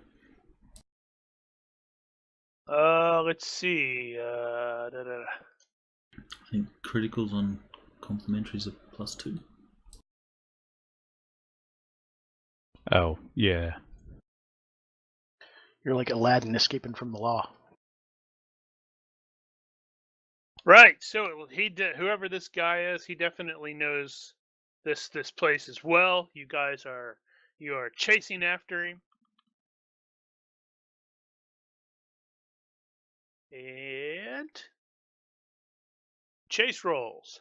Let's see. I think criticals on complementaries are +2. Oh, yeah. You're like Aladdin escaping from the law. Right. So whoever this guy is, he definitely knows this place as well. You are chasing after him. And chase rolls.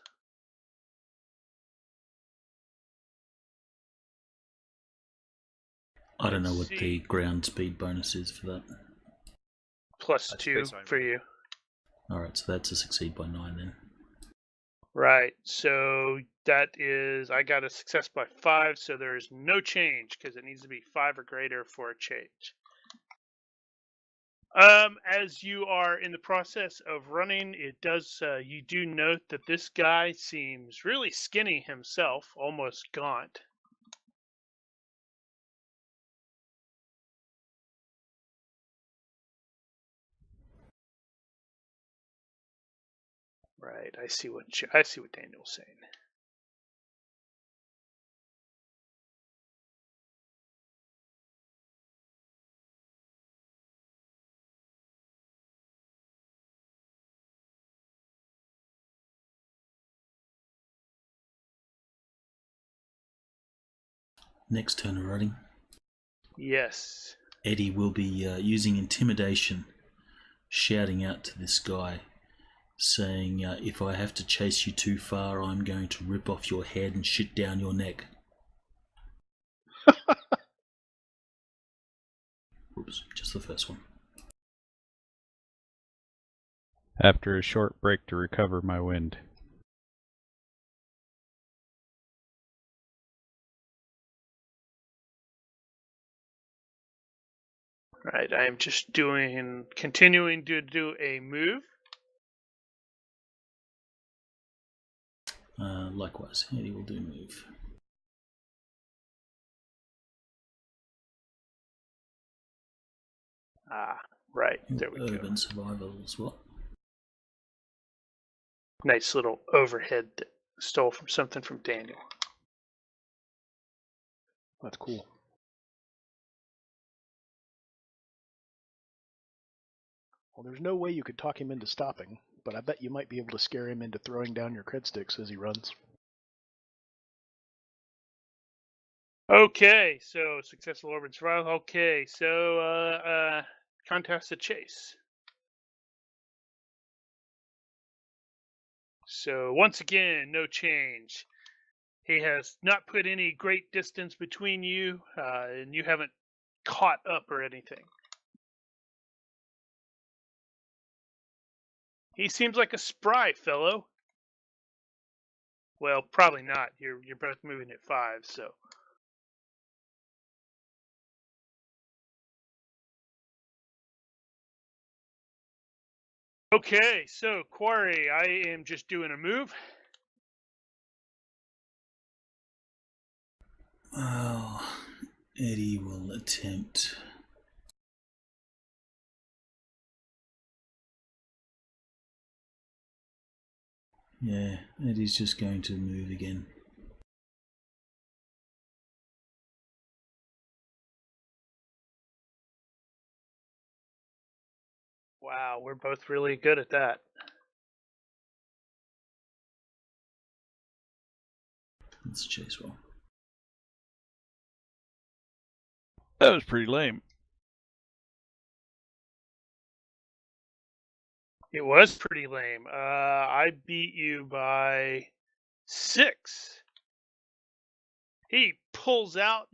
I don't know Let's what see. the ground speed bonus is for that. +2 for you. Alright, so that's a succeed by 9 then. Right. So that is, I got a success by 5, so there's no change because it needs to be 5 or greater for a change. As you are in the process of running, it does. You do note that this guy seems really skinny himself, almost gaunt. Right. I see what Daniel's saying. Next turn of running, Yes. Eddie will be using intimidation, shouting out to this guy, saying, if I have to chase you too far, I'm going to rip off your head and shit down your neck. Oops, just the first one. After a short break to recover my wind. Right. I am just continuing to do a move. Likewise, Eddie will do move. Ah, right. There we Urban go. survival as well. Nice little overhead that stole from something from Daniel. That's cool. Well, there's no way you could talk him into stopping, but I bet you might be able to scare him into throwing down your cred sticks as he runs. Okay, so successful urban survival. Okay, so contest a chase. So once again, no change. He has not put any great distance between you, and you haven't caught up or anything. He seems like a spry fellow. Well, probably not. You're both moving at 5, so. Okay, so Quarry, I am just doing a move. Well, Eddie will attempt. Yeah, Eddie's just going to move again. Wow, we're both really good at that. Let's chase roll. That was pretty lame. It was pretty lame. I beat you by 6. he pulls out,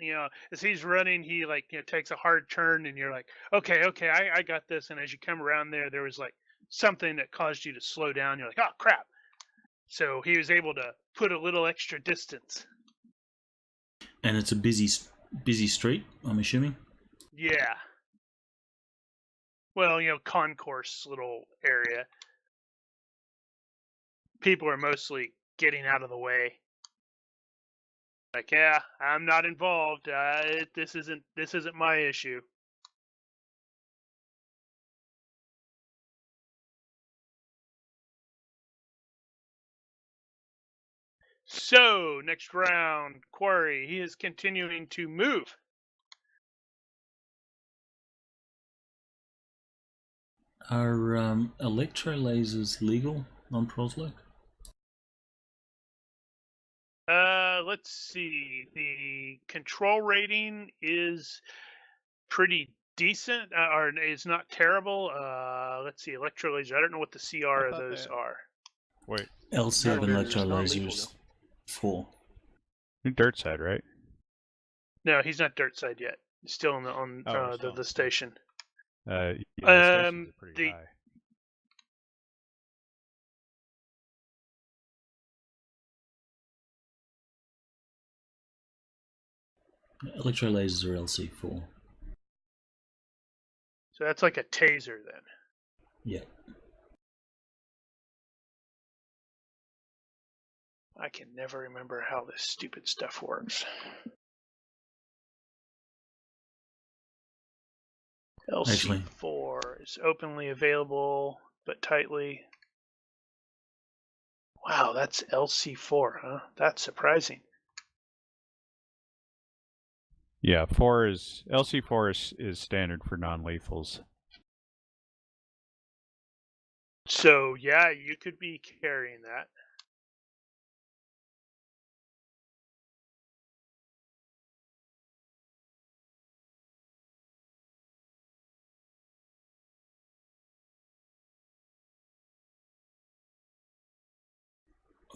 as he's running, he takes a hard turn, and you're like, okay, I got this. And as you come around there was like something that caused you to slow down. You're like, oh crap. So he was able to put a little extra distance. And it's a busy street, I'm assuming. Yeah. Well, concourse little area. People are mostly getting out of the way. Like, yeah, I'm not involved. This isn't my issue. So, next round, Quarry. He is continuing to move. Are electro lasers legal on Prosloak? Let's see. The control rating is pretty decent, or is not terrible. Let's see, electro laser. I don't know what the CR of those are. Wait, L7 They're electro non-lethal, lasers 4. you're dirt side, right? No, he's not dirt side yet. He's still on still. the station. Yeah, the stations are pretty the high. Electro lasers are LC4. So that's like a taser then. Yeah. I can never remember how this stupid stuff works. LC4 is openly available, but tightly. Wow, that's LC4, huh? That's surprising. Yeah, LC4 is standard for non-lethals. So yeah, you could be carrying that.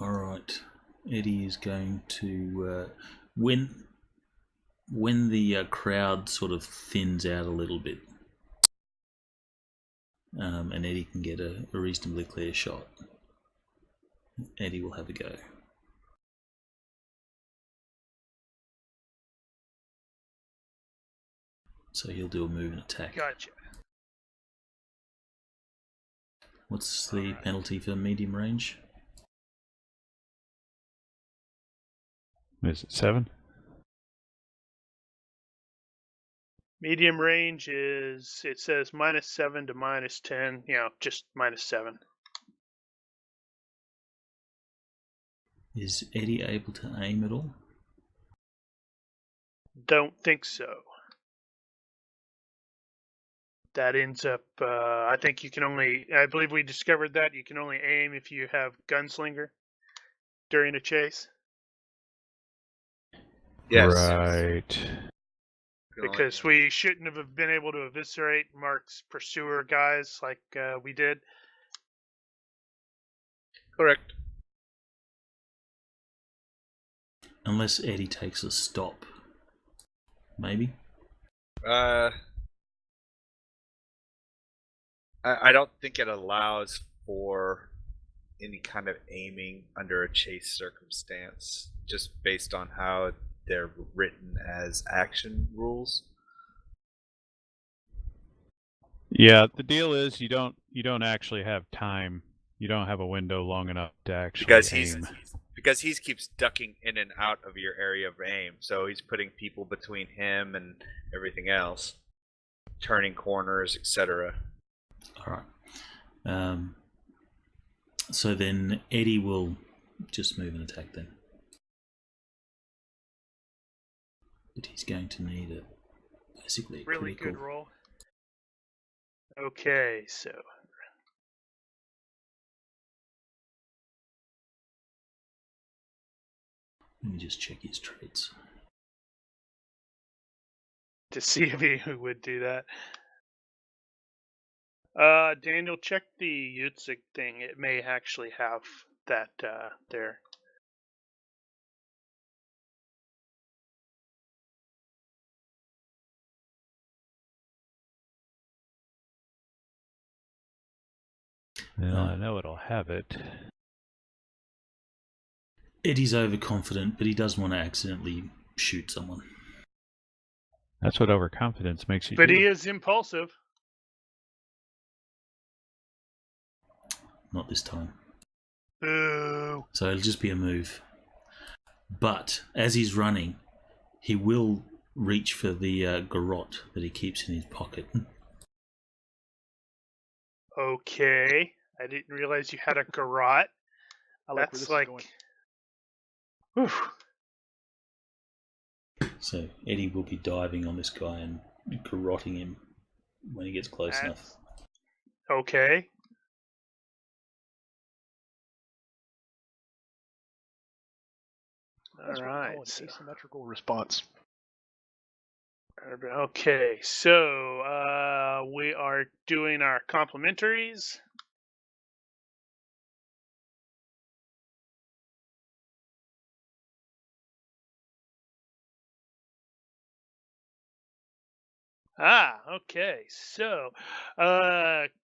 Alright. Eddie is going to when the crowd sort of thins out a little bit, and Eddie can get a reasonably clear shot, Eddie will have a go. So he'll do a move and attack. Gotcha. What's the penalty for medium range? Is it 7? Medium range is, it says -7 to -10, just -7. Is Eddie able to aim at all? Don't think so. That ends up, I think you can only, I believe we discovered that you can only aim if you have gunslinger during a chase. Yes. Right. Because we shouldn't have been able to eviscerate Mark's pursuer guys like we did. Correct. Unless Eddie takes a stop. Maybe? I don't think it allows for any kind of aiming under a chase circumstance, just based on how they're written as action rules. Yeah, the deal is you don't actually have time. You don't have a window long enough to actually aim. Because he keeps ducking in and out of your area of aim, so he's putting people between him and everything else, turning corners, etc. Alright. So then Eddie will just move and attack then. But he's going to need basically a Really critical. good roll. Okay, so Let me just check his traits. to see if he would do that. Daniel, check the Yutzig thing. It may actually have that there. Well, I know it'll have it. Eddie's overconfident, but he doesn't want to accidentally shoot someone. That's what overconfidence makes you But do. he is impulsive. Not this time. Boo. So it'll just be a move. But as he's running, he will reach for the garrote that he keeps in his pocket. Okay. I didn't realize you had a garrote. I like where That's this like. is going. Whew. So Eddie will be diving on this guy and garroting him when he gets close enough. That's okay. That's what we Alright. call an asymmetrical response. Okay, so we are doing our complementaries. Okay. So,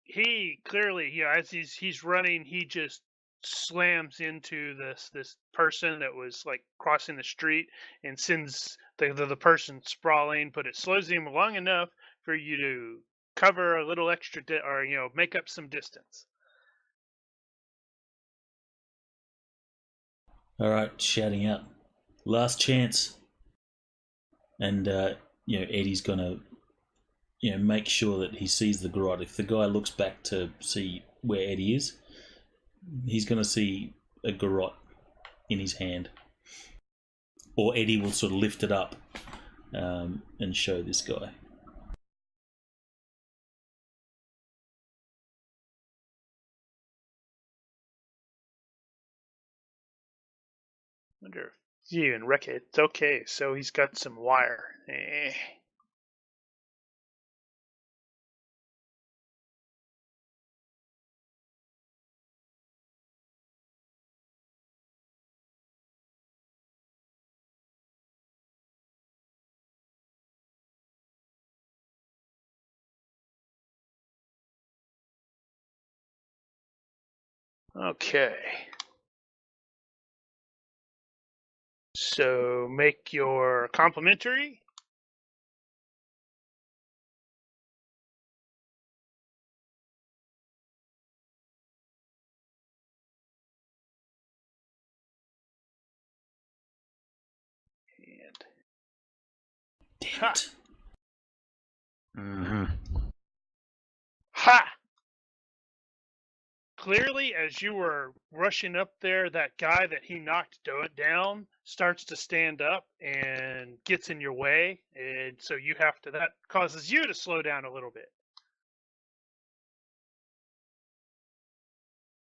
he clearly, as he's running, he just slams into this person that was like crossing the street and sends the person sprawling. But it slows him long enough for you to cover a little extra, or make up some distance. All right, shouting out, last chance. And Eddie's gonna make sure that he sees the garrote. If the guy looks back to see where Eddie is, he's going to see a garrote in his hand. Or Eddie will sort of lift it up and show this guy. Wonder if you even reckon it's okay. So he's got some wire. Okay. So make your complimentary. And Damn it. Mm-hmm. ha! Clearly, as you were rushing up there, that guy that he knocked down starts to stand up and gets in your way, and so that causes you to slow down a little bit.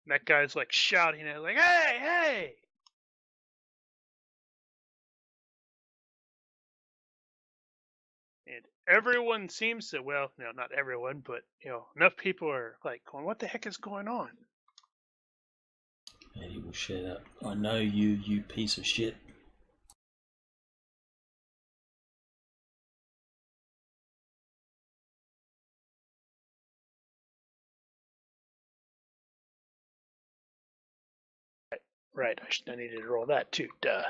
And that guy's like shouting at like, "Hey, hey!" And everyone seems to, well, no, not everyone, but enough people are like going, "What the heck is going on?" Eddie will shout out, I know you piece of shit. Right, I needed to roll that too. Duh.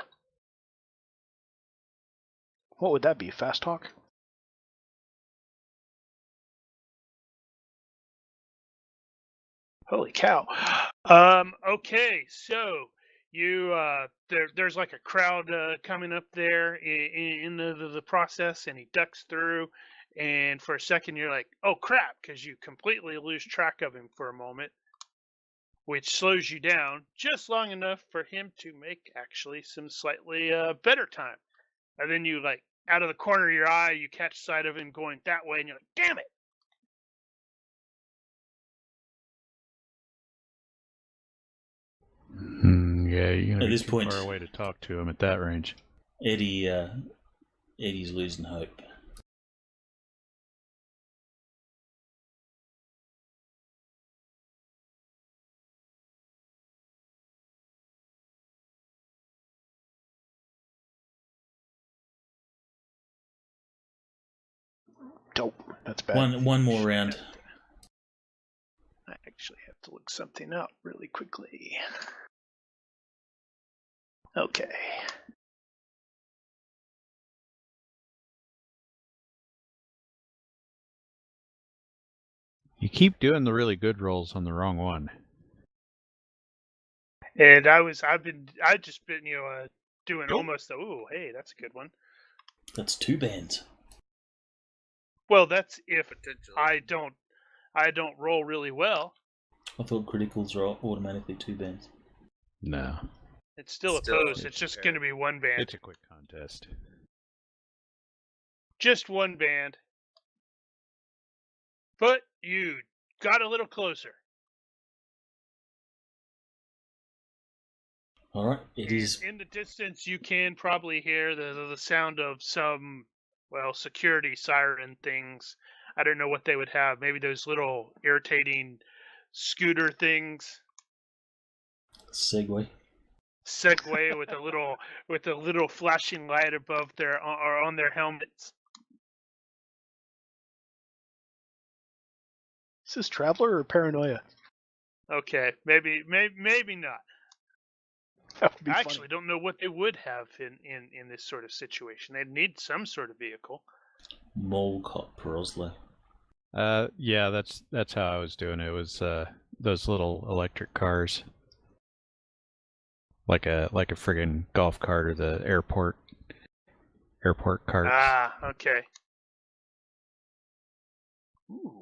What would that be? Fast talk? Holy cow. Okay, so you there's like a crowd coming up there in the process, and he ducks through, and for a second you're like, oh crap, because you completely lose track of him for a moment, which slows you down just long enough for him to make actually some slightly better time. And then you, like, out of the corner of your eye, you catch sight of him going that way, and you're like, damn it! Yeah, you're gonna At be this too point- far away to talk to him at that range. Eddie's losing hope. Dope. That's bad. One more round. I actually have have to look something up really quickly. Okay. You keep doing the really good rolls on the wrong one. And I've just been, doing almost. Ooh, hey, that's a good one. That's 2 bands. Well, that's if Potentially. I don't roll really well. I thought criticals are automatically 2 bands. No. It's still opposed. It's just going to be 1 band. It's a quick contest. Just 1 band. But you got a little closer. All right, it is. In the distance, you can probably hear the sound of some, security siren things. I don't know what they would have. Maybe those little irritating scooter things. Segway with a little flashing light above their or on their helmets. Is this Traveller or Paranoia? Okay, maybe not. That would be I actually funny. don't know what they would have in this sort of situation. They'd need some sort of vehicle. Mole Cop Rosler. Yeah, that's how I was doing it. It was those little electric cars. Like a friggin' golf cart or the airport carts. Ah, okay. Ooh.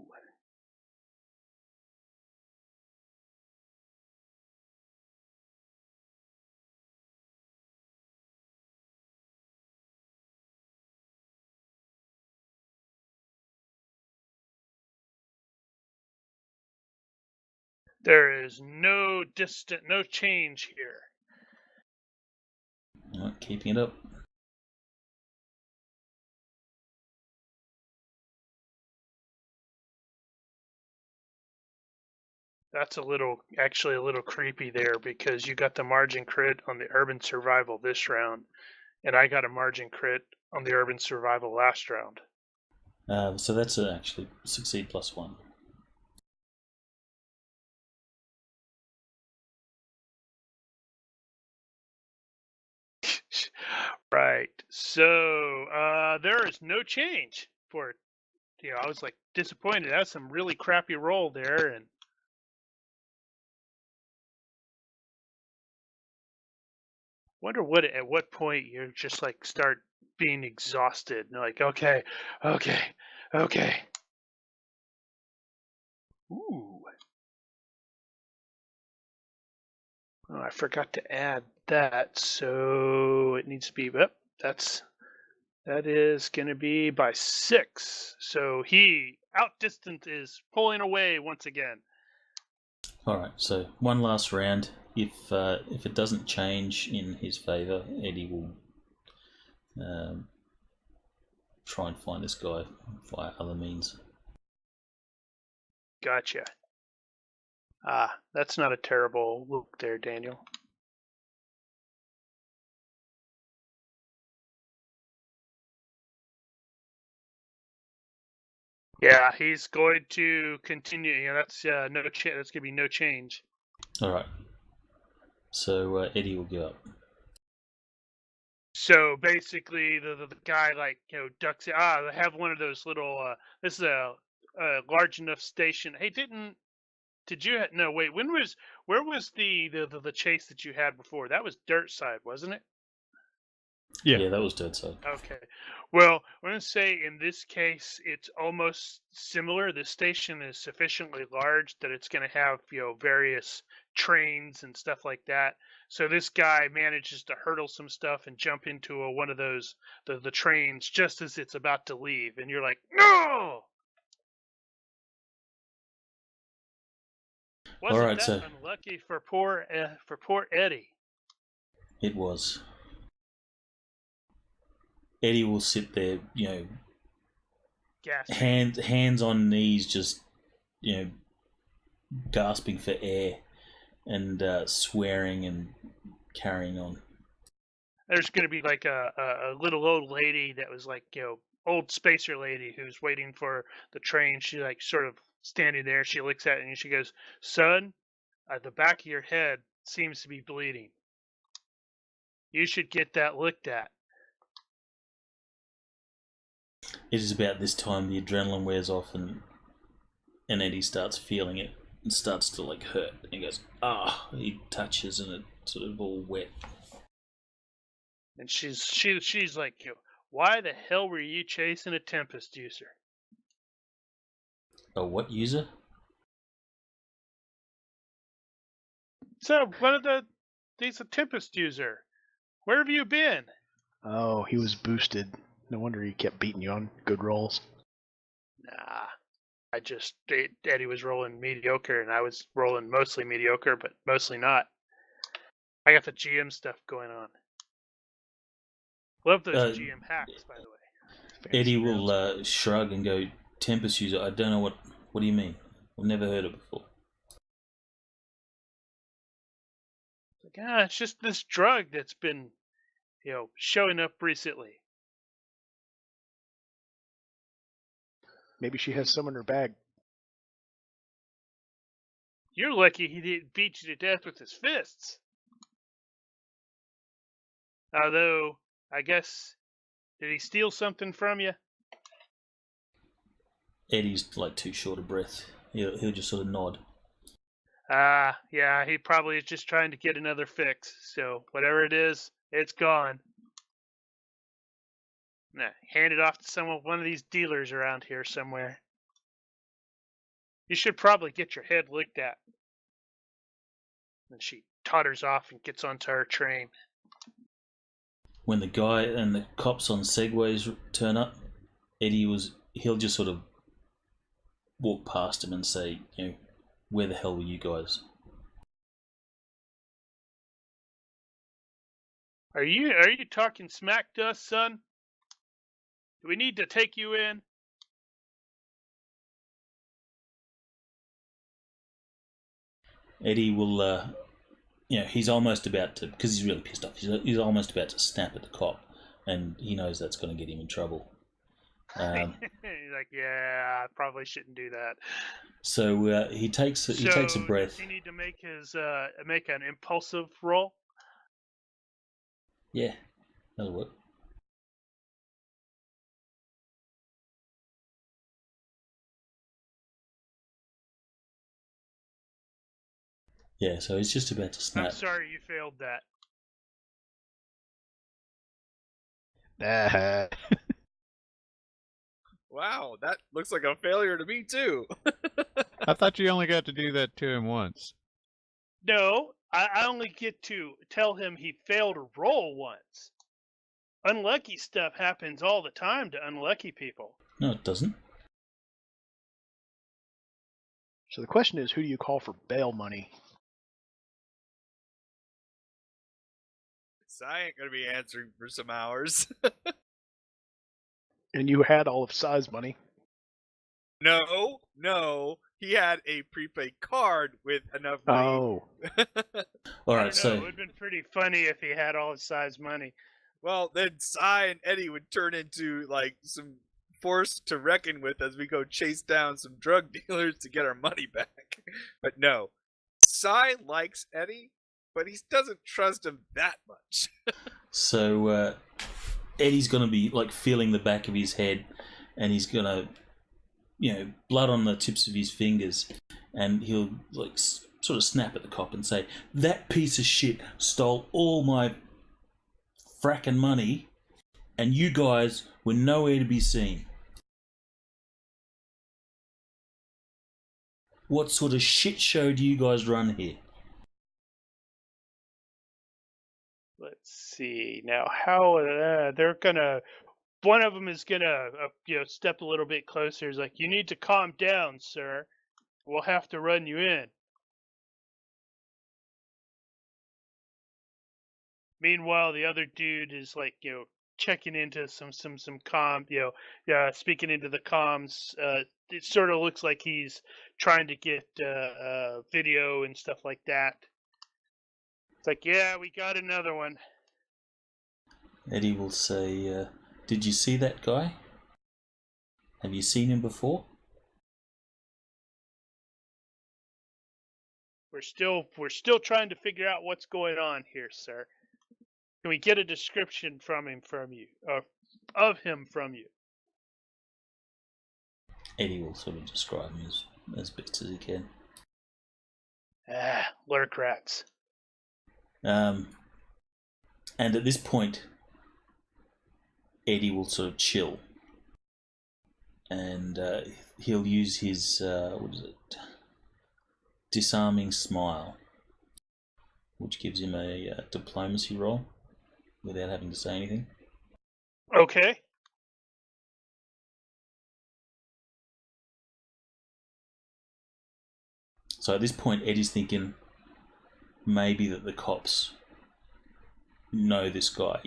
There is no change here. All right, keeping it up. That's actually a little creepy there, because you got the margin crit on the urban survival this round, and I got a margin crit on the urban survival last round. So that's actually succeed +1. Right. So there is no change for, I was like disappointed. That's some really crappy roll there, and wonder at what point you just like start being exhausted and like, okay. Ooh. Oh, I forgot to add that, so it needs to be. That is going to be by 6. So he is pulling away once again. All right, so one last round. If it doesn't change in his favour, Eddie will try and find this guy via other means. Gotcha. That's not a terrible look there, Daniel. Yeah, he's going to continue. That's that's going to be no change. All right. So Eddie will give up. So basically, the guy ducks it. They have one of those little. This is a large enough station. Hey, did you no wait? Where was the chase that you had before? That was dirt side, wasn't it? Yeah, that was dead side. Okay. Well, I'm going to say in this case, it's almost similar. This station is sufficiently large that it's going to have, various trains and stuff like that. So this guy manages to hurdle some stuff and jump into one of those, the trains just as it's about to leave. And you're like, no! Wasn't All right, that so unlucky for poor Eddie? It was. Eddie will sit there, hands on knees, just gasping for air and swearing and carrying on. There's going to be like a little old lady that was like, old spacer lady who's waiting for the train. She like sort of standing there. She looks at it and she goes, "Son, the back of your head seems to be bleeding. You should get that looked at." It is about this time the adrenaline wears off and Eddie starts feeling it and starts to like hurt. And he goes, ah, he touches and it's sort of all wet. And she's like, "Why the hell were you chasing a Tempest user?" A what user? So he's a Tempest user. Where have you been? Oh, he was boosted. No wonder he kept beating you on good rolls. Nah, Eddie was rolling mediocre and I was rolling mostly mediocre, but mostly not. I got the GM stuff going on. Love those GM hacks, by the way. Eddie will shrug and go, Tempest user, I don't know what do you mean? I've never heard it before. Like, it's just this drug that's been, showing up recently. Maybe she has some in her bag. You're lucky he didn't beat you to death with his fists. Although, I guess, did he steal something from you? Eddie's like too short of breath. He'll just sort of nod. Yeah, he probably is just trying to get another fix. So whatever it is, it's gone. Nah, hand it off to one of these dealers around here somewhere. You should probably get your head looked at. And she totters off and gets onto her train. When the guy and the cops on segways turn up, he'll just sort of walk past him and say, where the hell were you guys? Are you talking smack to us, son? Do we need to take you in? Eddie will, he's almost about to, because he's really pissed off, he's almost about to snap at the cop, and he knows that's going to get him in trouble. He's like, yeah, I probably shouldn't do that. So he takes a breath. Does he need to make make an impulsive roll? Yeah, that'll work. Yeah, so he's just about to snap. I'm sorry you failed that. Wow, that looks like a failure to me too. I thought you only got to do that to him once. No, I only get to tell him he failed a roll once. Unlucky stuff happens all the time to unlucky people. No, it doesn't. So the question is, who do you call for bail money? So I ain't gonna be answering for some hours. And you had all of Sai's money. No. He had a prepaid card with enough money. Oh. All right, so it would have been pretty funny if he had all of Sai's money. Well, then Sai and Eddie would turn into like some force to reckon with as we go chase down some drug dealers to get our money back. But no, Sai likes Eddie, but he doesn't trust him that much. So Eddie's going to be like feeling the back of his head, and he's going to, blood on the tips of his fingers, and he'll like sort of snap at the cop and say, "That piece of shit stole all my fracking money, and you guys were nowhere to be seen. What sort of shit show do you guys run here?" Let's see now how they're gonna. One of them is gonna, step a little bit closer. He's like, "You need to calm down, sir. We'll have to run you in." Meanwhile, the other dude is like, checking into some comm, speaking into the comms. It sort of looks like he's trying to get video and stuff like that. It's like, yeah, we got another one. Eddie will say, "Did you see that guy? Have you seen him before?" We're still trying to figure out what's going on here, sir. Can we get a description from him from you, of him from you? Eddie will sort of describe him as best as he can. Lurk rats. And at this point, Eddie will sort of chill, and he'll use his disarming smile, which gives him a diplomacy roll without having to say anything. Okay. So at this point, Eddie's thinking maybe that the cops know this guy.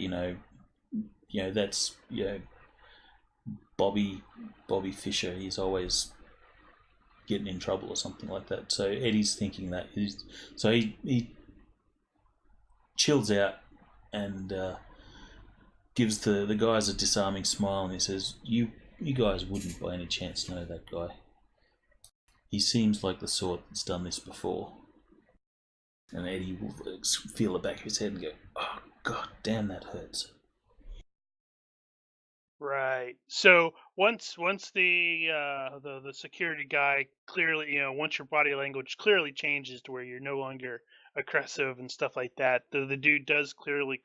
That's Bobby Fischer. He's always getting in trouble or something like that. So Eddie's thinking that. So he chills out and gives the guys a disarming smile, and he says, "You guys wouldn't by any chance know that guy. He seems like the sort that's done this before." And Eddie will feel the back of his head and go, "Oh, God damn, that hurts." Right. So once the security guy clearly, once your body language clearly changes to where you're no longer aggressive and stuff like that, the dude does clearly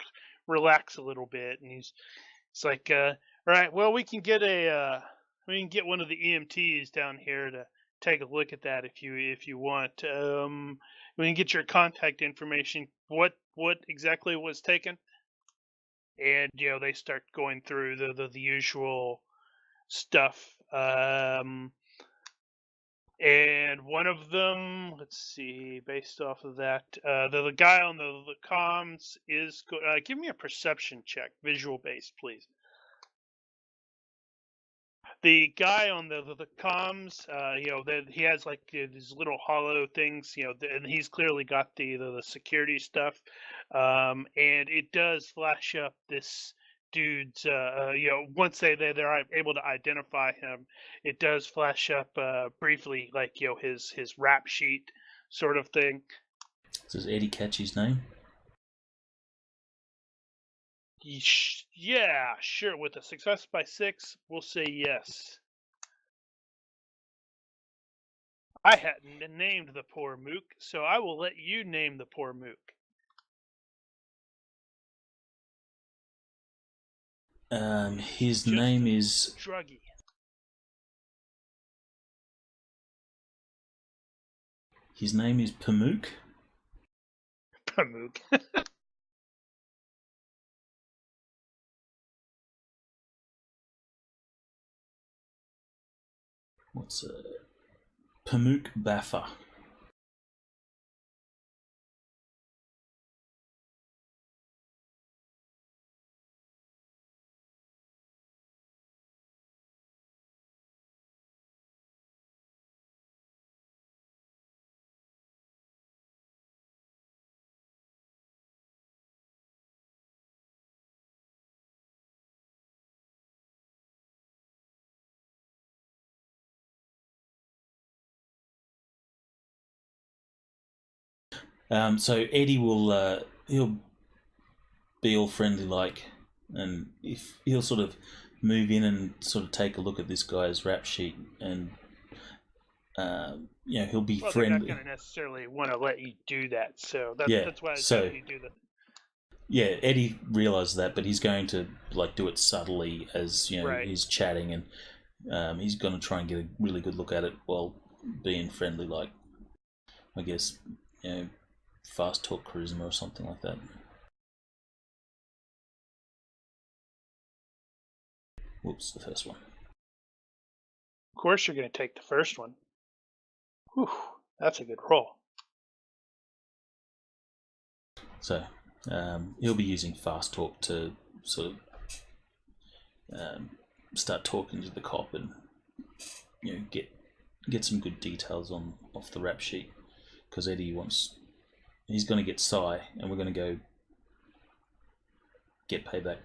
relax a little bit, and it's like, all right, well, we can get one of the EMTs down here to take a look at that if you want. We can get your contact information. What exactly was taken? And they start going through the usual stuff. And one of them, let's see, based off of that, the guy on the comms is give me a perception check, visual based, please. The guy on the comms, that he has like these little hollow things, and he's clearly got the security stuff, and it does flash up this dude's, once they're able to identify him, it does flash up briefly, like his rap sheet sort of thing. Does Eddie catch his name? Yeah, sure. With a success by 6, we'll say yes. I hadn't named the poor mook, so I will let you name the poor mook. His name is Druggy. His name is Pamuk. Pamuk. What's Pamuk Baffa. So Eddie will he'll be all friendly like, and if he'll sort of move in and sort of take a look at this guy's rap sheet, and he'll be well, friendly. They're not going to necessarily want to let you do that, so that's why I was having you do that. Yeah, Eddie realizes that, but he's going to do it subtly as Right. He's chatting, and he's going to try and get a really good look at it while being friendly, like I guess fast talk charisma or something like that. Whoops, the first one. Of course, you're going to take the first one. Whew, that's a good roll. So he'll be using fast talk to sort of start talking to the cop and get some good details off the rap sheet, because he's going to get Psy, and we're going to go get payback.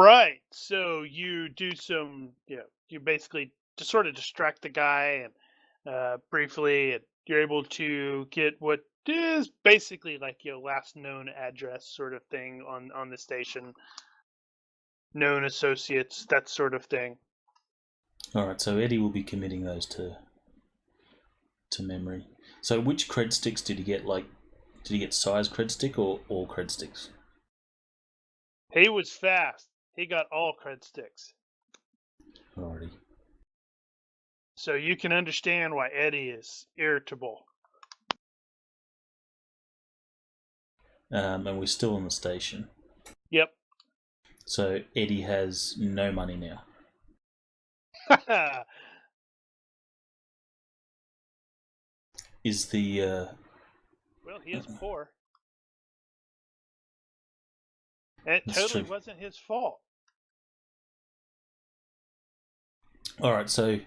Right. So you do some, you basically just sort of distract the guy and briefly, and you're able to get what is basically like your last known address sort of thing on the station, known associates, that sort of thing. All right, so Eddie will be committing those to memory. So which cred sticks did he get? Like, did he get size cred stick or all cred sticks? He was fast. He got all cred sticks. Alrighty. So you can understand why Eddie is irritable. And we're still on the station. Yep. So Eddie has no money now. Is the Well, he is poor. And it That's totally true. wasn't his fault. all right? So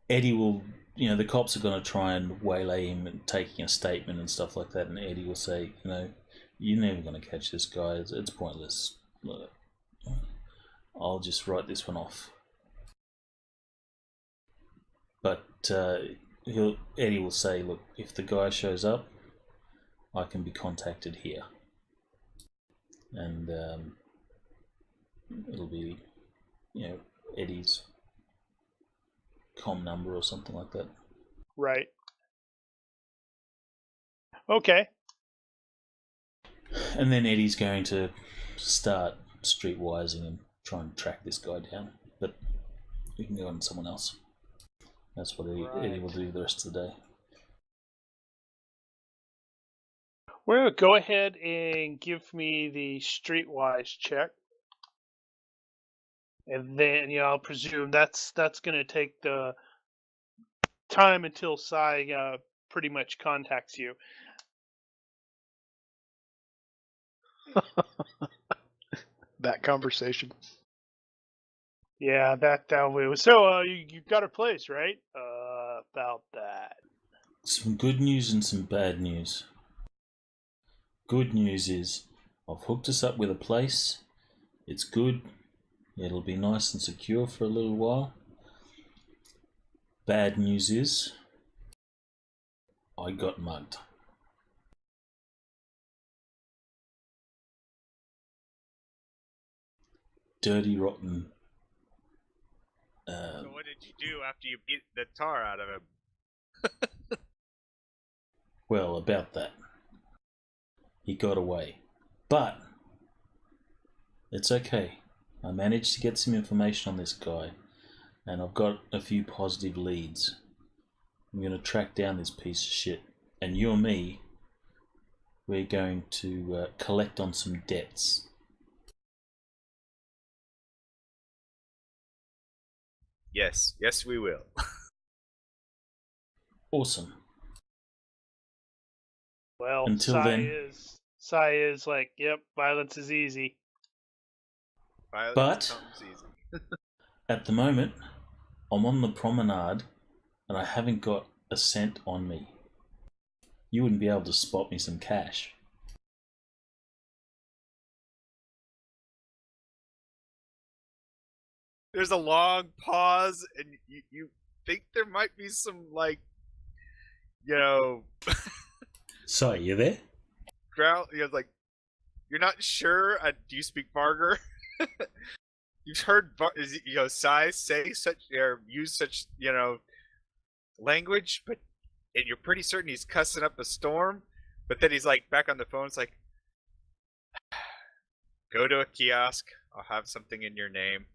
Eddie will, the cops are going to try and waylay him and taking a statement and stuff like that. And Eddie will say, you're never going to catch this guy. It's pointless. Look, I'll just write this one off. But Eddie will say, look, if the guy shows up, I can be contacted here. And it'll be, Eddie's comm number or something like that. Right. Okay. And then Eddie's going to start streetwising and try and track this guy down. But we can go on to someone else. That's what Eddie will do the rest of the day. Well, go ahead and give me the streetwise check. And then, I'll presume that's going to take the time until Sai pretty much contacts you. That conversation. Yeah, that way. So, you got a place, right? About that. Some good news and some bad news. Good news is I've hooked us up with a place. It's good. It'll be nice and secure for a little while. Bad news is I got mugged. Dirty, rotten. So what did you do after you beat the tar out of him? Well, about that. He got away. But it's okay. I managed to get some information on this guy, and I've got a few positive leads. I'm going to track down this piece of shit, and you and me, we're going to collect on some debts. Yes, we will. Awesome. Well, Until Sai is like, yep, violence is easy. Violence But comes easy. at the moment, I'm on the promenade, and I haven't got a cent on me. You wouldn't be able to spot me some cash. There's a long pause, and you think there might be some, like, So, you there? ground. Like, you're not sure. Do you speak Vargar? You've heard, Sai say such or use such, language, and you're pretty certain he's cussing up a storm. But then he's like back on the phone. It's like, go to a kiosk. I'll have something in your name.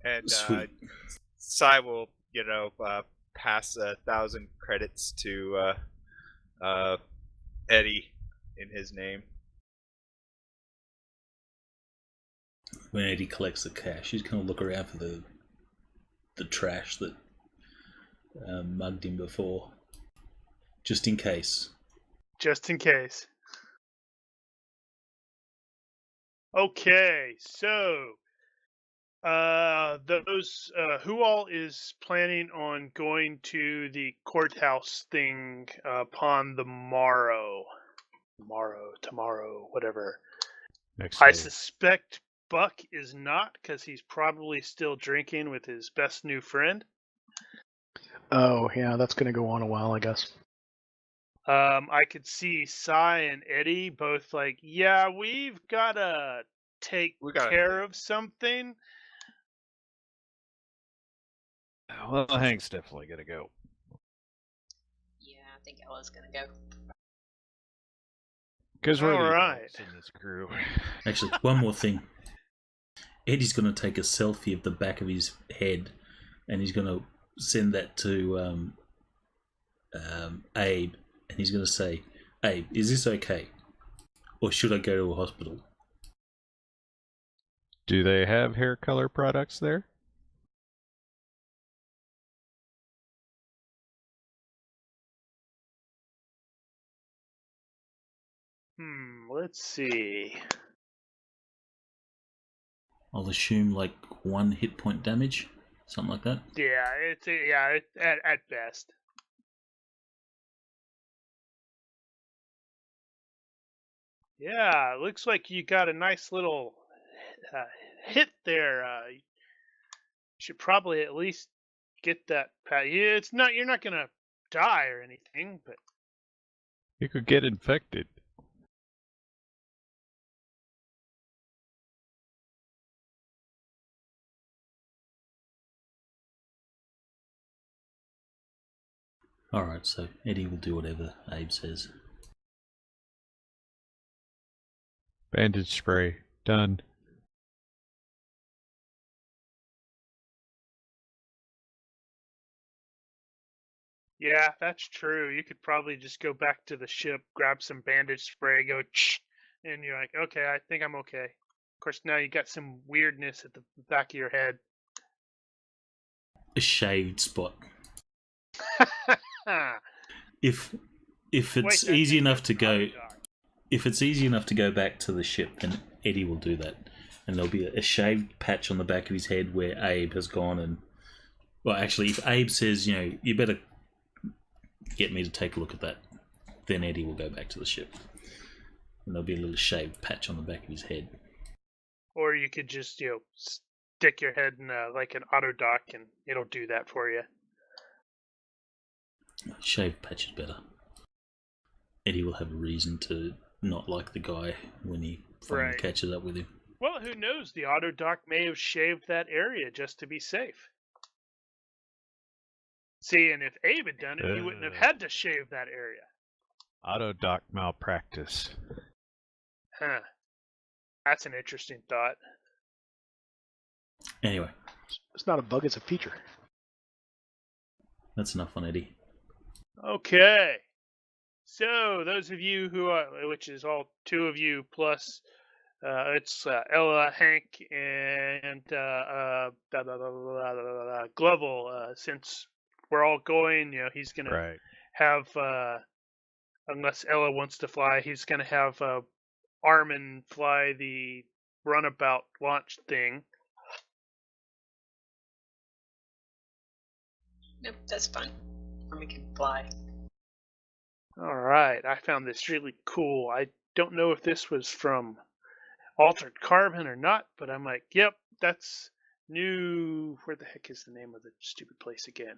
And Sweet. Sai will, pass 1,000 credits to Eddie in his name. When Eddie collects the cash, he's going to look around for the trash that mugged him before, just in case. Just in case. Okay, so those who all is planning on going to the courthouse thing upon the morrow? tomorrow, whatever. Next I day. suspect Buck is not, because he's probably still drinking with his best new friend. Oh, yeah, that's going to go on a while, I guess. I could see Cy and Eddie both like, yeah, we've got to take care of something. Well, Hank's definitely gonna go. Yeah, I think Ella's gonna go. Because we're the Alright. adults in this crew. Actually, one more thing. Eddie's going to take a selfie of the back of his head, and he's going to send that to Abe, and he's going to say, "Abe, is this okay, or should I go to a hospital?" Do they have hair color products there? Let's see. I'll assume like 1 hit point damage, something like that. Yeah, it's at best. Yeah, looks like you got a nice little hit there. You should probably at least get that. Yeah, it's not. You're not gonna die or anything, but You could get infected. Alright, so Eddie will do whatever Abe says. Bandage spray. Done. yeah, that's true. You could probably just go back to the ship, grab some bandage spray, go, and you're like, okay, I think I'm okay. Of course, now you got some weirdness at the back of your head. A shaved spot. Ah, If it's wait, easy that's enough to go, Auto Doc. if it's easy enough to go back to the ship, then Eddie will do that, and there'll be a shaved patch on the back of his head where Abe has gone and. Well, actually, if Abe says, you better get me to take a look at that, then Eddie will go back to the ship, and there'll be a little shaved patch on the back of his head. Or you could just, stick your head in like an auto dock, and it'll do that for you. Shaved patch is better. Eddie will have a reason to not like the guy when he finally Right. catches up with him. Well, who knows? The auto dock may have shaved that area just to be safe. See, and if Abe had done it, he wouldn't have had to shave that area. Auto dock malpractice. Huh. That's an interesting thought. Anyway, It's not a bug, it's a feature. that's enough on Eddie. Okay. So, those of you who are, which is all 2 of you plus, it's Ella, Hank, and Glovel. Since we're all going, he's going to Right. have, unless Ella wants to fly, he's going to have Armin fly the runabout launch thing. Nope, that's fine. Or we can fly. All right, I found this really cool. I don't know if this was from Altered Carbon or not, but I'm like, yep, that's new. Where the heck is the name of the stupid place again?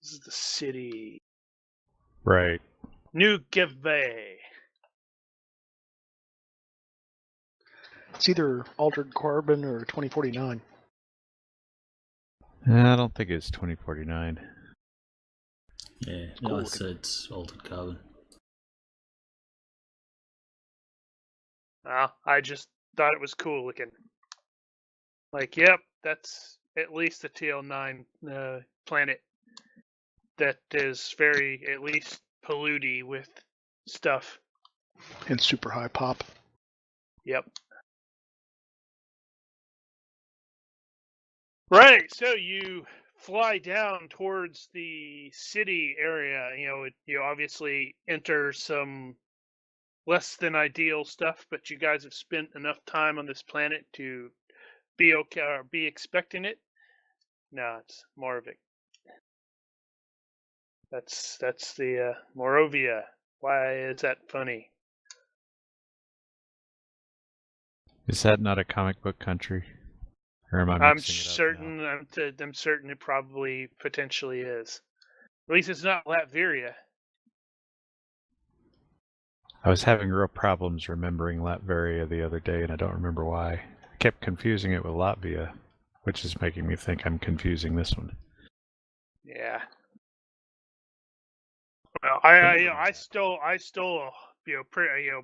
This is the city. Right. New Give-Bay. It's either Altered Carbon or 2049. I don't think it's 2049. Yeah, cool I said it's Altered Carbon. Well, I just thought it was cool looking. Like, yep, that's at least a TL9 planet that is very, at least, polluty with stuff. And super high pop. Yep. Right, so you fly down towards the city area. You obviously enter some less than ideal stuff, but you guys have spent enough time on this planet to be okay, or be expecting it. No, it's Moravik. That's the Morovia. Why is that funny? Is that not a comic book country? Or am I I'm mixing it up certain. now? I'm certain it probably potentially is. At least it's not Latveria. I was having real problems remembering Latveria the other day, and I don't remember why. I kept confusing it with Latvia, which is making me think I'm confusing this one. Yeah. Well, I stole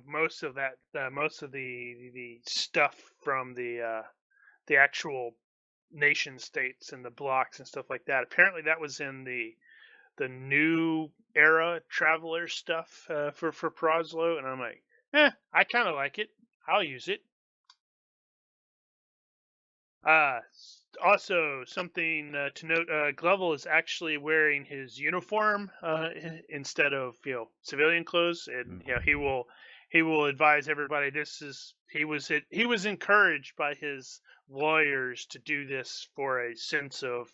most of that, most of the stuff from the actual nation states and the blocks and stuff like that. Apparently, that was in the new era Traveller stuff for Proslo, and I'm like, I kind of like it. I'll use it. Also, something to note: Glovel is actually wearing his uniform instead of civilian clothes, and he will advise everybody. He was encouraged by his lawyers to do this for a sense of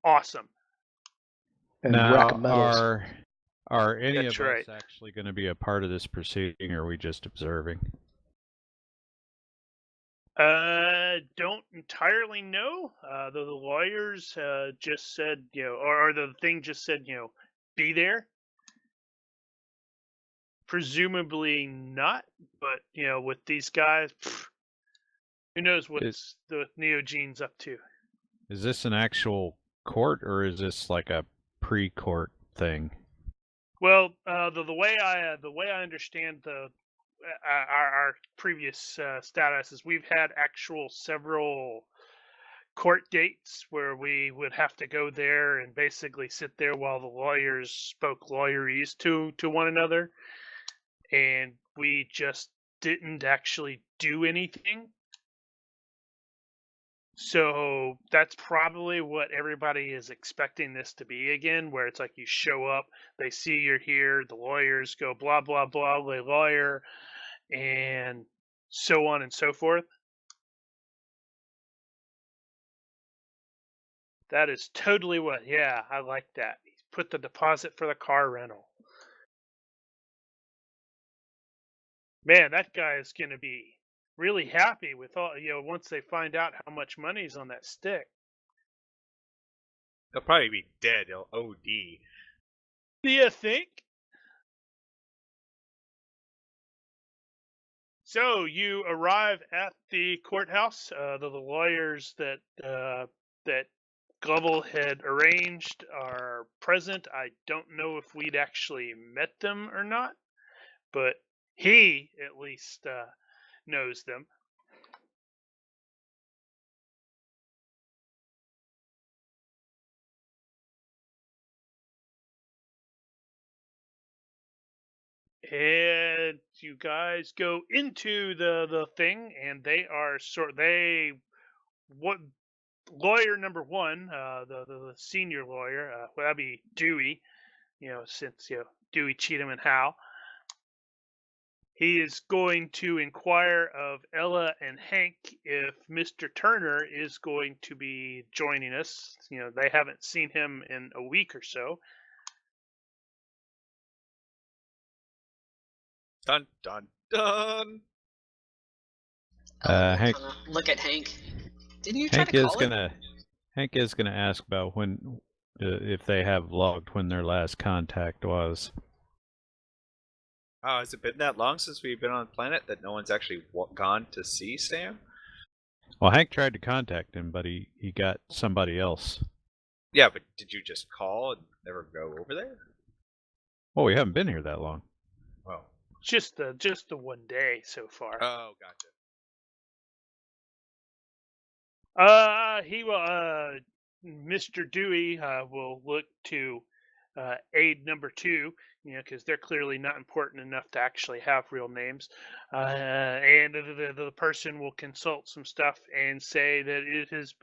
awesome. And now, rack of medals. are any That's of right. us actually going to be a part of this proceeding, or are we just observing? Don't entirely know. The lawyers just said, or the thing just said, be there. Presumably not, but with these guys, who knows what the Neogene's up to? Is this an actual court, or is this like a pre-court thing? Well, the way I understand our previous status is we've had actual several court dates where we would have to go there and basically sit there while the lawyers spoke lawyerese to one another, and we just didn't actually do anything. So that's probably what everybody is expecting this to be again, where it's like you show up, they see you're here, the lawyers go blah blah blah, the lawyer, and so on and so forth. That is totally what. Yeah, I like that. He's put the deposit for the car rental. Man, that guy is going to be really happy with all, once they find out how much money's on that stick. He'll probably be dead. He'll OD. Do you think? So you arrive at the courthouse. The lawyers that Global had arranged are present. I don't know if we'd actually met them or not, but he at least knows them. And you guys go into the thing, and they are what lawyer number one, the senior lawyer, well, that'd be Dewey, since Dewey, Cheatham, and Howe. He is going to inquire of Ella and Hank if Mr. Turner is going to be joining us. They haven't seen him in a week or so. Dun dun dun. Hank. Look at Hank. Didn't you try to call him? Hank is gonna ask about when, if they have logged when their last contact was. Oh, has it been that long since we've been on the planet that no one's actually gone to see Sam? Well, Hank tried to contact him, but he got somebody else. Yeah, but did you just call and never go over there? Well, we haven't been here that long. Oh. Just the one day so far. Oh, gotcha. He will. Mr. Dewey will look to aid number two, because they're clearly not important enough to actually have real names. And the person will consult some stuff and say that it has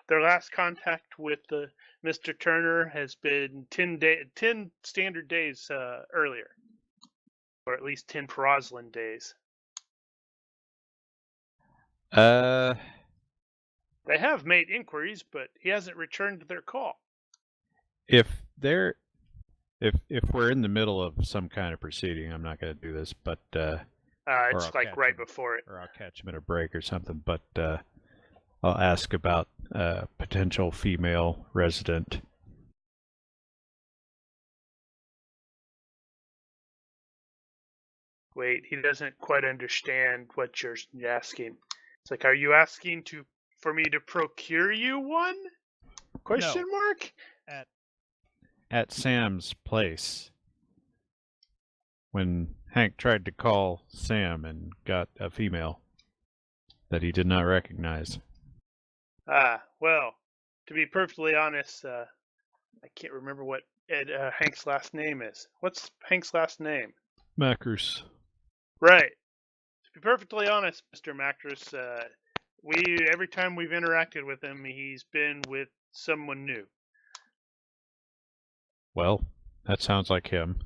their last contact with Mr. Turner has been 10 standard days earlier, or at least 10 Proslin days. They have made inquiries, but he hasn't returned their call. If they're If we're in the middle of some kind of proceeding, I'm not going to do this, but It's I'll like catch right him. before it. or I'll catch him at a break or something. But I'll ask about potential female resident. Wait, he doesn't quite understand what you're asking. It's like, are you asking for me to procure you one? Question mark? At Sam's place, when Hank tried to call Sam and got a female that he did not recognize. Well, to be perfectly honest, I can't remember what Hank's last name is. What's Hank's last name? Macrus. Right. To be perfectly honest, Mr. Macrus, every time we've interacted with him, he's been with someone new. Well, that sounds like him.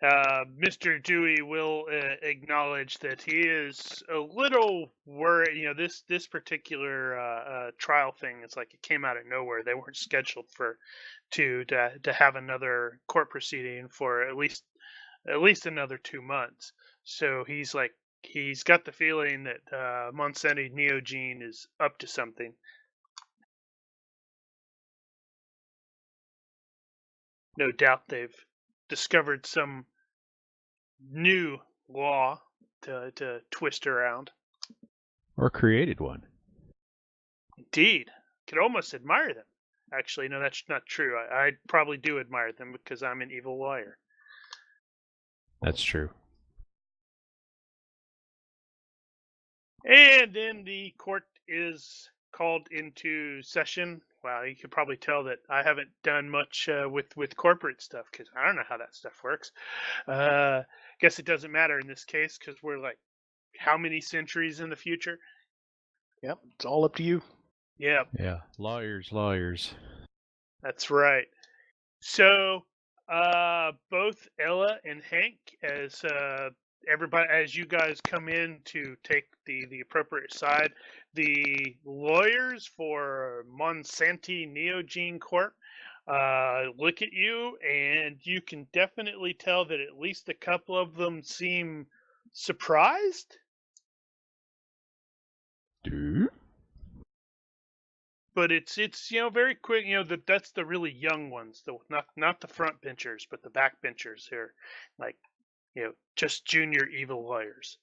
Mr. Dewey will acknowledge that he is a little worried. You know, this particular trial thing, it's like it came out of nowhere. They weren't scheduled to have another court proceeding for at least another 2 months. So he's got the feeling that Monsanto Neogene is up to something. No doubt they've discovered some new law to twist around. Or created one. Indeed. Could almost admire them. Actually, no, that's not true. I probably do admire them because I'm an evil lawyer. That's true. And then the court is called into session. Wow, you could probably tell that I haven't done much with corporate stuff because I don't know how that stuff works. Guess it doesn't matter in this case because we're like how many centuries in the future? Yep, it's all up to you. Yeah. Yeah, lawyers. That's right. So, both Ella and Hank, as everybody, as you guys come in to take the appropriate side, the lawyers for Monsanto Neogene Corp look at you, and you can definitely tell that at least a couple of them seem surprised. Do? But it's very quick. That's the really young ones, not the front benchers, but the back benchers who are like just junior evil lawyers.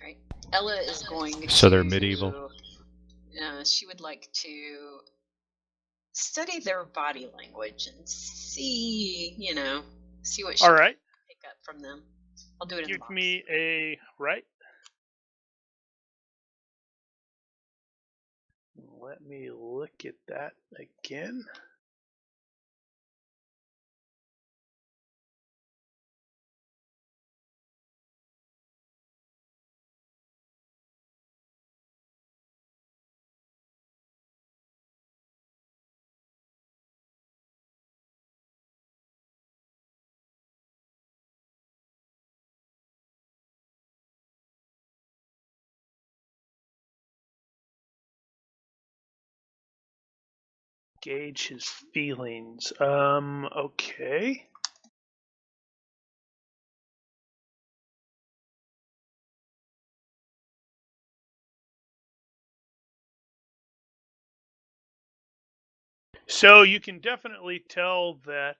Right. Ella is going So they're medieval. She would like to study their body language and see what she All right. can pick up from them. I'll do it in the Give box. me a right. Let me look at that again. Gauge his feelings. Okay. So you can definitely tell that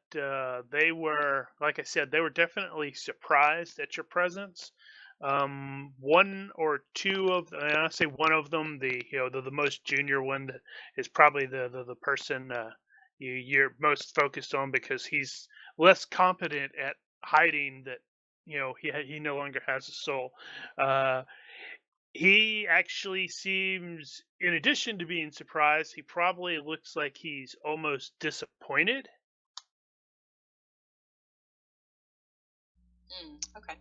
they were, like I said, they were definitely surprised at your presence. One or two of, I say one of them, the most junior one is probably the person you're most focused on because he's less competent at hiding that he no longer has a soul. He actually seems, in addition to being surprised, he probably looks like he's almost disappointed. Okay.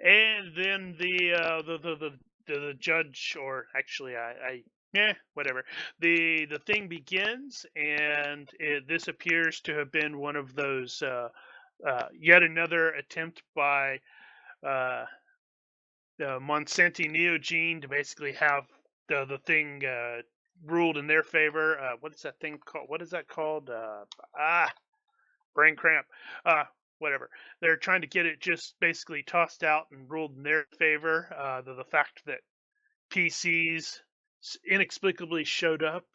And then the judge, or actually, whatever. The thing begins, and this appears to have been one of those yet another attempt by Monsanto Neogene to basically have the thing ruled in their favor. What is that thing called? What is that called? Brain cramp. Whatever. They're trying to get it just basically tossed out and ruled in their favor. The fact that PCs inexplicably showed up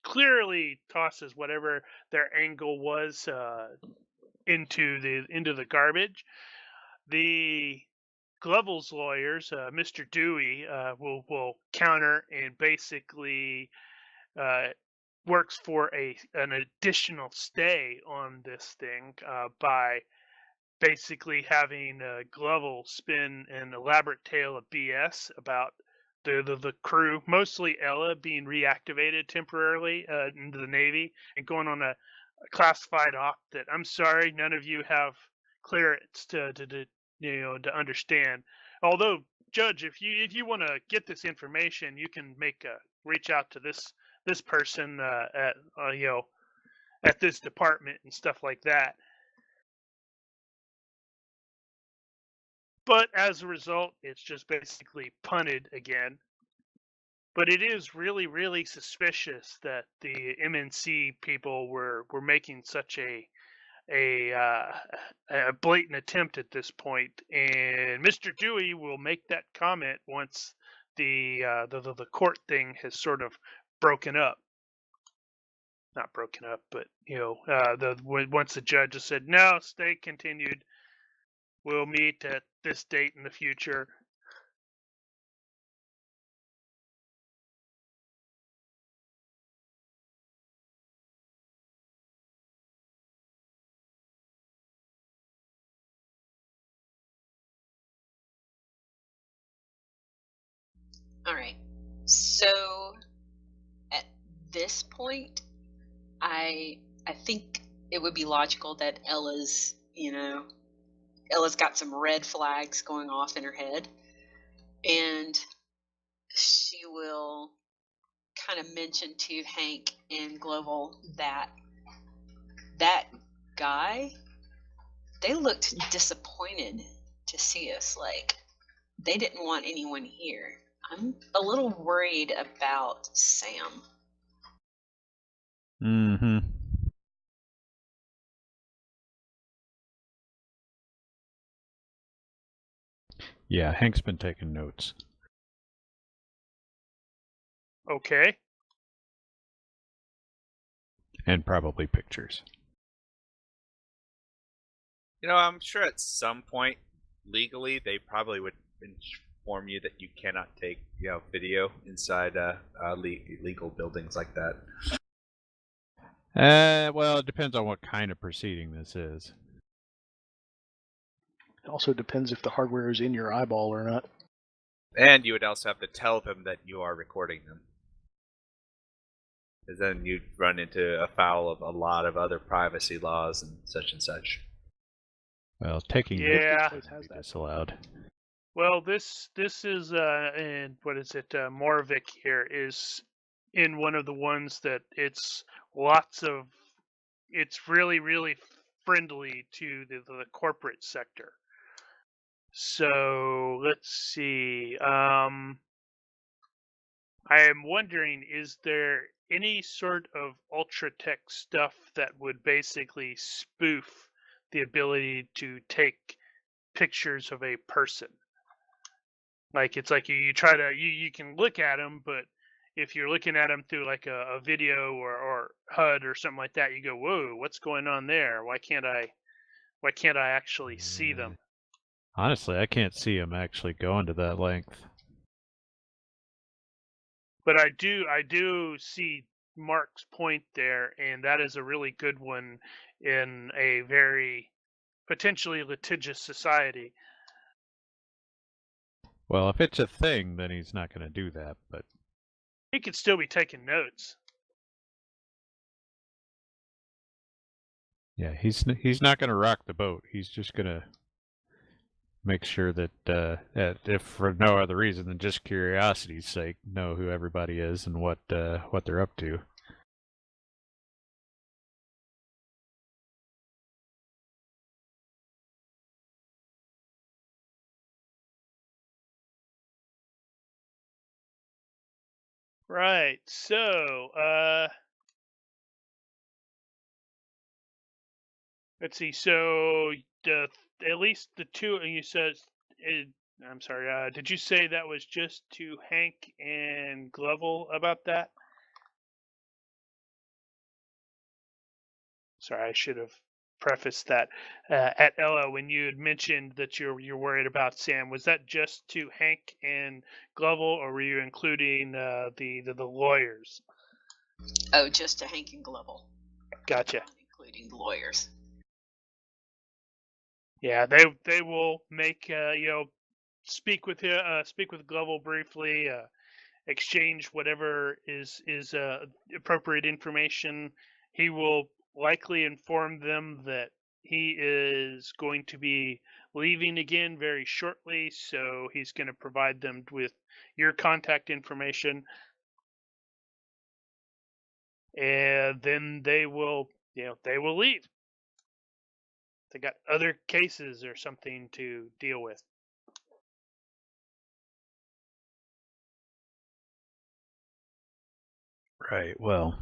clearly tosses whatever their angle was into the garbage. The Glovel's lawyers, Mr. Dewey, will counter and basically works for an additional stay on this thing by basically having Glovel spin an elaborate tale of BS about the crew, mostly Ella, being reactivated temporarily into the Navy and going on a classified op that I'm sorry none of you have clearance to to understand. Although, Judge, if you want to get this information, you can reach out to this person at at this department and stuff like that. But as a result, it's just basically punted again. But it is really, really suspicious that the MNC people were making such a blatant attempt at this point, and Mr. Dewey will make that comment once the court thing has sort of broken up. Not broken up, but once the judge has said no, stay continued. We'll meet at this date in the future. All right. So at this point, I think it would be logical that Ella's got some red flags going off in her head, and she will kind of mention to Hank and Gloval that guy, they looked disappointed to see us. Like, they didn't want anyone here. I'm a little worried about Sam. Mm-hmm. Yeah, Hank's been taking notes. Okay. And probably pictures. I'm sure at some point, legally, they probably would inform you that you cannot take, video inside legal buildings like that. Well, it depends on what kind of proceeding this is. It also depends if the hardware is in your eyeball or not. And you would also have to tell them that you are recording them. Because then you'd run into a foul of a lot of other privacy laws and such. Well, taking Yeah. notes would be disallowed. Well, this is and what is it? Moravik here is in one of the ones that it's really, really friendly to the corporate sector. So let's see. I am wondering, is there any sort of ultra-tech stuff that would basically spoof the ability to take pictures of a person? Like, it's like you try to, you can look at them, but if you're looking at them through like a video or HUD or something like that, you go, whoa, what's going on there? Why can't I actually see them? Honestly, I can't see him actually going to that length. But I do see Mark's point there, and that is a really good one in a very potentially litigious society. Well, if it's a thing, then he's not going to do that, but He could still be taking notes. yeah, he's not going to rock the boat. He's just going to make sure that, if for no other reason than just curiosity's sake, know who everybody is and what they're up to. Right. So, let's see. So, at least the two you said. I'm sorry. Did you say that was just to Hank and Glovell about that? Sorry, I should have prefaced that. At Ella, when you had mentioned that you're worried about Sam, was that just to Hank and Glovell, or were you including the lawyers? Oh, just to Hank and Glovell. Gotcha. Not including the lawyers. Yeah, they will make speak with Glovell briefly, exchange whatever is appropriate information. He will likely inform them that he is going to be leaving again very shortly, so he's going to provide them with your contact information, and then they will leave. They got other cases or something to deal with. Right, well.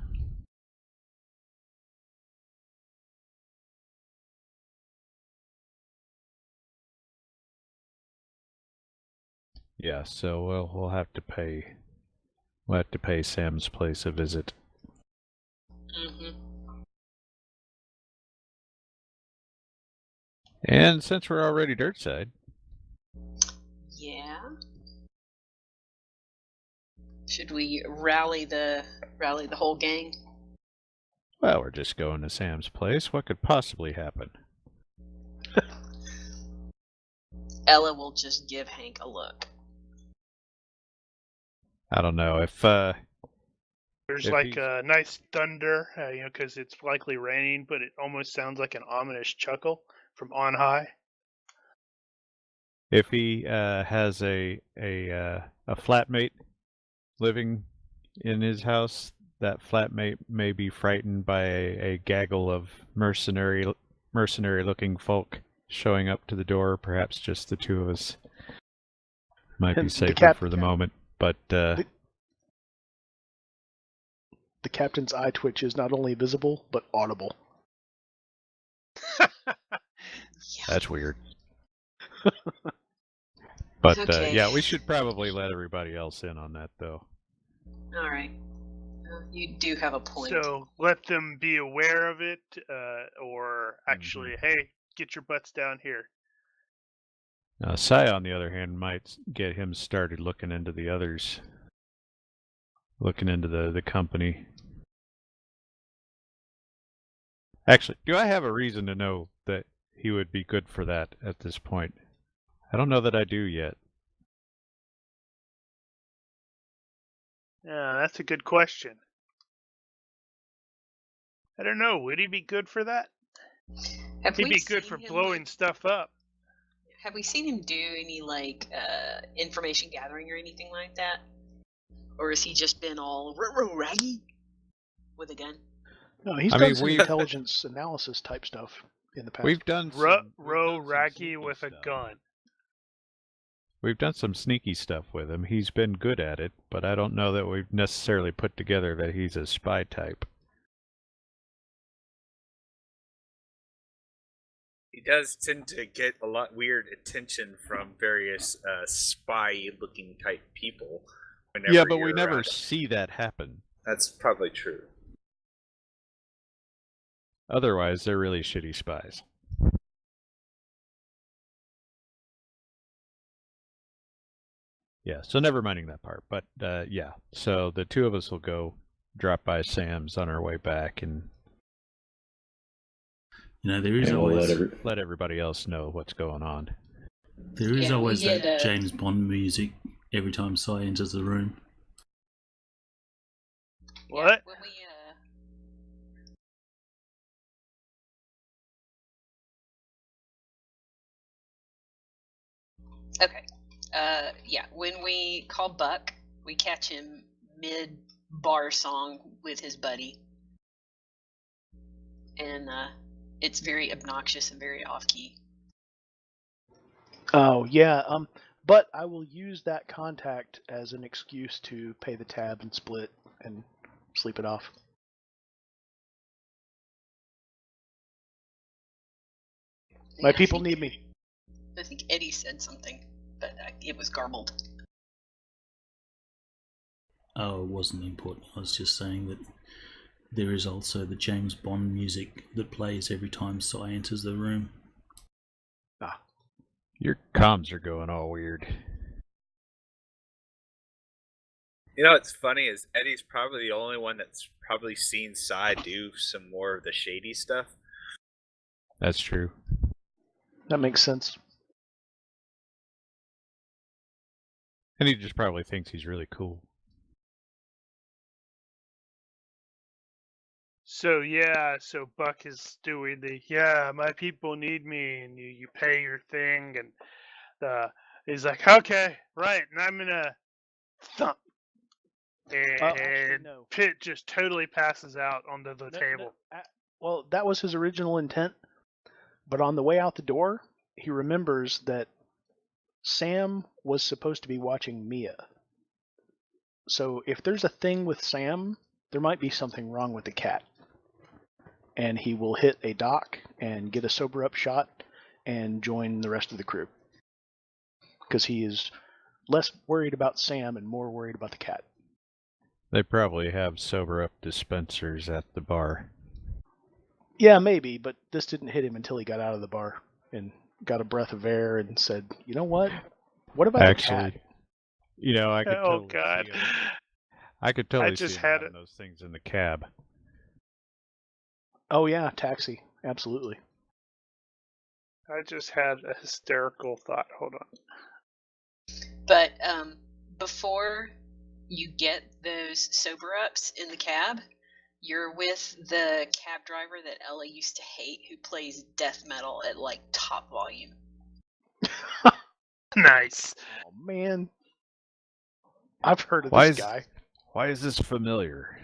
Yeah, so we'll have to pay Sam's place a visit. Mm-hmm. And since we're already Dirtside. Yeah. Should we rally the whole gang? Well, we're just going to Sam's place. What could possibly happen? Ella will just give Hank a look. I don't know if There's if like he's- a nice thunder, because it's likely raining, but it almost sounds like an ominous chuckle from on high. if he has a flatmate living in his house, that flatmate may be frightened by a gaggle of mercenary-looking folk showing up to the door. Perhaps just the two of us might be And safer for the moment. But the captain's eye twitch is not only visible but audible. that's weird. But Okay. yeah, we should probably let everybody else in on that, though. All right. You do have a point. So let them be aware of it, or actually, hey, get your butts down here. Sai, on the other hand, might get him started looking into the others, looking into the company. Actually, do I have a reason to know that he would be good for that at this point? I don't know that I do yet. Yeah, that's a good question. I don't know. Would he be good for that? Have He'd we be good seen for him, blowing like, stuff up. Have we seen him do any information gathering or anything like that? Or has he just been all raggy with a gun? No, he's done some intelligence analysis type stuff in the past. We've done Raggy with a gun. We've done some sneaky stuff with him. He's been good at it, but I don't know that we've necessarily put together that he's a spy type. He does tend to get a lot weird attention from various spy-looking type people. Yeah, but we never see that happen. That's probably true. Otherwise, they're really shitty spies. Yeah, so never minding that part. But yeah, so the two of us will go drop by Sam's on our way back, and there is always let everybody else know what's going on. There is always that James Bond music every time Sai enters the room. What? When we, Okay. Yeah, when we call Buck, we catch him mid-bar song with his buddy. And it's very obnoxious and very off-key. Oh, yeah. But I will use that contact as an excuse to pay the tab and split and sleep it off. My people need me. I think Eddie said something, but it was garbled. Oh, it wasn't important. I was just saying that there is also the James Bond music that plays every time Sai enters the room. Ah. Your comms are going all weird. You know what's funny is Eddie's probably the only one that's probably seen Sai do some more of the shady stuff. That's true. That makes sense. And he just probably thinks he's really cool. So Buck is doing my people need me, and you pay your thing, and he's like, okay, right, and I'm gonna thump, and Actually, no. Pitt just totally passes out onto the table. Well, that was his original intent, but on the way out the door, he remembers that Sam was supposed to be watching Mia. So if there's a thing with Sam, there might be something wrong with the cat. And he will hit a dock and get a sober up shot and join the rest of the crew. Because he is less worried about Sam and more worried about the cat. They probably have sober up dispensers at the bar. Yeah, maybe, but this didn't hit him until he got out of the bar and got a breath of air and said, you know what? What about the cat? You know, I could Oh totally God! see him. I could totally just see him had having those things in the cab. Oh yeah, taxi, absolutely. I just had a hysterical thought. Hold on. But before you get those sober ups in the cab, you're with the cab driver that Ella used to hate, who plays death metal at like top volume. Nice. Oh man, I've heard of Why this is- guy. Why is this familiar?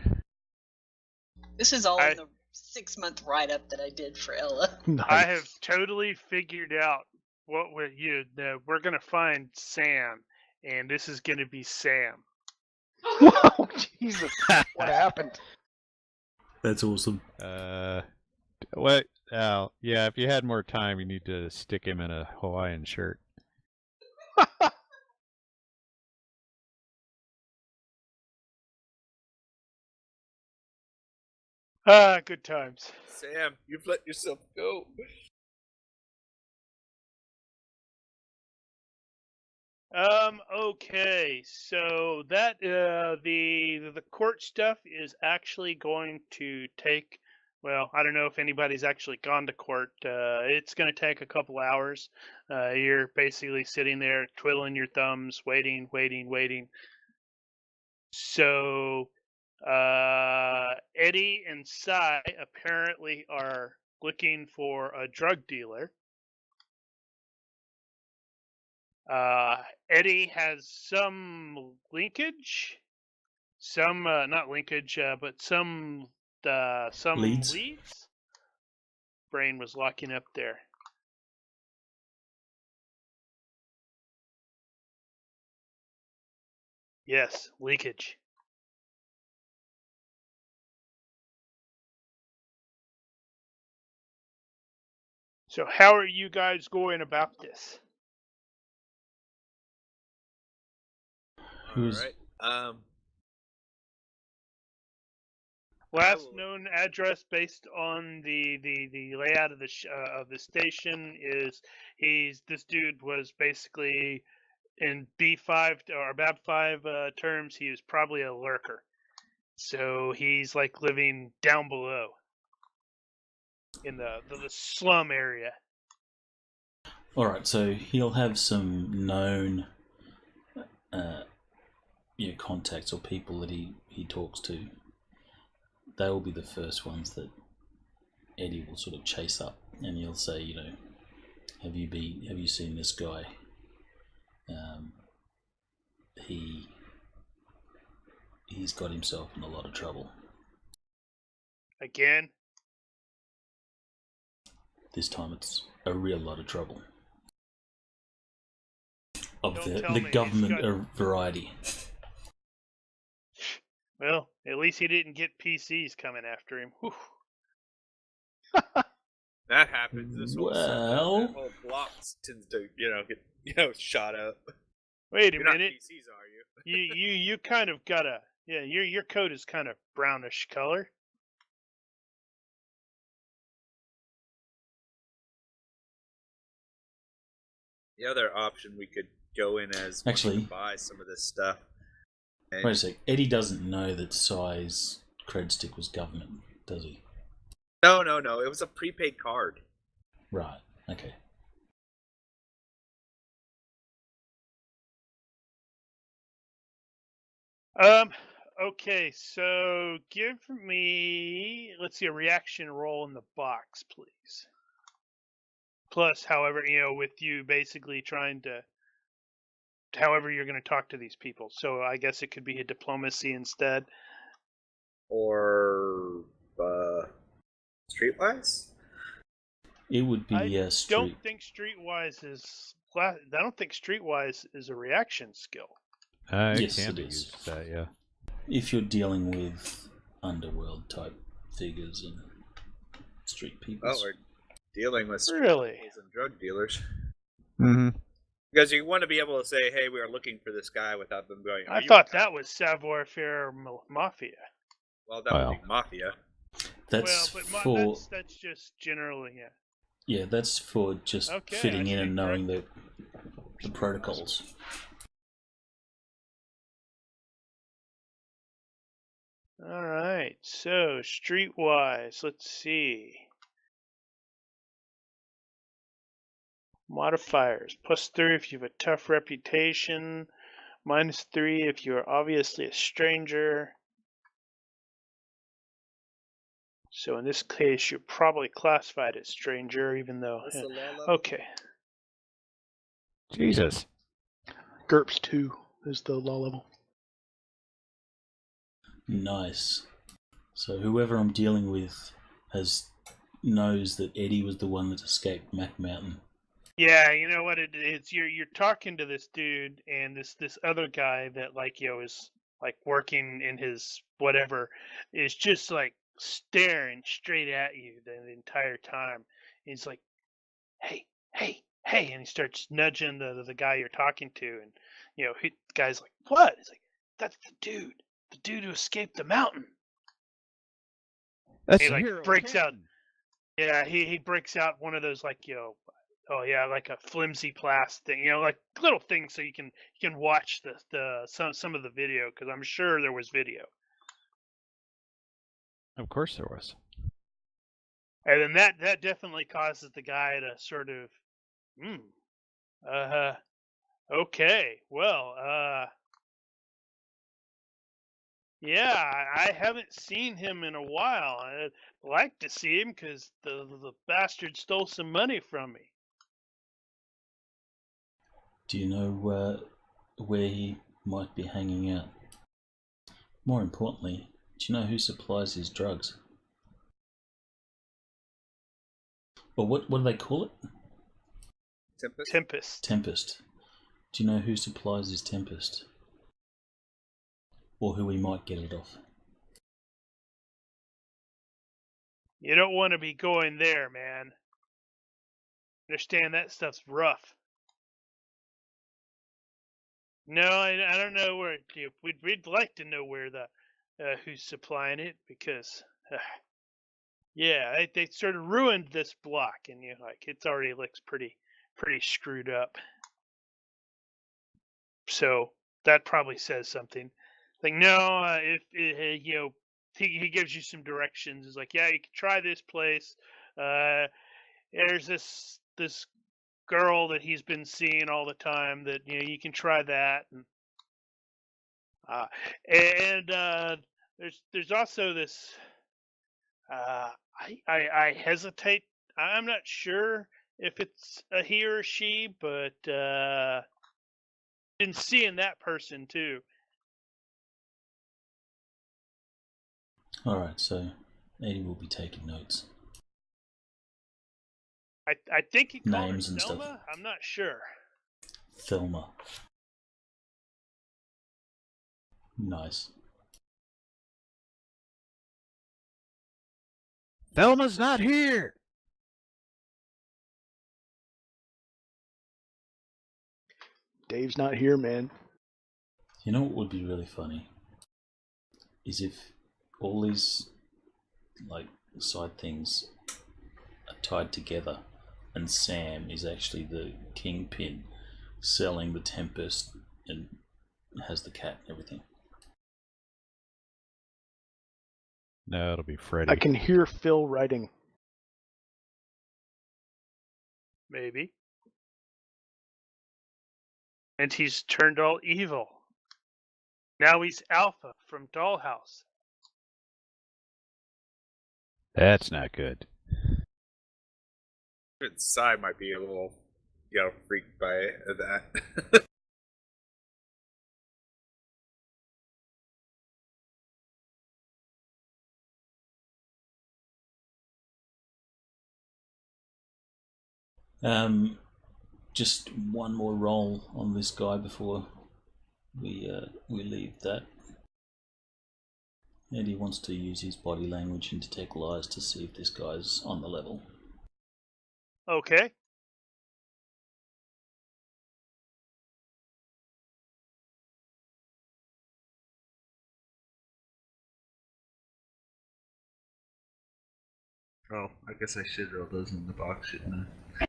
This is all in the 6-month write up that I did for Ella. Nice. I have totally figured out what we're gonna find Sam, and this is gonna be Sam. Whoa, Jesus! What happened? That's awesome. What? Oh, yeah. If you had more time, you need to stick him in a Hawaiian shirt. Good times. Sam, you've let yourself go. Okay, so that the court stuff is actually going to take. Well, I don't know if anybody's actually gone to court. It's going to take a couple hours. You're basically sitting there twiddling your thumbs, waiting. So, Eddie and Sai apparently are looking for a drug dealer. Eddie has some linkage, not linkage, but some Leads? leads. Brain was locking up there. Yes, leakage. So how are you guys going about this? Who's Alright. Last known address based on the layout of the station is this dude was basically in B5 or BAB5 terms, he was probably a lurker. So he's like living down below in the slum area. Alright, so he'll have some known contacts or people that he talks to. They will be the first ones that Eddie will sort of chase up, and he'll say, have you seen this guy? He's got himself in a lot of trouble. Again? This time it's a real lot of trouble. A of Don't the tell me he's government got- variety. Well, at least he didn't get PCs coming after him. Whew. That happens. This whole Well- that whole block tends to get shot up. Wait a You're not minute. PCs, are you? You kind of got a your coat is kind of brownish color. The other option we could go in as Actually- wanting to buy some of this stuff. And Wait a sec. Eddie doesn't know that Sai's cred stick was government, does he? no, it was a prepaid card. Right. Okay. Okay, so give me, let's see, a reaction roll in the box, please. Plus, however, with you basically trying to, however you're going to talk to these people. So I guess it could be a diplomacy instead. Or Streetwise? It would be I street. don't think Streetwise is. I don't think Streetwise is a reaction skill. Yes, can it be is. used that, yeah. If you're dealing with underworld type figures and street people. Oh, we're dealing with Really? criminals and drug dealers. Mm-hmm. Because you want to be able to say, "Hey, we are looking for this guy," without them going. I thought that was savoir faire mafia. Well, that would be mafia. That's well, for that's just generally, yeah. yeah. That's for just Okay, fitting I in and see. knowing the protocols. All right, so streetwise, let's see. Modifiers +3 if you have a tough reputation, -3 if you are obviously a stranger. So in this case, you're probably classified as stranger, even though. What's the law level? Okay. Jesus. GURPS 2 is the law level. Nice. So whoever I'm dealing with knows that Eddie was the one that escaped Mac Mountain. Yeah, you know what it is. You're talking to this dude, and this other guy that is like working in his whatever is just like staring straight at you the entire time. He's like, "Hey, hey, hey!" and he starts nudging the guy you're talking to, and the guy's like, "What?" He's like, "That's the dude who escaped the mountain." That's He the like hero breaks out. captain. Yeah, he breaks out one of those oh yeah, like a flimsy plastic thing, like little things so you can watch some of the video, because I'm sure there was video. Of course there was. And then that definitely causes the guy to sort of, okay, well, yeah, I haven't seen him in a while. I'd like to see him because the bastard stole some money from me. Do you know where he might be hanging out? More importantly, do you know who supplies his drugs? Or what do they call it? Tempest? Tempest. Do you know who supplies his Tempest? Or who he might get it off? You don't want to be going there, man. Understand that stuff's rough. No, I don't know where. We'd like to know where who's supplying it, because yeah, they sort of ruined this block, and it's already looks pretty screwed up. So that probably says something. Like, no, if he gives you some directions. It's like, yeah, you can try this place. There's this girl that he's been seeing all the time that you can try that, and there's also this. I hesitate. I'm not sure if it's a he or a she, but been seeing that person too. Alright, so Eddie will be taking notes. I think he called her Names and Selma. stuff. I'm not sure. Thelma. Nice. Thelma's not here. Dave's not here, man. You know what would be really funny? Is if all these like side things are tied together and Sam is actually the kingpin selling the Tempest and has the cat and everything. No, it'll be Freddy. I can hear Phil writing. Maybe. And he's turned all evil. Now he's Alpha from Dollhouse. That's not good. Sai might be a little, freaked by that. Just one more roll on this guy before we leave that. Eddie wants to use his body language and detect lies to see if this guy's on the level. Okay. Oh, I guess I should roll those in the box, shouldn't I?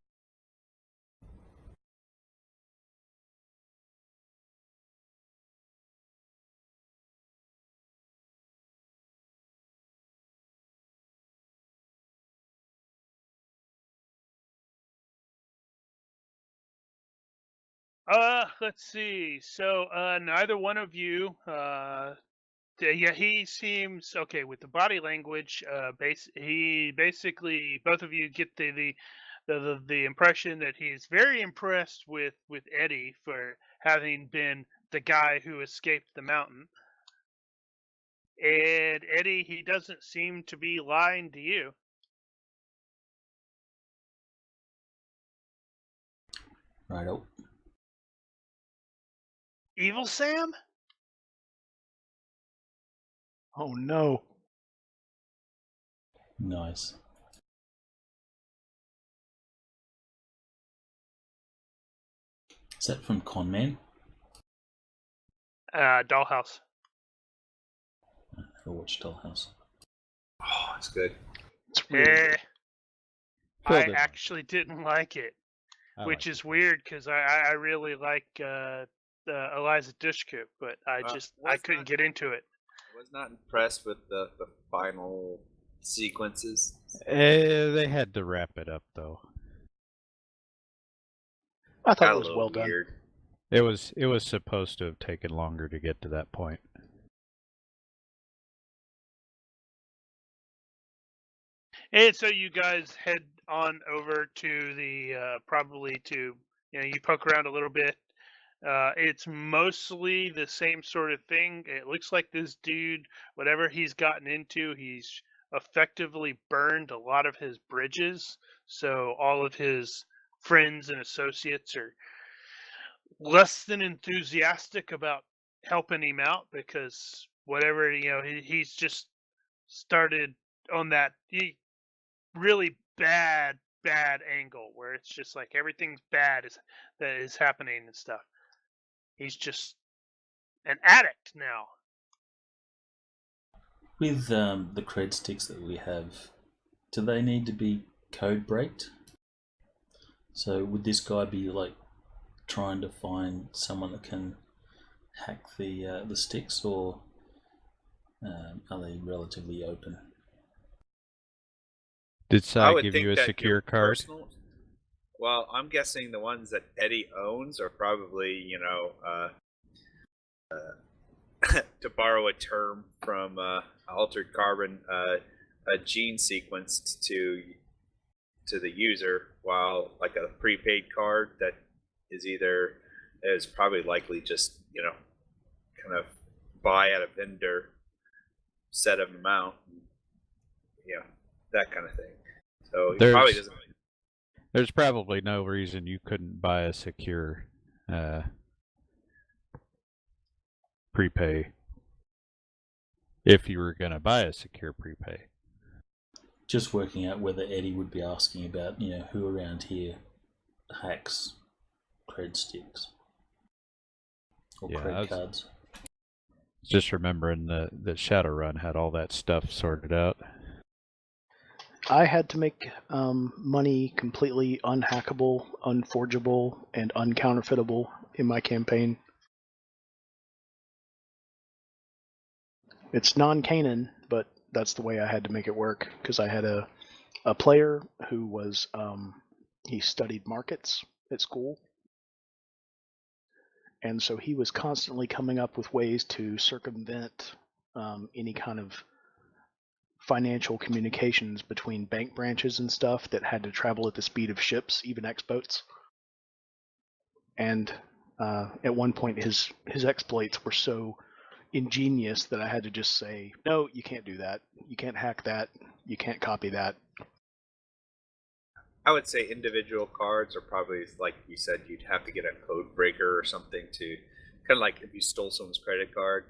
Let's see. So, neither one of you, yeah, he seems okay with the body language. He basically, both of you get the impression that he's very impressed with Eddie for having been the guy who escaped the mountain. And Eddie, he doesn't seem to be lying to you. Righto. Evil Sam? Oh no. Nice. Is that from Conman? Dollhouse. I never watched Dollhouse. Oh, it's good. It's really Eh, good. Phil I didn't. actually didn't like it, I which like is weird because I really like Eliza Dushku, but I couldn't not- get into it. I was not impressed with the final sequences. They had to wrap it up though. I thought Got it a was little well done. weird. It was supposed to have taken longer to get to that point. And so you guys head on over to the probably to you poke around a little bit. It's mostly the same sort of thing. It looks like this dude, whatever he's gotten into, he's effectively burned a lot of his bridges. So all of his friends and associates are less than enthusiastic about helping him out because whatever he's just started on that really bad angle where it's just like everything's bad that is happening and stuff. He's just an addict now. With the cred sticks that we have, do they need to be code breaked? So would this guy be like trying to find someone that can hack the sticks, or are they relatively open? Did I Sai would give think you a that secure your card? personal. Well, I'm guessing the ones that Eddie owns are probably, to borrow a term from Altered Carbon, a gene sequence to the user, while like a prepaid card that is probably likely just kind of buy at a vendor, set an amount, that kind of thing. So he probably doesn't. There's probably no reason you couldn't buy a secure prepay if you were going to buy a secure prepay. Just working out whether Eddie would be asking about, who around here hacks cred sticks or cred cards. Just remembering that Shadowrun had all that stuff sorted out. I had to make money completely unhackable, unforgeable, and uncounterfeitable in my campaign. It's non-canon, but that's the way I had to make it work, because I had a player who was, he studied markets at school, and so he was constantly coming up with ways to circumvent any kind of financial communications between bank branches and stuff that had to travel at the speed of ships, even X-boats. And at one point, his exploits were so ingenious that I had to just say, no, you can't do that. You can't hack that. You can't copy that. I would say individual cards are probably, like you said, you'd have to get a code breaker or something to, kind of like if you stole someone's credit card.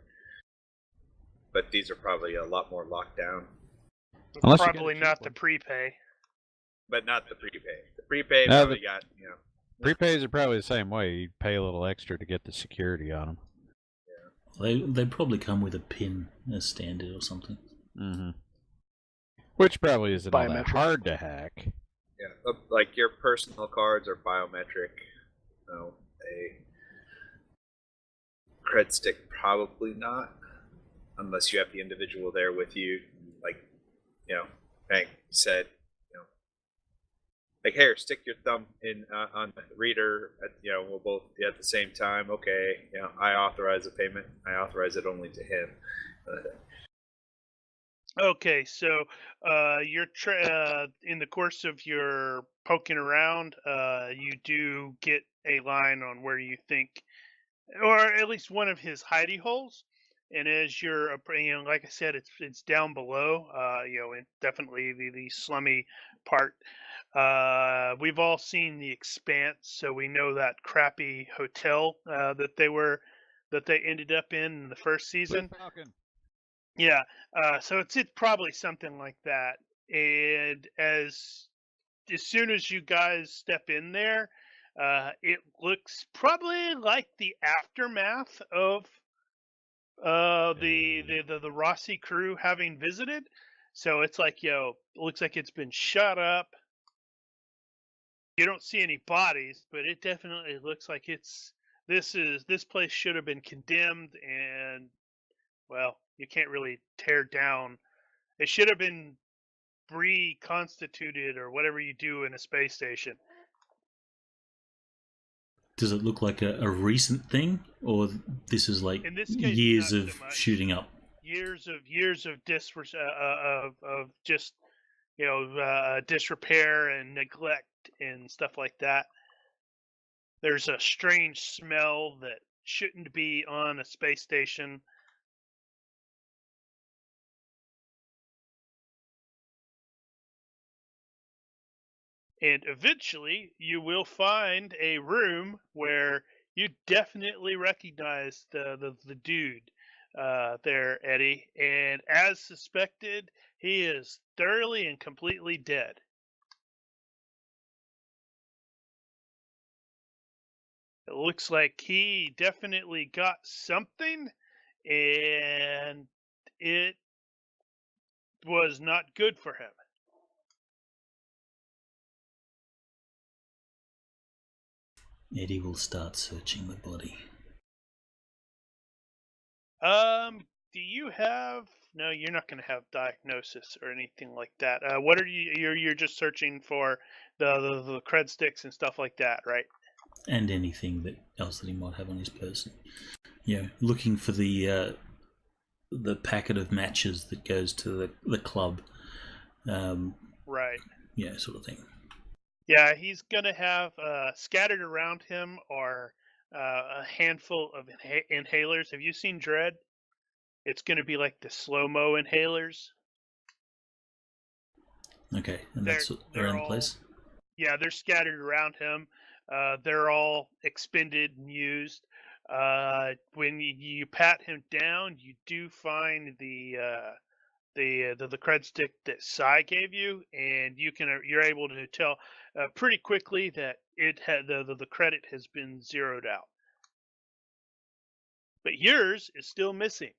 But these are probably a lot more locked down. Probably not the prepay. But not the prepay. The prepay probably got, Prepays are probably the same way. You pay a little extra to get the security on them. Yeah. They probably come with a PIN as standard or something. Mm-hmm. Which probably isn't all that hard to hack. Yeah, like your personal cards are biometric. A cred stick probably not, unless you have the individual there with you. Like, Hank said, like, here, stick your thumb in on the reader. We'll both be at the same time. Okay, I authorize the payment. I authorize it only to him. Okay, so you're in the course of your poking around, you do get a line on where you think, or at least one of his hidey holes. And as you're, like I said, it's down below, definitely the slummy part. We've all seen The Expanse, so we know that crappy hotel that they ended up in the first season. Yeah, so it's probably something like that. And as soon as you guys step in there, it looks probably like the aftermath of the Rossi crew having visited. So it's like, it looks like it's been shut up. You don't see any bodies, but it definitely looks like this place should have been condemned, and well, you can't really tear down. It should have been reconstituted or whatever you do in a space station. Does it look like a recent thing, or this is like in this case, years of shooting up? Years of just disrepair and neglect and stuff like that. There's a strange smell that shouldn't be on a space station. And eventually, you will find a room where you definitely recognize the dude there, Eddie. And as suspected, he is thoroughly and completely dead. It looks like he definitely got something, and it was not good for him. Eddie will start searching the body. Do you have? No, you're not going to have diagnosis or anything like that. What are you? You're just searching for the cred sticks and stuff like that, right? And anything else that he might have on his person. Yeah, looking for the packet of matches that goes to the club. Right. Yeah, sort of thing. Yeah, he's gonna have scattered around him are a handful of inhalers. Have you seen Dread? It's gonna be like the slow-mo inhalers. Okay, and they're in place? Yeah, they're scattered around him. They're all expended and used. When you pat him down, you do find the cred stick that Sai gave you, and you're able to tell pretty quickly that it had the credit has been zeroed out. But yours is still missing.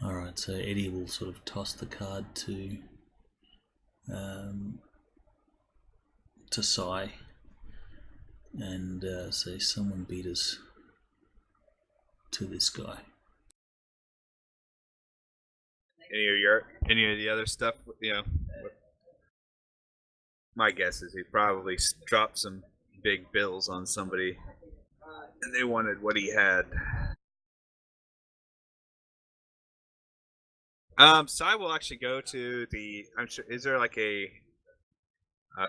Alright, so Eddie will sort of toss the card to Sai and say, someone beat us to this guy. Any of the other stuff, my guess is he probably dropped some big bills on somebody and they wanted what he had. Sai will actually go to I'm sure, is there like a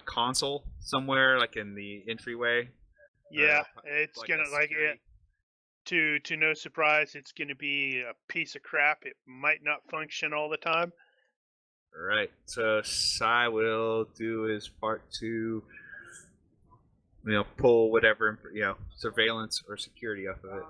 console somewhere, like in the entryway? Yeah, it's like gonna a like security- it. To no surprise, it's gonna be a piece of crap. It might not function all the time. Right. So Sai will do his part to, pull whatever, surveillance or security off of it.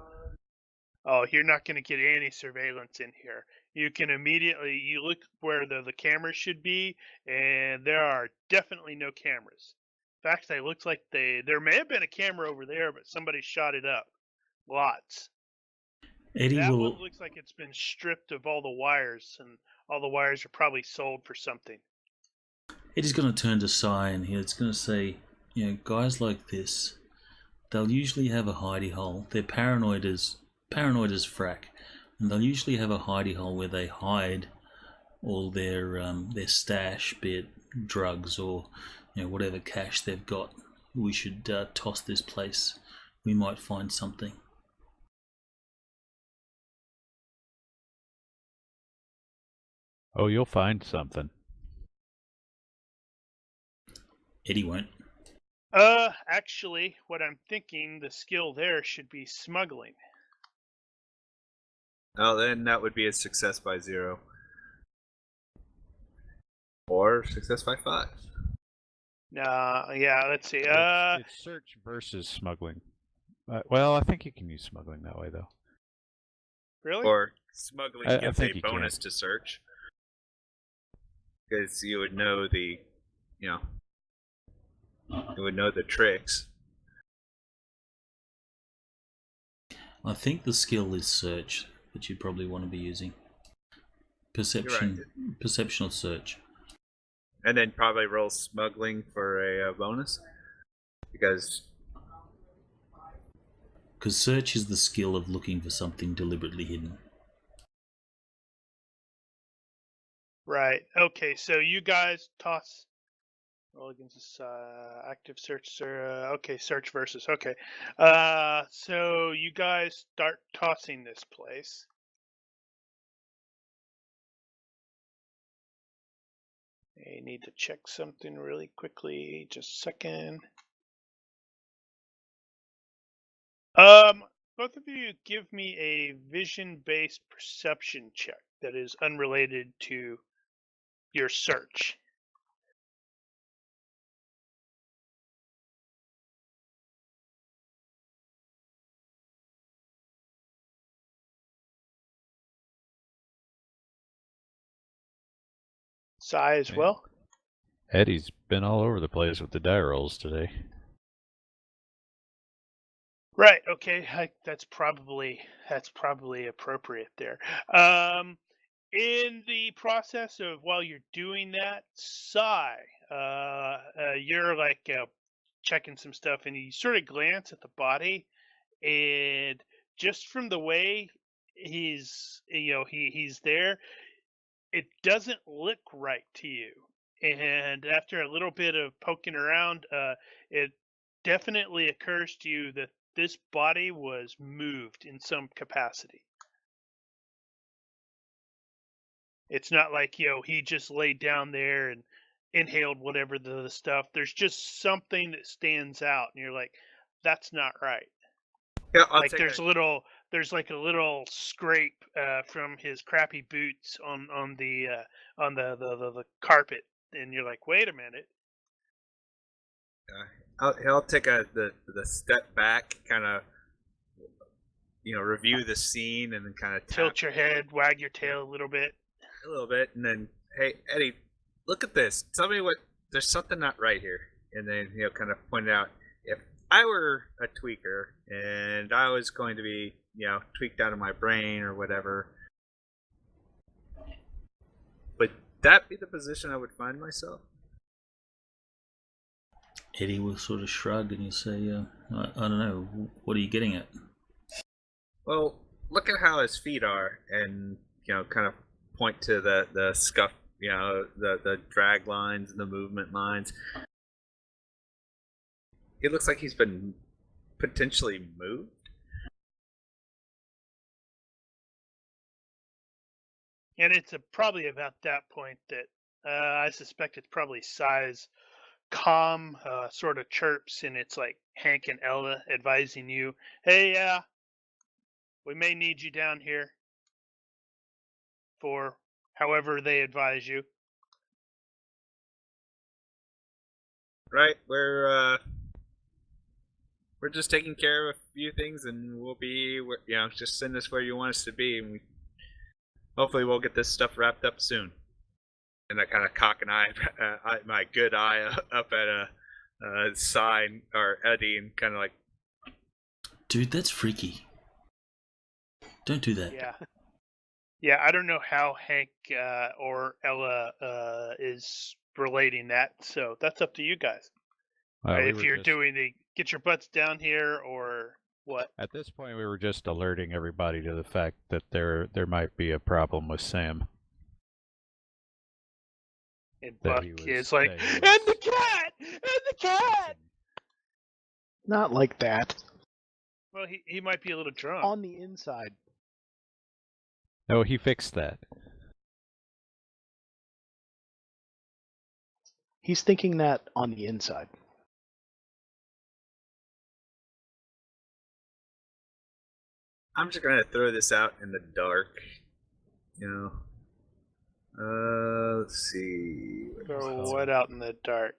Oh, you're not going to get any surveillance in here. You can you look where the cameras should be, and there are definitely no cameras. In fact, it looks like there may have been a camera over there, but somebody shot it up. Lots. Eddie That will one looks like it's been stripped of all the wires, and all the wires are probably sold for something. Eddie's going to turn to Sai and he's going to say, guys like this, they'll usually have a hidey hole. They're paranoid as frack, and they'll usually have a hidey hole where they hide all their stash, be it drugs or whatever cash they've got. We should toss this place. We might find something. Oh, you'll find something. Eddie won't. Actually, what I'm thinking, the skill there should be smuggling. Oh, then that would be a success by 0. Or success by 5. Yeah, let's see. It's search versus smuggling. Well, I think you can use smuggling that way, though. Really? Or smuggling I gives think a you bonus to search. Because you would know you would know the tricks. I think the skill is search that you probably want to be using. Perception or search. And then probably roll smuggling for a bonus. Because search is the skill of looking for something deliberately hidden. Right. Okay. So you guys toss. Roll against this active search. Okay, search versus. Okay. So you guys start tossing this place. I need to check something really quickly. Just a second. Both of you give me a vision-based perception check that is unrelated to your search. Sai as well. Eddie's been all over the place with the die rolls today. Right. Okay. That's probably appropriate there. In the process of while you're doing that, Sai, you're like checking some stuff, and you sort of glance at the body, and just from the way he's there, it doesn't look right to you. And after a little bit of poking around, it definitely occurs to you that this body was moved in some capacity. It's not like, he just laid down there and inhaled whatever the stuff. There's just something that stands out, and you're like, that's not right. yeah, Like there's like a little scrape from his crappy boots on the carpet, and you're like, wait a minute. He'll take the step back, kind of review the scene, and then kind of Tilt your head, wag your tail a little bit. a little bit, and then, hey Eddie, look at this. Tell me what. There's something not right here. And then kind of point out, if I were a tweaker and I was going to be tweaked out of my brain or whatever, would that be the position I would find myself? Eddie will sort of shrug and he'll say, I don't know, what are you getting at? Well, look at how his feet are, and kind of point to the scuff, the drag lines and the movement lines. It looks like he's been potentially moved. And it's probably about that point that I suspect it's probably Sai's calm sort of chirps, and it's like Hank and Ella advising you, hey, we may need you down here for however they advise you. Right, we're just taking care of a few things, and we'll be, just send us where you want us to be, and hopefully we'll get this stuff wrapped up soon. And I kind of cock an eye, my good eye, up at a sign or Eddie, and kind of like, dude, that's freaky. Don't do that. Yeah. I don't know how Hank or Ella is relating that, so that's up to you guys. If you're doing the get your butts down here or what. At this point, we were just alerting everybody to the fact that there might be a problem with Sam. And Buck is like, and the cat! And the cat! Not like that. Well, he might be a little drunk. On the inside. No, he fixed that. He's thinking that on the inside. I'm just gonna throw this out in the dark. Let's see. Throw what out in the dark?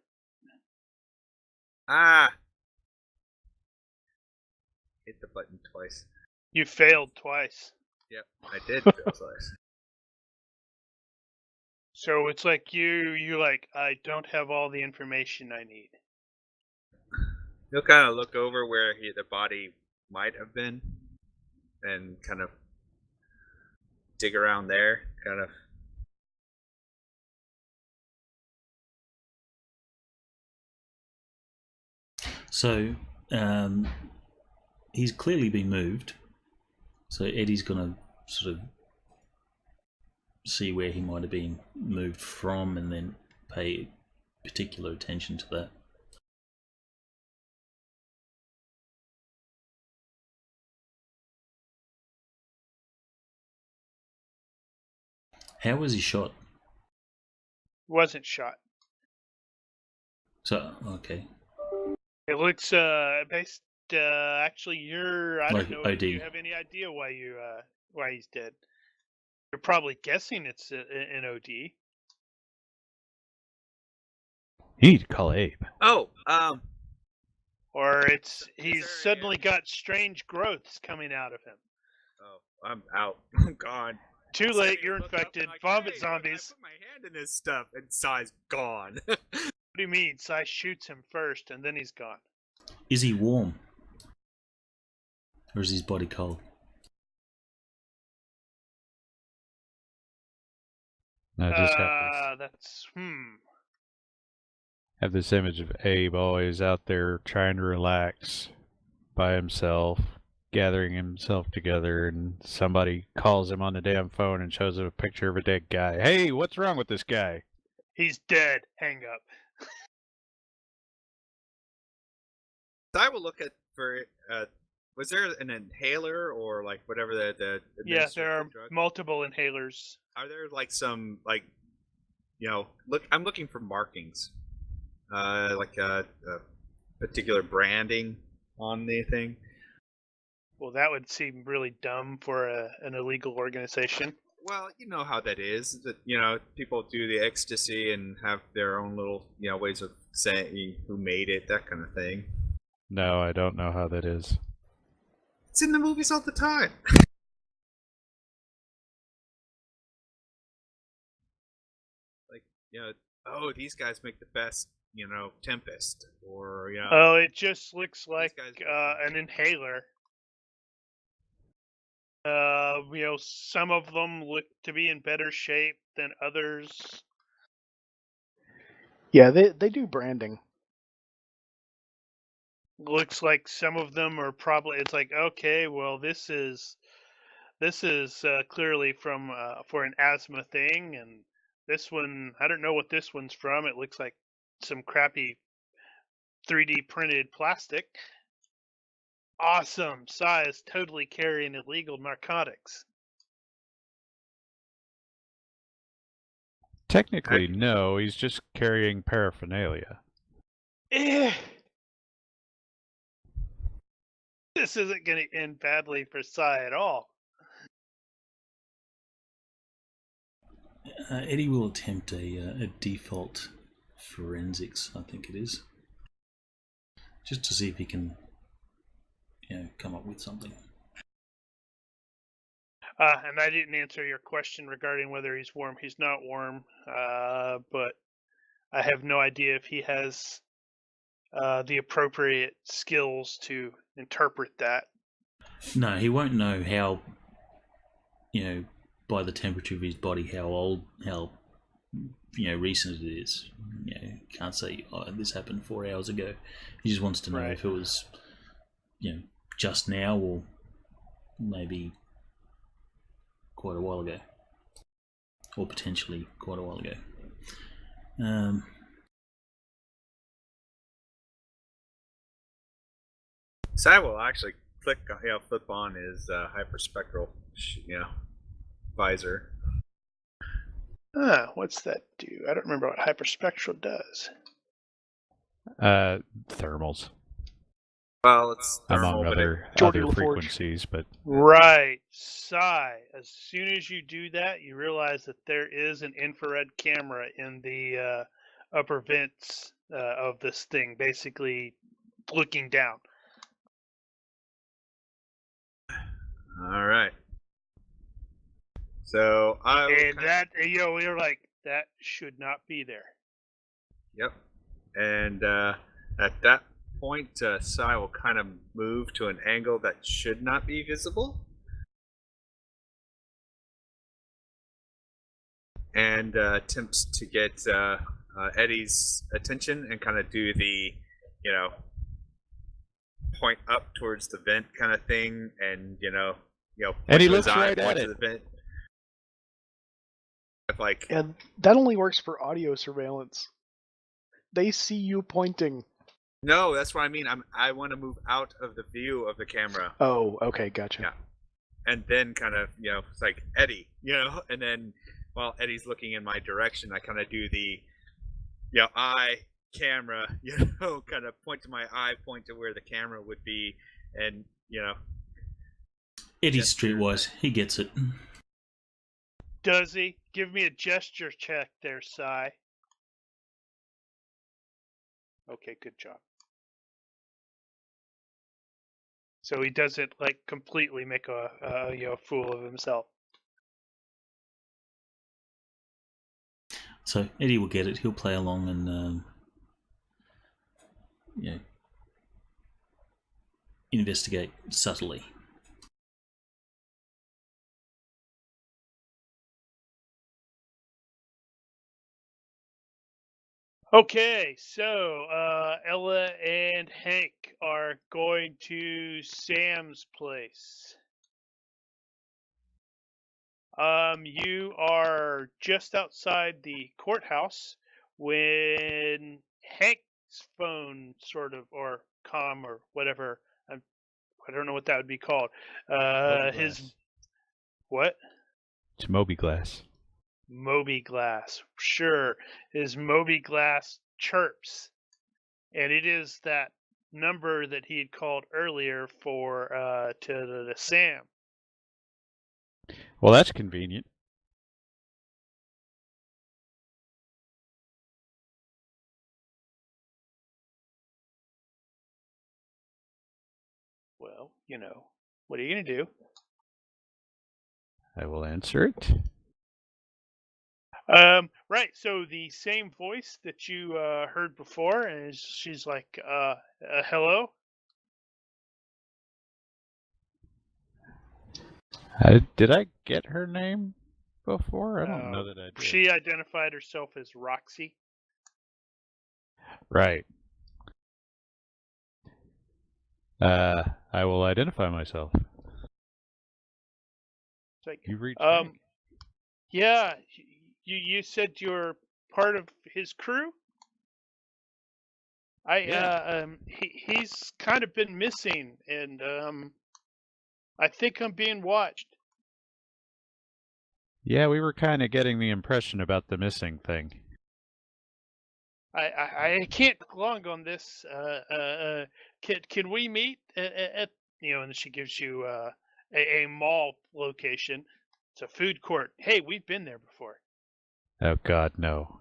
Hit the button twice. You failed twice. Yep, I did fail twice. So it's like you like, I don't have all the information I need. He'll kind of look over where the body might have been, and kind of dig around there, kind of. So, he's clearly been moved. So Eddie's going to sort of see where he might have been moved from and then pay particular attention to that. How was he shot? Wasn't shot. So, okay. It looks based. Actually, I like don't know OD. if you have any idea why he's dead. You're probably guessing it's an OD. You need to call Abe. Oh, Or he's suddenly got strange growths coming out of him. Oh, I'm out. I'm gone. Too late, you're infected. Like, Vomit hey, zombies. I put my hand in this stuff, and Sai's gone. What do you mean? Sai shoots him first, and then he's gone. Is he warm? Or is his body cold? I just have this image of Abe always out there trying to relax by himself, gathering himself together, and somebody calls him on the damn phone and shows him a picture of a dead guy. Hey, what's wrong with this guy? He's dead. Hang up. I will look at for. Was there an inhaler or like whatever the Yeah, there are drug? multiple inhalers. Are there like some like, look? I'm looking for markings, like a particular branding on the thing. Well, that would seem really dumb for an illegal organization. Well, you know how that is. That people do the ecstasy and have their own little ways of saying who made it, that kind of thing. No, I don't know how that is. It's in the movies all the time. Like oh, these guys make the best Tempest, or Oh, it just looks like guys an inhaler. Some of them look to be in better shape than others. Yeah, they do branding. Looks like some of them are probably. It's like, okay, well, this is clearly from for an asthma thing, and this one, I don't know what this one's from. It looks like some crappy 3D printed plastic. Awesome. Sai is totally carrying illegal narcotics. Technically, no. He's just carrying paraphernalia. Eh. This isn't going to end badly for Sai at all. Eddie will attempt a default forensics, I think it is, just to see if he can, come up with something. And I didn't answer your question regarding whether he's warm. He's not warm, but I have no idea if he has the appropriate skills to interpret that. No, he won't know how, by the temperature of his body, how recent it is. Can't say, oh, this happened 4 hours ago. He just wants to know if it was, just now or maybe quite a while ago, or potentially quite a while ago. Sai will actually flip on his hyperspectral, visor. What's that do? I don't remember what hyperspectral does. Thermals. Well, it's among other frequencies, but right. Sai. As soon as you do that, you realize that there is an infrared camera in the upper vents of this thing, basically looking down. All right. So we were like, that should not be there. Yep. And at that point, Sai will kind of move to an angle that should not be visible, and attempts to get Eddie's attention and kind of do the, point up towards the vent kind of thing, and and he looks right at it. The vent. And that only works for audio surveillance. They see you pointing. No, that's what I mean. I want to move out of the view of the camera. Oh, okay, gotcha. Yeah. And then kind of, it's like, Eddie, and then while Eddie's looking in my direction, I kind of do the, eye, camera, kind of point to my eye, point to where the camera would be, and, Eddie's streetwise. He gets it. Does he? Give me a gesture check there, Sai. Okay, good job. So he doesn't completely make a fool of himself. So Eddie will get it. He'll play along and investigate subtly. Okay, so Ella and Hank are going to Sam's place. You are just outside the courthouse when Hank's phone or comm or whatever, I don't know what that would be called. His what? It's Moby-Glass. Moby-Glass, sure. His Moby-Glass chirps, and it is that number that he had called earlier for to Sam. Well, that's convenient. what are you going to do? I will answer it. Right. So the same voice that you heard before, and she's like, hello? Did I get her name before? I don't know that I did. She identified herself as Roxy. Right. I will identify myself. It's like, You reached Hank. yeah, you said you're part of his crew? He's kind of been missing, and I think I'm being watched. Yeah, we were kind of getting the impression about the missing thing. I can't take long on this. Can we meet at and she gives you a mall location. It's a food court. Hey, we've been there before. Oh God, no.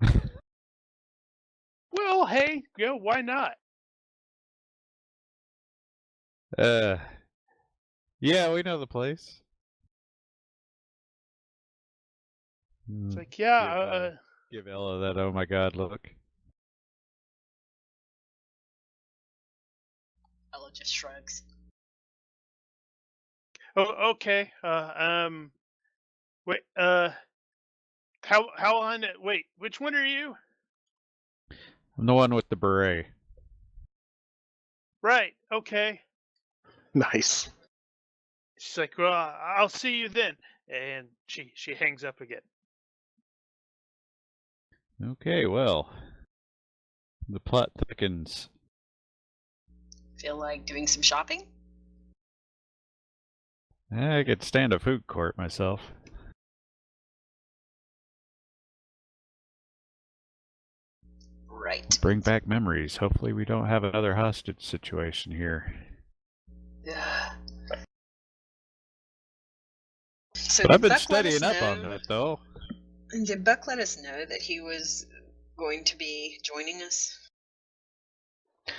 Well, hey, why not? Yeah, we know the place. It's like, yeah. Give Ella that oh my God look. Ella just shrugs. Oh, okay. Wait. How on? Wait, which one are you? I'm the one with the beret. Right. Okay. Nice. She's like, well, I'll see you then, and she hangs up again. Okay, well, the plot thickens. Feel like doing some shopping? I could stand a food court myself. Right. Bring back memories. Hopefully we don't have another hostage situation here. So But I've been Buck let us studying up on know- that, though. Did Buck let us know that he was going to be joining us?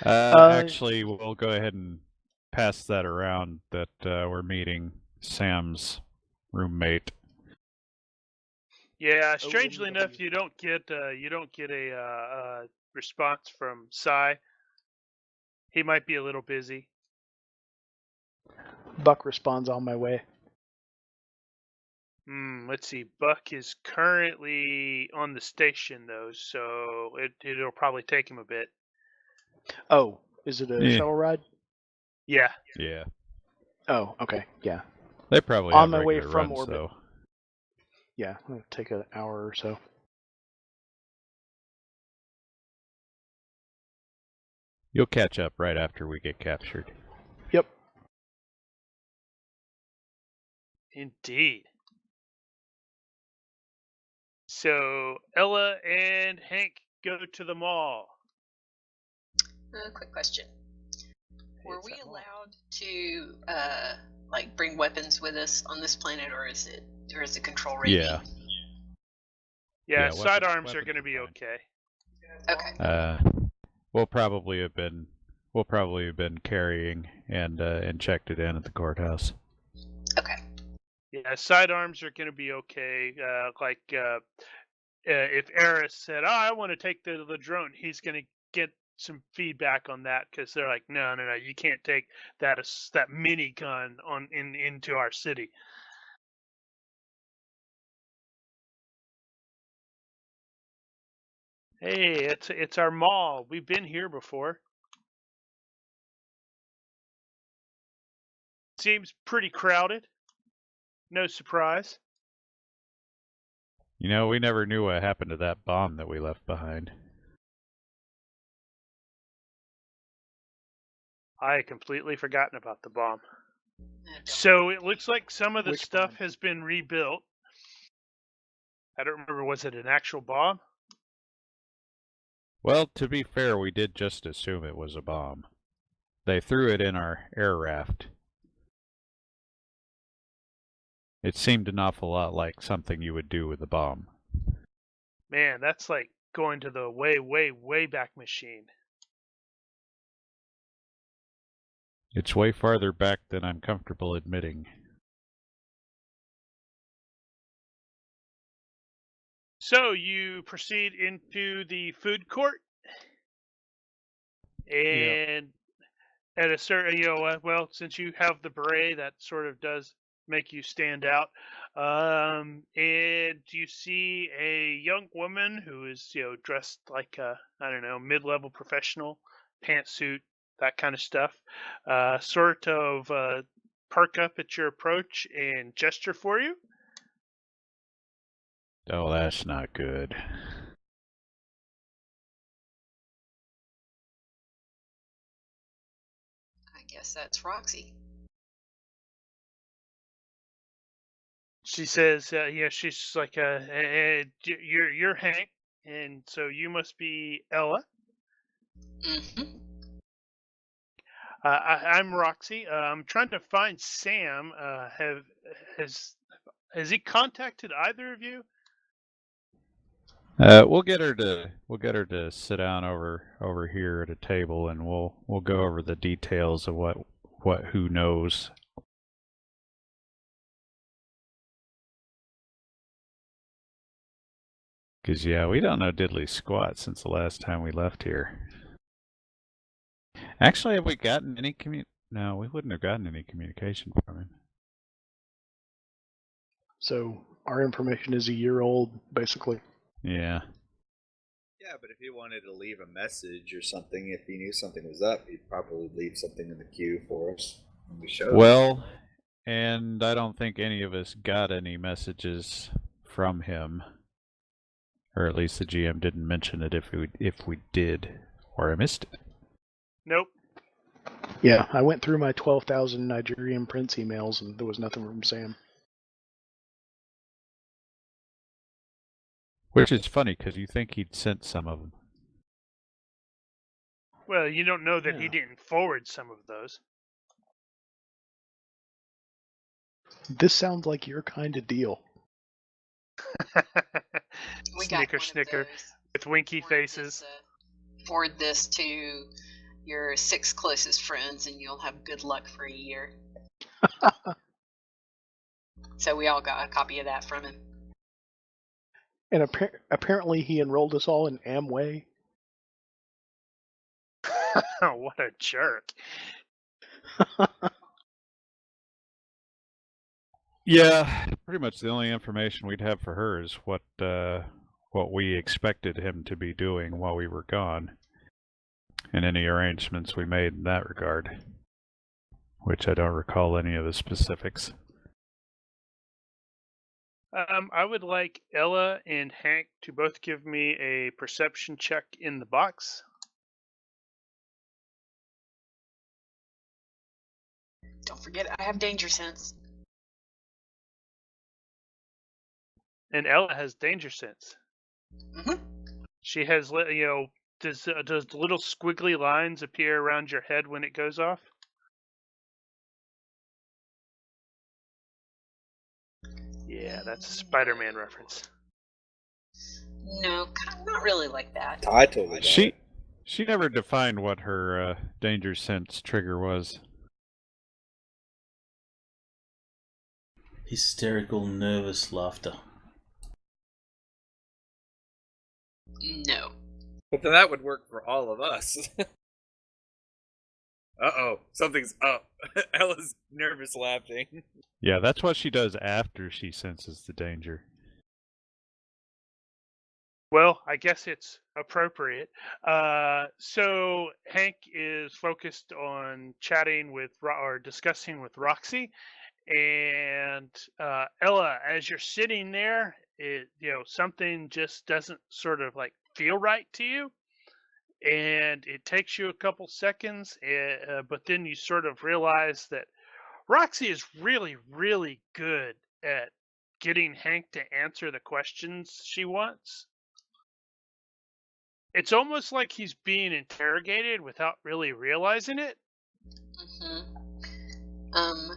Actually, we'll go ahead and pass that around that we're meeting Sam's roommate. Yeah, strangely enough, you don't get a response from Sai. He might be a little busy. Buck responds on my way. Let's see. Buck is currently on the station though, so it'll probably take him a bit. Oh, is it a shuttle ride? Yeah. Yeah. Oh, okay. Yeah. They probably On have my way regular from runs, orbit. though. Yeah, it'll take an hour or so. You'll catch up right after we get captured. Yep. Indeed. So Ella and Hank go to the mall. Quick question. Were we allowed to bring weapons with us on this planet, or is it control rating? Yeah. Yeah, Yeah, sidearms are weapons going to are be fine. okay. Okay. We'll probably have been carrying and checked it in at the courthouse. Okay. Yeah, sidearms are going to be okay. If Eris said, "Oh, I want to take the drone," he's going to get some feedback on that because they're like, "No, you can't take that minigun into our city." Hey, it's our mall. We've been here before. Seems pretty crowded. No surprise. You know, we never knew what happened to that bomb that we left behind. I had completely forgotten about the bomb. So it looks like some of the Which stuff bomb? has been rebuilt. I don't remember, was it an actual bomb? Well, to be fair, we did just assume it was a bomb. They threw it in our air raft. It seemed an awful lot like something you would do with a bomb. Man, that's like going to the way, way, way back machine. It's way farther back than I'm comfortable admitting. So you proceed into the food court, and at a certain, well, since you have the beret, that sort of does make you stand out. And you see a young woman who is, dressed like a, I don't know, mid-level professional, pantsuit, that kind of stuff. Sort of perk up at your approach and gesture for you. Oh, that's not good. I guess that's Roxy. She says, she's just like, you're Hank, and so you must be Ella. Mm-hmm. I'm Roxy. I'm trying to find Sam. Has he contacted either of you? We'll get her to sit down over here at a table, and we'll go over the details of what who knows. Because, yeah, we don't know diddly squat since the last time we left here. Actually, have we gotten any No, we wouldn't have gotten any communication from him. So our information is a year old, basically. Yeah. Yeah, but if he wanted to leave a message or something, if he knew something was up, he'd probably leave something in the queue for us when we showed up. Well, and I don't think any of us got any messages from him. Or at least the GM didn't mention it if we did, or I missed it. Nope. Yeah, I went through my 12,000 Nigerian prince emails, and there was nothing from Sam. Which is funny, because you think he'd sent some of them. Well, you don't know that he Yeah. didn't forward some of those. This sounds like your kind of deal. We Snicker, got snicker, with winky faces. Forward this to your 6 closest friends, and you'll have good luck for a year. So we all got a copy of that from him. And apparently he enrolled us all in Amway. Oh, what a jerk. Yeah, pretty much the only information we'd have for her is what we expected him to be doing while we were gone, and any arrangements we made in that regard, which I don't recall any of the specifics. I would like Ella and Hank to both give me a perception check in the box. Don't forget, I have danger sense. And Ella has danger sense. Mm-hmm. She has, does little squiggly lines appear around your head when it goes off? Yeah, that's a Spider-Man reference. No, not really like that. I totally got it. She never defined what her danger sense trigger was. Hysterical, nervous laughter. No. But then that would work for all of us. Uh-oh, something's up. Ella's nervous laughing. Yeah, that's what she does after she senses the danger. Well, I guess it's appropriate. So Hank is focused on chatting with or discussing with Roxy, and Ella, as you're sitting there, something just doesn't sort of like feel right to you, and it takes you a couple seconds, but then you sort of realize that Roxy is really, really good at getting Hank to answer the questions she wants. It's almost like he's being interrogated without really realizing it. Mm-hmm.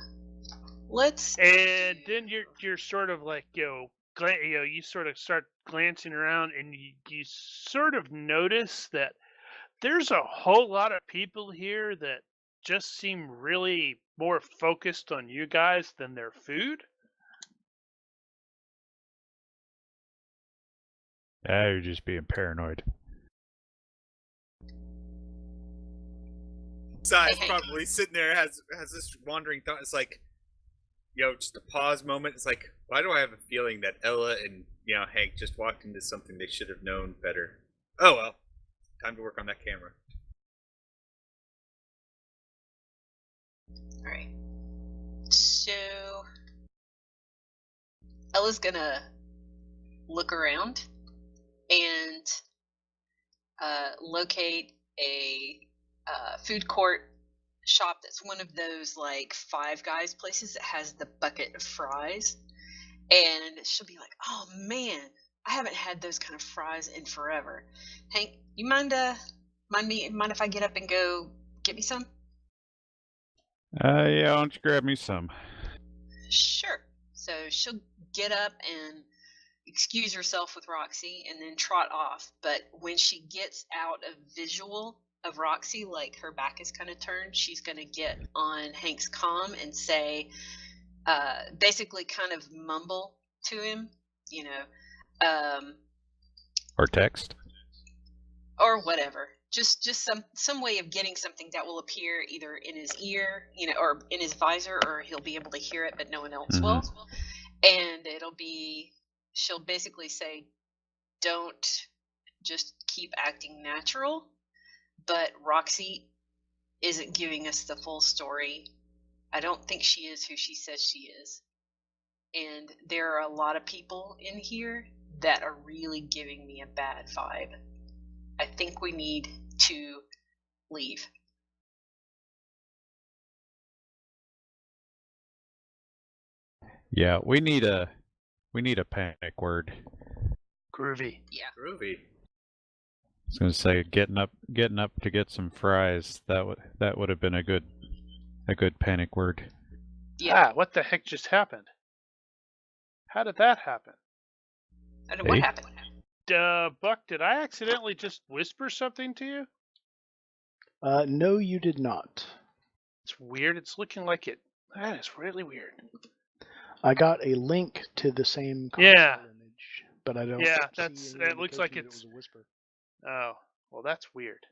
Let's. And then you're sort of like you sort of start glancing around, and you sort of notice that there's a whole lot of people here that just seem really more focused on you guys than their food. You're just being paranoid. Sai's Hey, probably sitting there, has this wandering thought. It's like, just a pause moment. It's like, why do I have a feeling that Ella and Hank just walked into something they should have known better? Oh well, time to work on that camera. all right. So Ella's gonna look around and locate a food court shop that's one of those like Five Guys places that has the bucket of fries, and she'll be like, "Oh man, I haven't had those kind of fries in forever. Hank, you mind if I get up and go get me some?" Yeah, why don't you grab me some? Sure. So she'll get up and excuse herself with Roxy and then trot off. But when she gets out of visual of Roxy, like her back is kind of turned, she's going to get on Hank's comm and say, basically kind of mumble to him, Or text? or whatever. Just some way of getting something that will appear either in his ear, or in his visor, or he'll be able to hear it, but no one else will. And she'll basically say, don't just keep acting natural, but Roxy isn't giving us the full story. I don't think she is who she says she is. And there are a lot of people in here that are really giving me a bad vibe. I think we need to leave. Yeah, we need a panic word. Groovy. Yeah. Groovy. I was gonna say getting up to get some fries. That would have been a good panic word. Yeah. What the heck just happened? How did that happen? I don't know what Hey? happened. Buck, did I accidentally just whisper something to you? No, you did not. It's weird. It's looking like it. That is really weird. I got a link to the same Yeah. console image, but I don't. Yeah, see any that looks like indication that it's. it was a whisper. Oh, well, that's weird.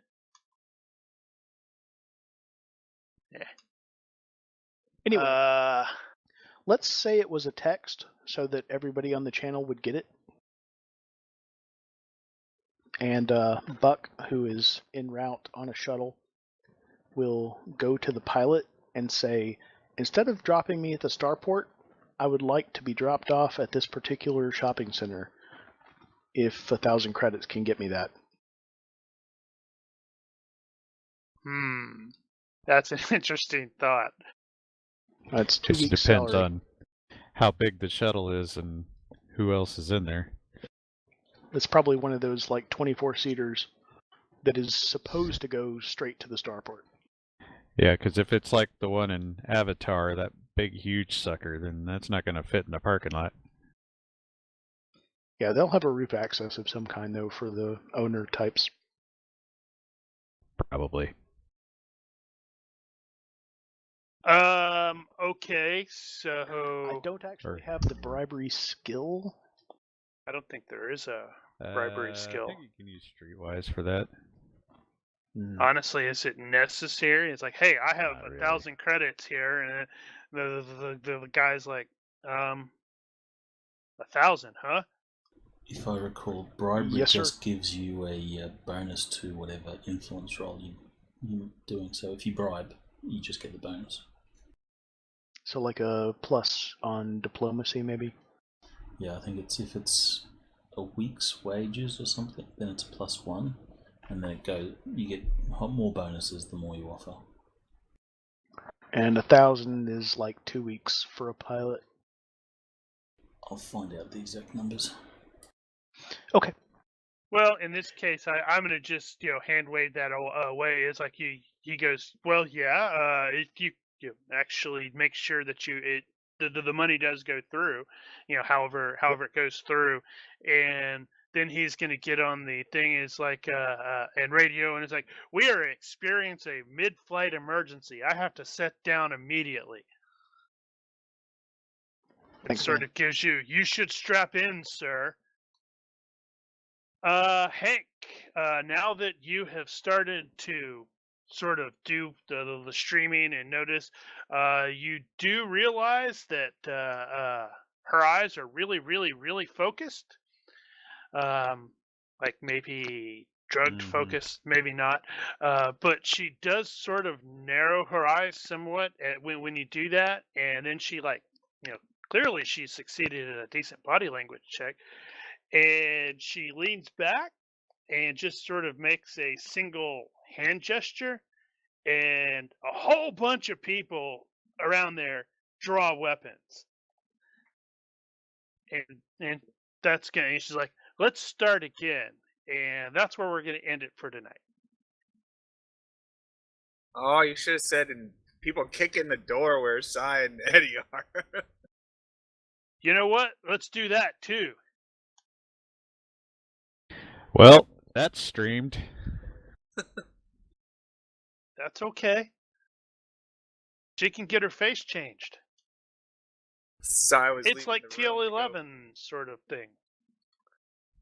Yeah. Anyway, let's say it was a text so that everybody on the channel would get it. And Buck, who is en route on a shuttle, will go to the pilot and say, instead of dropping me at the starport, I would like to be dropped off at this particular shopping center, if 1,000 credits can get me that. That's an interesting thought. That's 2 It weeks depends salary. on how big the shuttle is and who else is in there. It's probably one of those like 24-seaters that is supposed to go straight to the starport. Yeah, because if it's like the one in Avatar, that big huge sucker, then that's not going to fit in the parking lot. Yeah, they'll have a roof access of some kind though for the owner types. Probably. Okay, so I don't actually have the bribery skill. I don't think there is a bribery skill. I think you can use Streetwise for that. Honestly, is it necessary? It's like, hey, I have Not really. 1,000 credits here, and the guy's like, 1,000, huh? If I recall, bribery Yes, sir. just gives you a bonus to whatever influence roll you're doing. So if you bribe, you just get the bonus. So like a plus on diplomacy, maybe? Yeah, I think if it's a week's wages or something, then it's a +1, and then you get more bonuses the more you offer. And 1,000 is like 2 weeks for a pilot. Oh, I'll find out the exact numbers. Okay. Well, in this case, I'm gonna just hand wave that away. It's like he goes, well, yeah, if you actually make sure that the money does go through, however it goes through, and then he's going to get on the thing is like and radio, and it's like, we are experiencing a mid-flight emergency. I have to set down immediately. It Thanks, sort man. of gives you should strap in, sir. Hank, now that you have started to sort of do the streaming and notice, you do realize that her eyes are really, really, really focused. Like maybe drugged focused, maybe not. But she does sort of narrow her eyes somewhat when you do that, and then she clearly she succeeded at a decent body language check, and she leans back and just sort of makes a single hand gesture, and a whole bunch of people around there draw weapons. And that's gonna. And she's like, "Let's start again," and that's where we're gonna end it for tonight. Oh, you should have said, and people kick in the door where Sai and Eddie are. You know what? Let's do that too. Well, that's streamed. That's okay. She can get her face changed. Sai was. It's like leaving the room to go- TL11 sort of thing.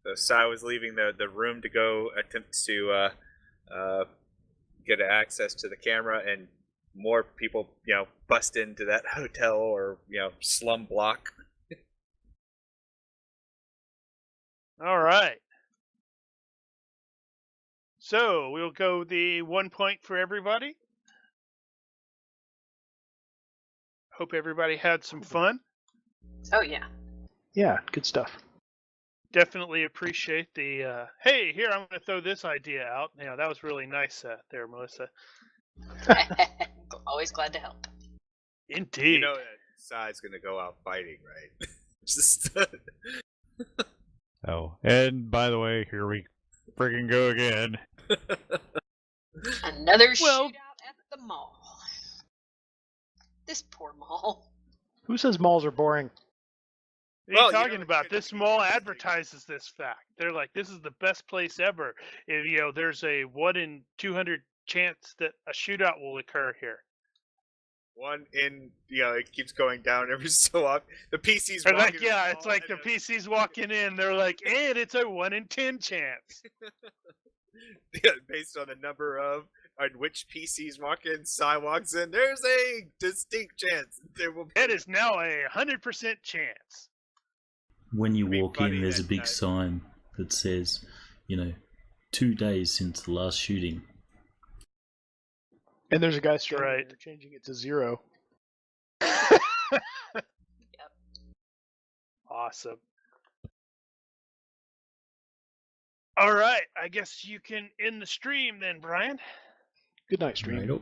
So Sai was leaving the room to go attempt to get access to the camera, and more people, bust into that hotel or slum block. All right. So we'll go the 1 point for everybody. Hope everybody had some fun. Oh yeah. Yeah, good stuff. Definitely appreciate the hey, here, I'm going to throw this idea out. That was really nice there, Melissa. Always glad to help. Indeed. You know that Sai's gonna go out fighting, right? Just Oh, and by the way, here we friggin' go again. Another Well- shootout at the mall. This poor mall. Who says malls are boring? What are Well, you you know talking the about? shit This that mall people say. advertises this fact. They're like, this is the best place ever. There's a 1 in 200 chance that a shootout will occur here. one in, it keeps going down every so often. The PC's They're walking like, yeah, in the it's mall, like the and PC's walking in. They're like, and it's a 1 in 10 chance. based on the number of on which PCs walk in, Sai walks in. There's a distinct chance there will be. It is now a 100% chance. When you It'd be walk funny in, there's a that big night. sign that says, 2 days since the last shooting. And there's a guy standing right. there changing it to 0. Awesome. All right, I guess you can end the stream then, Brian. Good night, stream. Right up.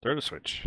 Throw the switch.